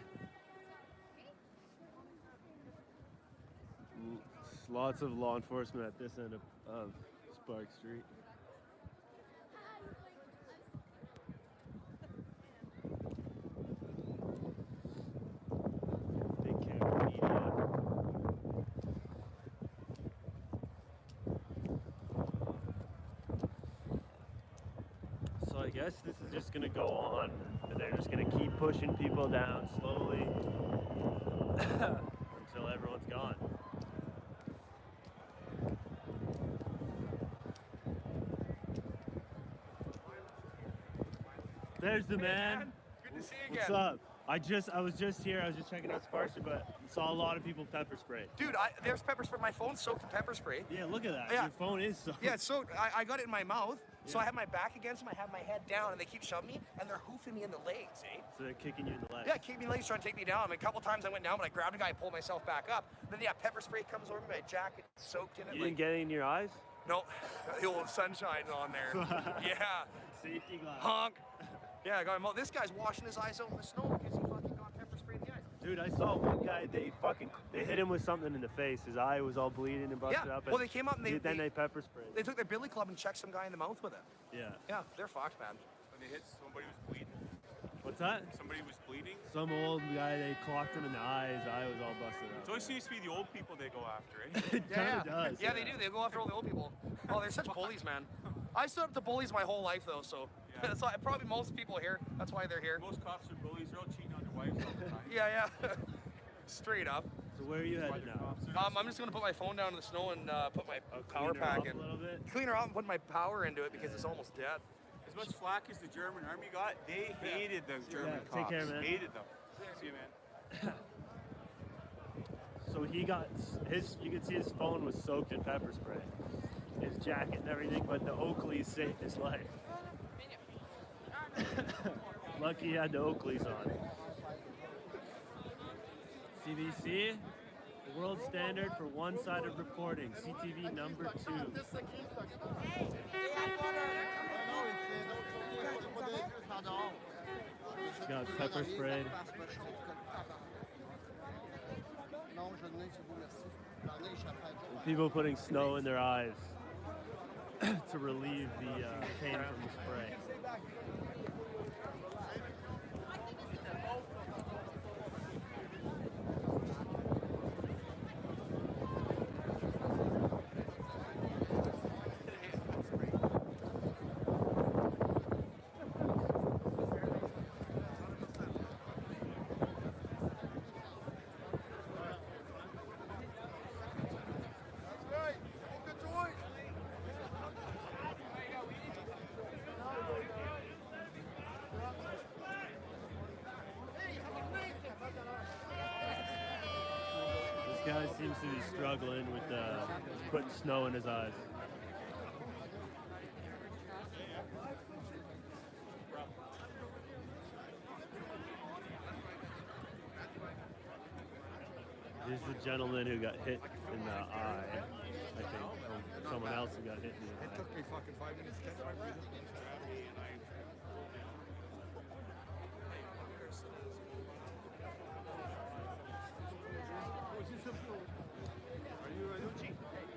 Lots of law enforcement at this end of Spark Street. Big camera media. So I guess this is just gonna go on, and they're just gonna keep pushing people down slowly until everyone's gone. There's the man. Good to see you What's again. up? I was just here. I was just checking out Sparks, but saw a lot of people pepper spray. Dude, there's pepper spray. My phone's soaked in pepper spray. Yeah, look at that. Yeah. Your phone is soaked. Yeah, it's soaked. I got it in my mouth. So I have my back against them, I have my head down, and they keep shoving me, and they're hoofing me in the legs, eh? So they're kicking you in the legs. Yeah, kicking me in the legs, trying to take me down. I mean, a couple times I went down, but I grabbed a guy, pulled myself back up. Then yeah, pepper spray comes over me, my jacket soaked in it. You didn't get any in your eyes? No, the old sunshine on there. Yeah. Safety glass. Honk. Yeah, I got him out. This guy's washing his eyes out in the snow because he fucking got pepper spray in the eyes. Dude, I saw one guy, they hit him with something in the face. His eye was all bleeding and busted up. Well, they came up and they pepper sprayed. They took their billy club and checked some guy in the mouth with it. Yeah. Yeah, they're fucked, man. When they hit somebody was bleeding. What's that? Somebody was bleeding. Some old guy, they clocked him in the eye. His eye was all busted up. It always seems to be the old people they go after, eh? It kind of does. Yeah, they do. They go after all the old people. Oh, they're such bullies, man. I stood up to bullies my whole life, though, so that's why probably most people here. That's why they're here. Most cops are bullies. They're all cheating on their wives all the time. Yeah. Straight up. So where are you headed now? I'm just gonna put my phone down in the snow and put my power pack in. A little bit. Clean her out and put my power into it because it's almost dead. As much flack as the German army got, they hated the German cops. Take care, man. Hated them. See you, man. So he got you could see his phone was soaked in pepper spray. His jacket and everything, but the Oakleys saved his life. Lucky he had the Oakleys on. CBC, the world standard for one-sided reporting. CTV number 2. Got pepper sprayed. People putting snow in their eyes to relieve the pain from the spray. This guy seems to be struggling with putting snow in his eyes. Here's the gentleman who got hit in the eye, I think, from someone else who got hit in the eye. It took me fucking 5 minutes to catch my breath.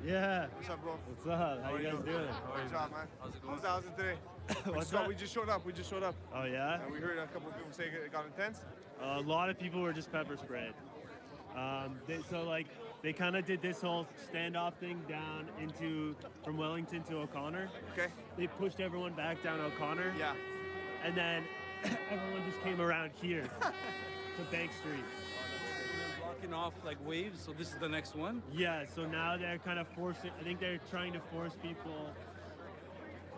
Yeah. What's up, bro? What's up? How you guys doing? Good job, man. How's it going? How's it today? What's that? We just showed up. Oh, yeah? And we heard a couple of people say it got intense. A lot of people were just pepper sprayed. They kind of did this whole standoff thing down from Wellington to O'Connor. Okay. They pushed everyone back down O'Connor. Yeah. And then everyone just came around here to Bank Street. Blocking off like waves, so this is the next one? Yeah, so now they're kind of I think they're trying to force people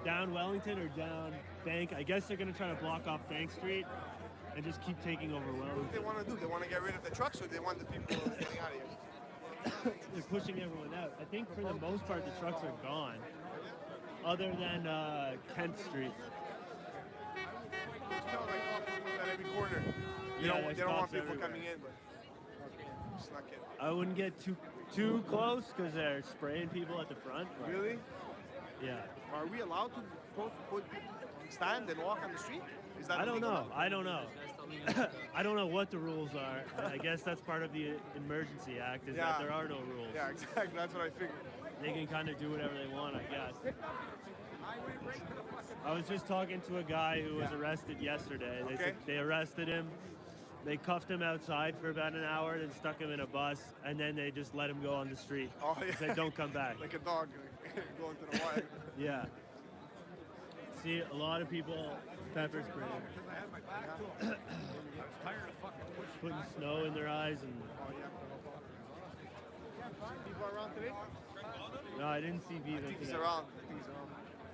down Wellington or down Bank. I guess they're going to try to block off Bank Street and just keep taking over Wellington. What do they want to do? They want to get rid of the trucks, or they want the people getting out of here? They're pushing everyone out. I think for the most part the trucks are gone, other than Kent Street. It's kind of like cops at every corner. They don't want people coming in, but snuck in. I wouldn't get too close because they're spraying people at the front. Really? Yeah. Are we allowed to stand and walk on the street? Is that I don't illegal? know. I don't know. I don't know what the rules are. I guess that's part of the Emergency Act, is that there are no rules. Yeah, exactly. That's what I figured. They can kind of do whatever they want, I guess. I was just talking to a guy who was arrested yesterday. They arrested him. They cuffed him outside for about an hour, then stuck him in a bus, and then they just let him go on the street. Oh, yeah. Said, don't come back. Like a dog going to the wire. Yeah. See, a lot of people pepper spray. Putting snow in their eyes and. People around today? No, I didn't see Viva today. He's around. I think he's around.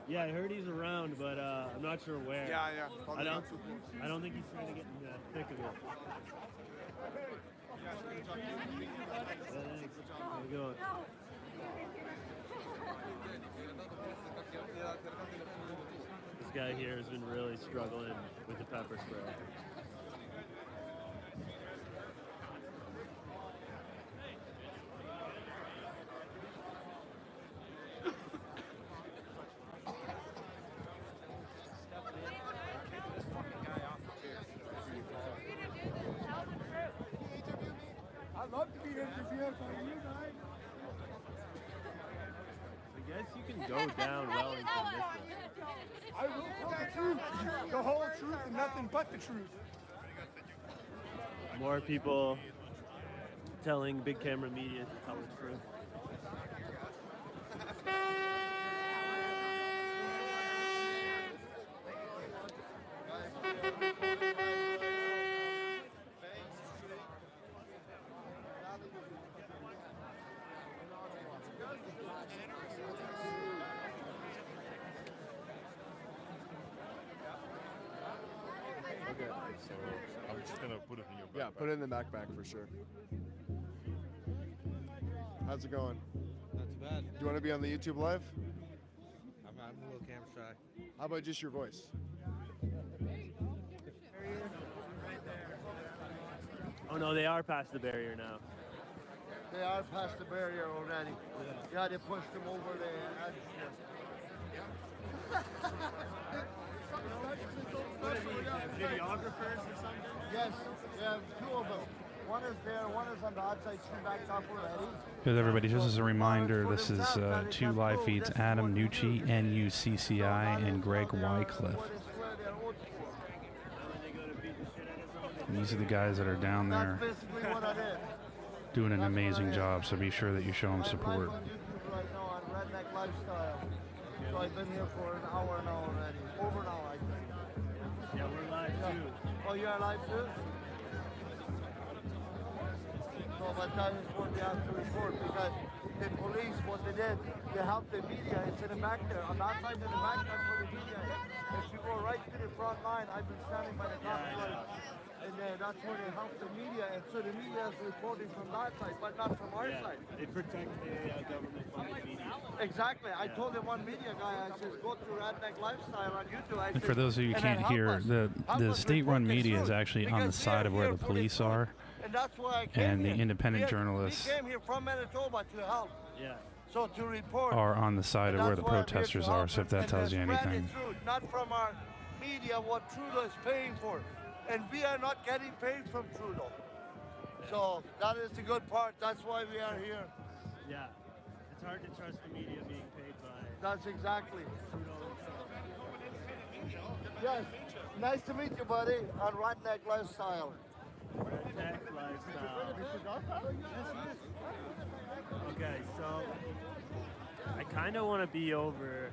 Yeah, I heard he's around, but I'm not sure where. Yeah. I don't think he's trying to get in the thick of it. Thanks. How you going? guy here has been really struggling with the pepper spray. I'd love to be interviewed by you guys. I guess you can go down Wellington this way. I will tell the truth, the whole truth, and nothing but the truth. More people telling big camera media to tell the truth. Okay, so I'm just gonna put it in your backpack. Yeah, put it in the backpack for sure. How's it going? Not too bad. Do you want to be on the YouTube live? I'm a little camera shy. How about just your voice? Oh no, they are past the barrier now. They are past the barrier already. Yeah, they pushed them over the edge. Videographers or something? Yes, we have two of them. One is there, one is on the outside street back top already. Good, everybody. Just as a reminder, this is 2 live feeds: Adam Nucci, NUCCI, and Greg Wycliffe. And these are the guys that are down there Basically what I did. doing an amazing job, so be sure that you show them support. Right now on Redneck Lifestyle. So I've been here for an hour now already. Over an hour, I think. Yeah, we're live too. Oh, you're live too? So, but that is what they have to report because the police, what they did, they helped the media. It's in the back there. On that side in the back, that's where the media is. If you go right to the front line, I've been standing by the top and that's where they help the media. And so the media is reporting from that side, but not from our side. They protect the government-funded media. Exactly. I told the one media guy, I said, go to Redneck Lifestyle on YouTube. I And said, for those of you who and can't help hear, us. the Help us state-run report the media is truth, actually on the because side of they're where here the for police truth. are, And that's why I came and the here. independent journalists We came here from Manitoba to help. Yeah. So to report. are on the side And of where that's the why I'm here to protesters help are, so if that and tells you spread the anything. truth, not from our media what Trudeau is paying for. And we are not getting paid from Trudeau. So that is the good part. That's why we are here. Yeah. It's hard to trust the media being paid by That's exactly. Trudeau. Yes. Nice to meet you, buddy, on Redneck Lifestyle. Redneck Lifestyle. Okay, so I kind of want to be over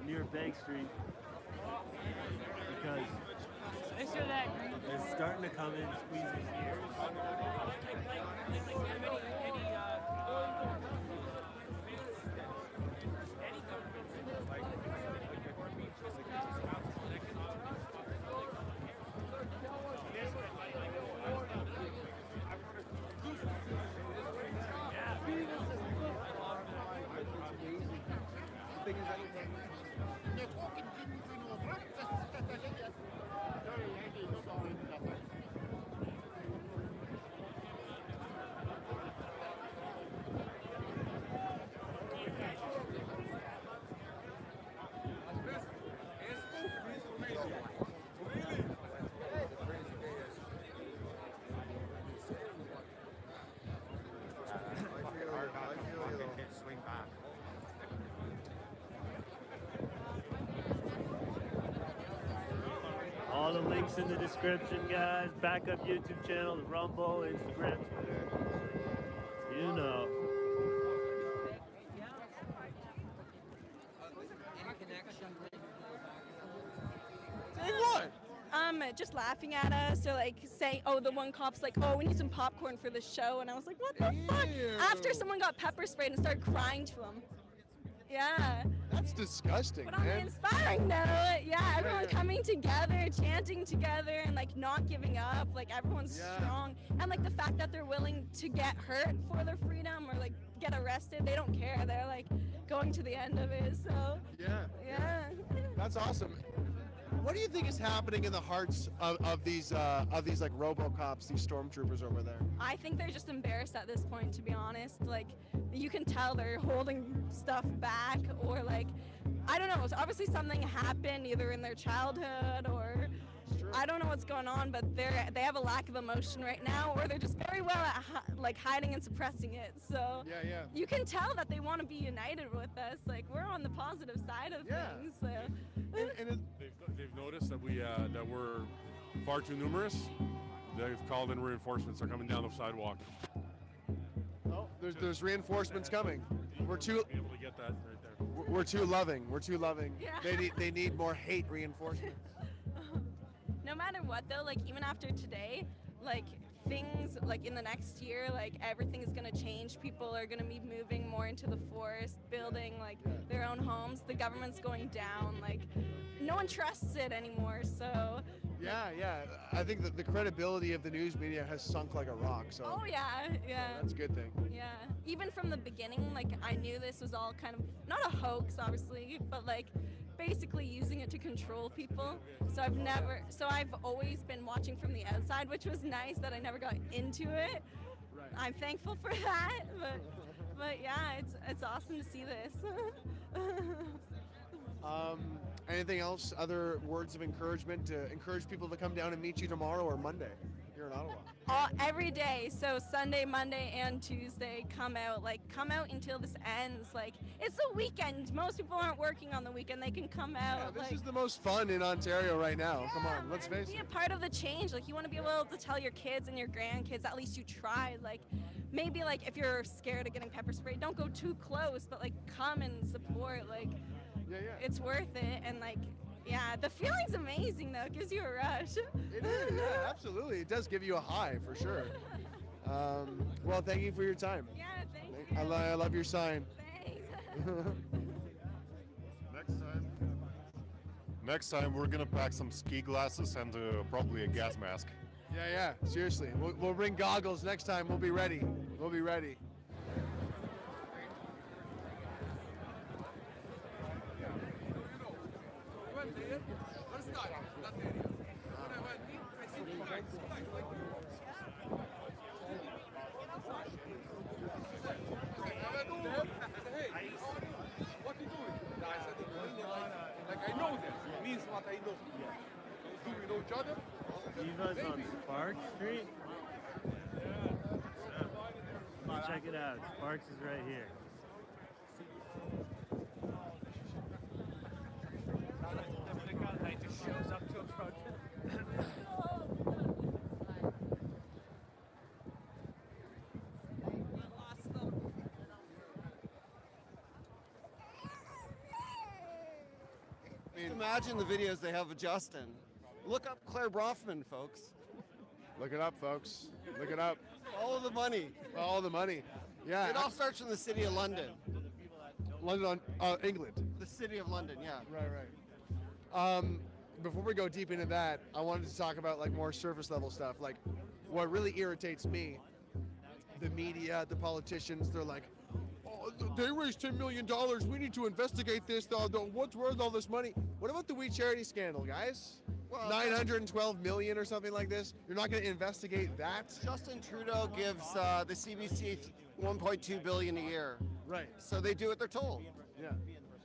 near Bank Street because it's starting to come in squeezing ears. All the links in the description, guys. Backup YouTube channel, the Rumble, Instagram, Twitter. You know. Just laughing at us or like saying, oh, the one cop's like, oh, we need some popcorn for the show. And I was like, what the fuck? After someone got pepper sprayed and started crying to him. Yeah. That's disgusting, But on the inspiring note, yeah, everyone coming together, chanting together, and like not giving up. Like everyone's strong. And like the fact that they're willing to get hurt for their freedom or like get arrested, they don't care. They're like going to the end of it. So yeah. That's awesome. What do you think is happening in the hearts of these like RoboCops, these stormtroopers over there? I think they're just embarrassed at this point, to be honest. Like, you can tell they're holding stuff back, or like, I don't know. It's obviously something happened either in their childhood or I don't know what's going on, but they have a lack of emotion right now, or they're just very well at like hiding and suppressing it. So you can tell that they want to be united with us. Like, we're on the positive side of things. So. They've noticed that that we're far too numerous. They've called in reinforcements. They're coming down the sidewalk. Oh, there's reinforcements coming. We're too able to get that right there. We're too loving. We're too loving. Yeah. They need more hate reinforcements. No matter what though, like even after today, like things like in the next year, like everything is gonna change. People are gonna be moving more into the forest, building like their own homes. The government's going down. Like no one trusts it anymore. So yeah. I think that the credibility of the news media has sunk like a rock. So oh yeah. That's a good thing. Yeah. Even from the beginning, like I knew this was all kind of not a hoax, obviously, but like basically using it to control people. So I've always been watching from the outside, which was nice that I never got into it. Right. I'm thankful for that, but yeah, it's awesome to see this. Anything else? Other words of encouragement to encourage people to come down and meet you tomorrow or Monday here in Ottawa? Every day, so Sunday, Monday, and Tuesday, come out until this ends. Like, it's a weekend. Most people aren't working on the weekend. They can come out. This is the most fun in Ontario right now. Come on, let's face it. Be a part of the change. Like, you want to be able to tell your kids and your grandkids, at least you tried. Like, maybe, like, if you're scared of getting pepper sprayed, don't go too close, but, like, come and support. Like, it's worth it. And, like, yeah, the feeling's amazing, though. It gives you a rush. It is, yeah, absolutely. It does give you a high, for sure. Well, thank you for your time. Yeah, thank you. I love your sign. Thanks. Next time, we're gonna pack some ski glasses and probably a gas mask. Yeah, seriously. We'll bring goggles next time. We'll be ready. We'll be ready. What you doing? I said, like I know them. It means what I know. Do we know each other? Eva's on Sparks Street? Come on, check it out. Sparks is right here. Just shows up to a protest. Imagine the videos they have of Justin. Look up Claire Brofman, folks. Look it up, folks. Look it up. Follow the money. Follow the money. Yeah. It all starts from the city of London. London, England. The city of London, yeah. Right. Before we go deep into that, I wanted to talk about like more surface level stuff. Like, what really irritates me, the media, the politicians, they're like, oh, they raised $10 million. We need to investigate this. What's worth all this money? What about the We Charity scandal, guys? Well, 912 million or something like this. You're not going to investigate that? Justin Trudeau gives the CBC 1.2 billion a year. Right. So they do what they're told. Yeah.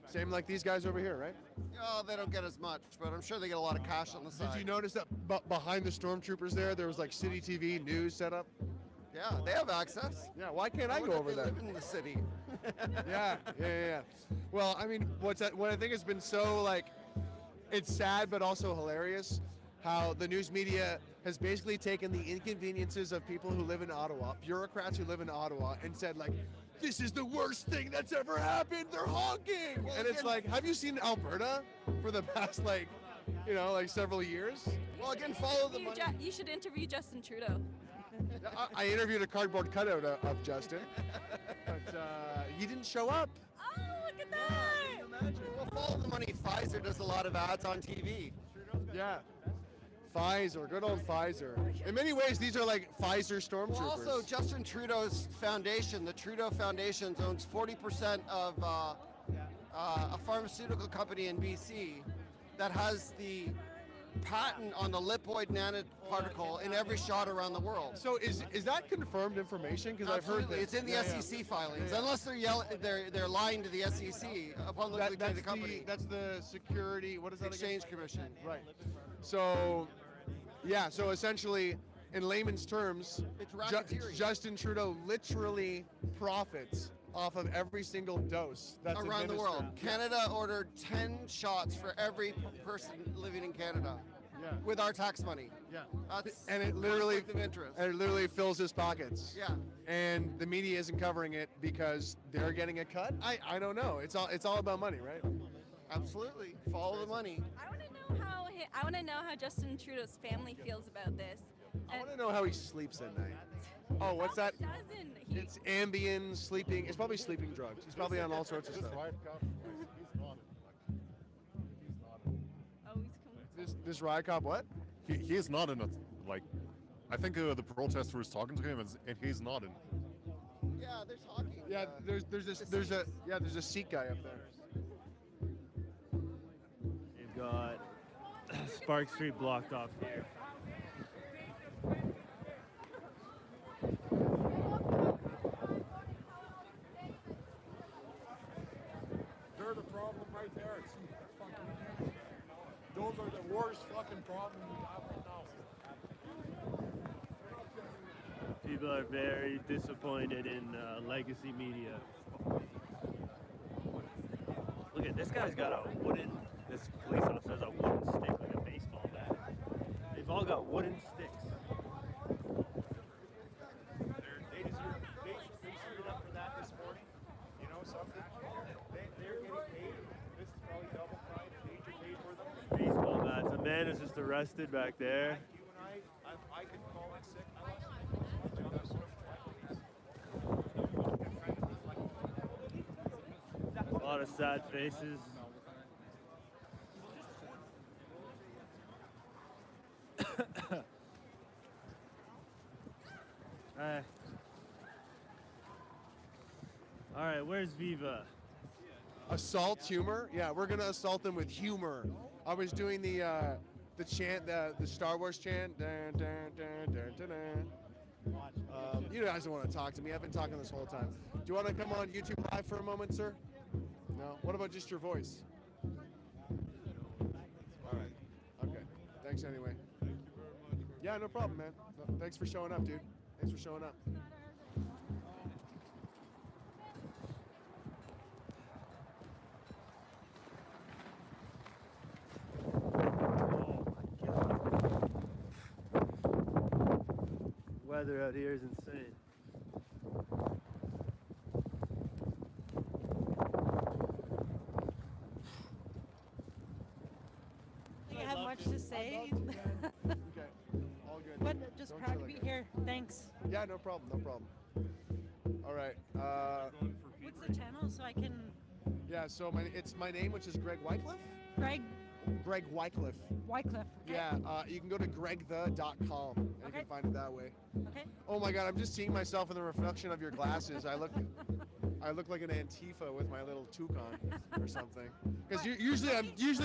Same like these guys over here, right? Oh, they don't get as much, but I'm sure they get a lot of cash on the side. Did you notice that behind the stormtroopers there was like City TV news set up? Yeah, they have access. Yeah, why can't I go over there? They live in the city. Yeah. Well, I mean, what I think has been so like, it's sad but also hilarious how the news media has basically taken the inconveniences of people who live in Ottawa, bureaucrats who live in Ottawa, and said like, this is the worst thing that's ever happened. They're honking. Well, and it's like, have you seen Alberta for the past like several years? Well, again, follow the money. You should interview Justin Trudeau. I interviewed a cardboard cutout of Justin, but he didn't show up. Oh, look at that! Well, follow the money. Pfizer does a lot of ads on TV. Yeah. Pfizer, good old Pfizer. In many ways, these are like Pfizer stormtroopers. Well, also, Justin Trudeau's foundation, the Trudeau Foundation, owns 40% of a pharmaceutical company in BC that has the patent on the lipoid nanoparticle in every shot around the world. So is that confirmed information? Because I've heard that It's in the SEC filings, unless they're lying to the SEC upon looking at the company. That's the security. What is that? Exchange Commission. Right. So, yeah. So essentially, in layman's terms, it's racketeering. Justin Trudeau literally profits off of every single dose that's around the world. administered. Canada ordered 10 shots for every person living in Canada. Yeah. With our tax money. Yeah. That's And it literally conflict of interest. and it literally fills his pockets. Yeah. And the media isn't covering it because they're getting a cut. I don't know. It's all about money, right? Absolutely. Follow the money. I want to know how Justin Trudeau's family feels about this. I want to know how he sleeps at night. Oh, what's that? It's Ambien, sleeping. It's probably sleeping drugs. He's probably on all sorts of stuff. This riot cop, what? He is not in it. Like, I think the protester was talking to him, and he's not in. Yeah, they're talking. Yeah, there's a Sikh guy up there. They've got Spark Street blocked off here. They're the problem right there. See, fucking, those are the worst fucking problem we have right now. People are very disappointed in legacy media. Look at this guy's got this police officer has a wooden stick like a baseball bat. They've all got wooden sticks. They suited up for that this morning. You know something? They're getting paid. This is probably double pride. They paid for them. Baseball bats. A man is just arrested back there. You and I could call it sick. A lot of sad faces. All right, where's Viva? Assault humor? Yeah, we're gonna assault them with humor. I was doing the chant, the Star Wars chant. Dun, dun, dun, dun, dun, dun. You guys don't want to talk to me. I've been talking this whole time. Do you want to come on YouTube Live for a moment, sir? No. What about just your voice? All right. Okay. Thanks anyway. Thank you very much. Yeah, no problem, man. No, thanks for showing up, dude. Thanks for showing up. Weather out here is insane. I have much to say. Okay. All good. But just Don't proud feel to be like here. Thanks. Yeah, no problem. No problem. All right. What's the channel so I can? Yeah. So it's my name, which is Greg Wycliffe. Greg Wycliffe. Wycliffe. Okay. Yeah, you can go to gregthe.com and you can find it that way. Okay. Oh my God, I'm just seeing myself in the reflection of your glasses. I look like an Antifa with my little toque on or something. Because usually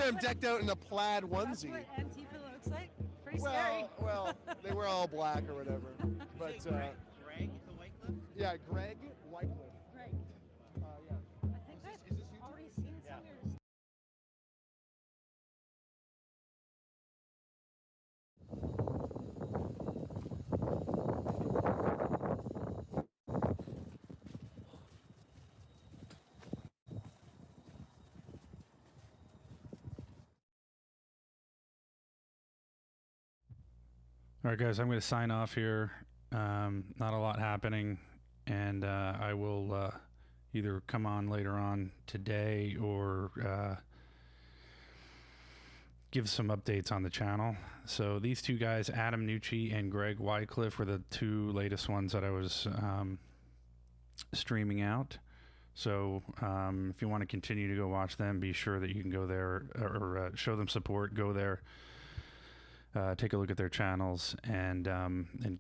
I'm decked out in a plaid onesie. That's what Antifa looks like. Pretty scary. Well, they wear all black or whatever. But Greg Wycliffe. yeah, Greg Wycliffe. Greg. Yeah. I think I've already seen some of yours. All right, guys, I'm going to sign off here. Not a lot happening, and I will either come on later on today or give some updates on the channel. So these two guys, Adam Nucci and Greg Wycliffe, were the two latest ones that I was streaming out. So if you want to continue to go watch them, be sure that you can go there or show them support, go there. take a look at their channels and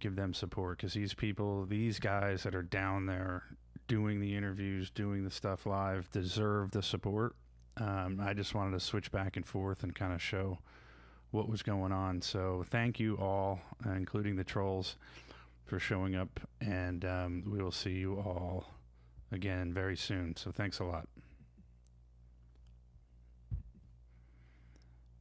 give them support, because these guys that are down there doing the interviews, doing the stuff live, deserve the support. I just wanted to switch back and forth and kind of show what was going on. So thank you all, including the trolls, for showing up, and we will see you all again very soon. So thanks a lot.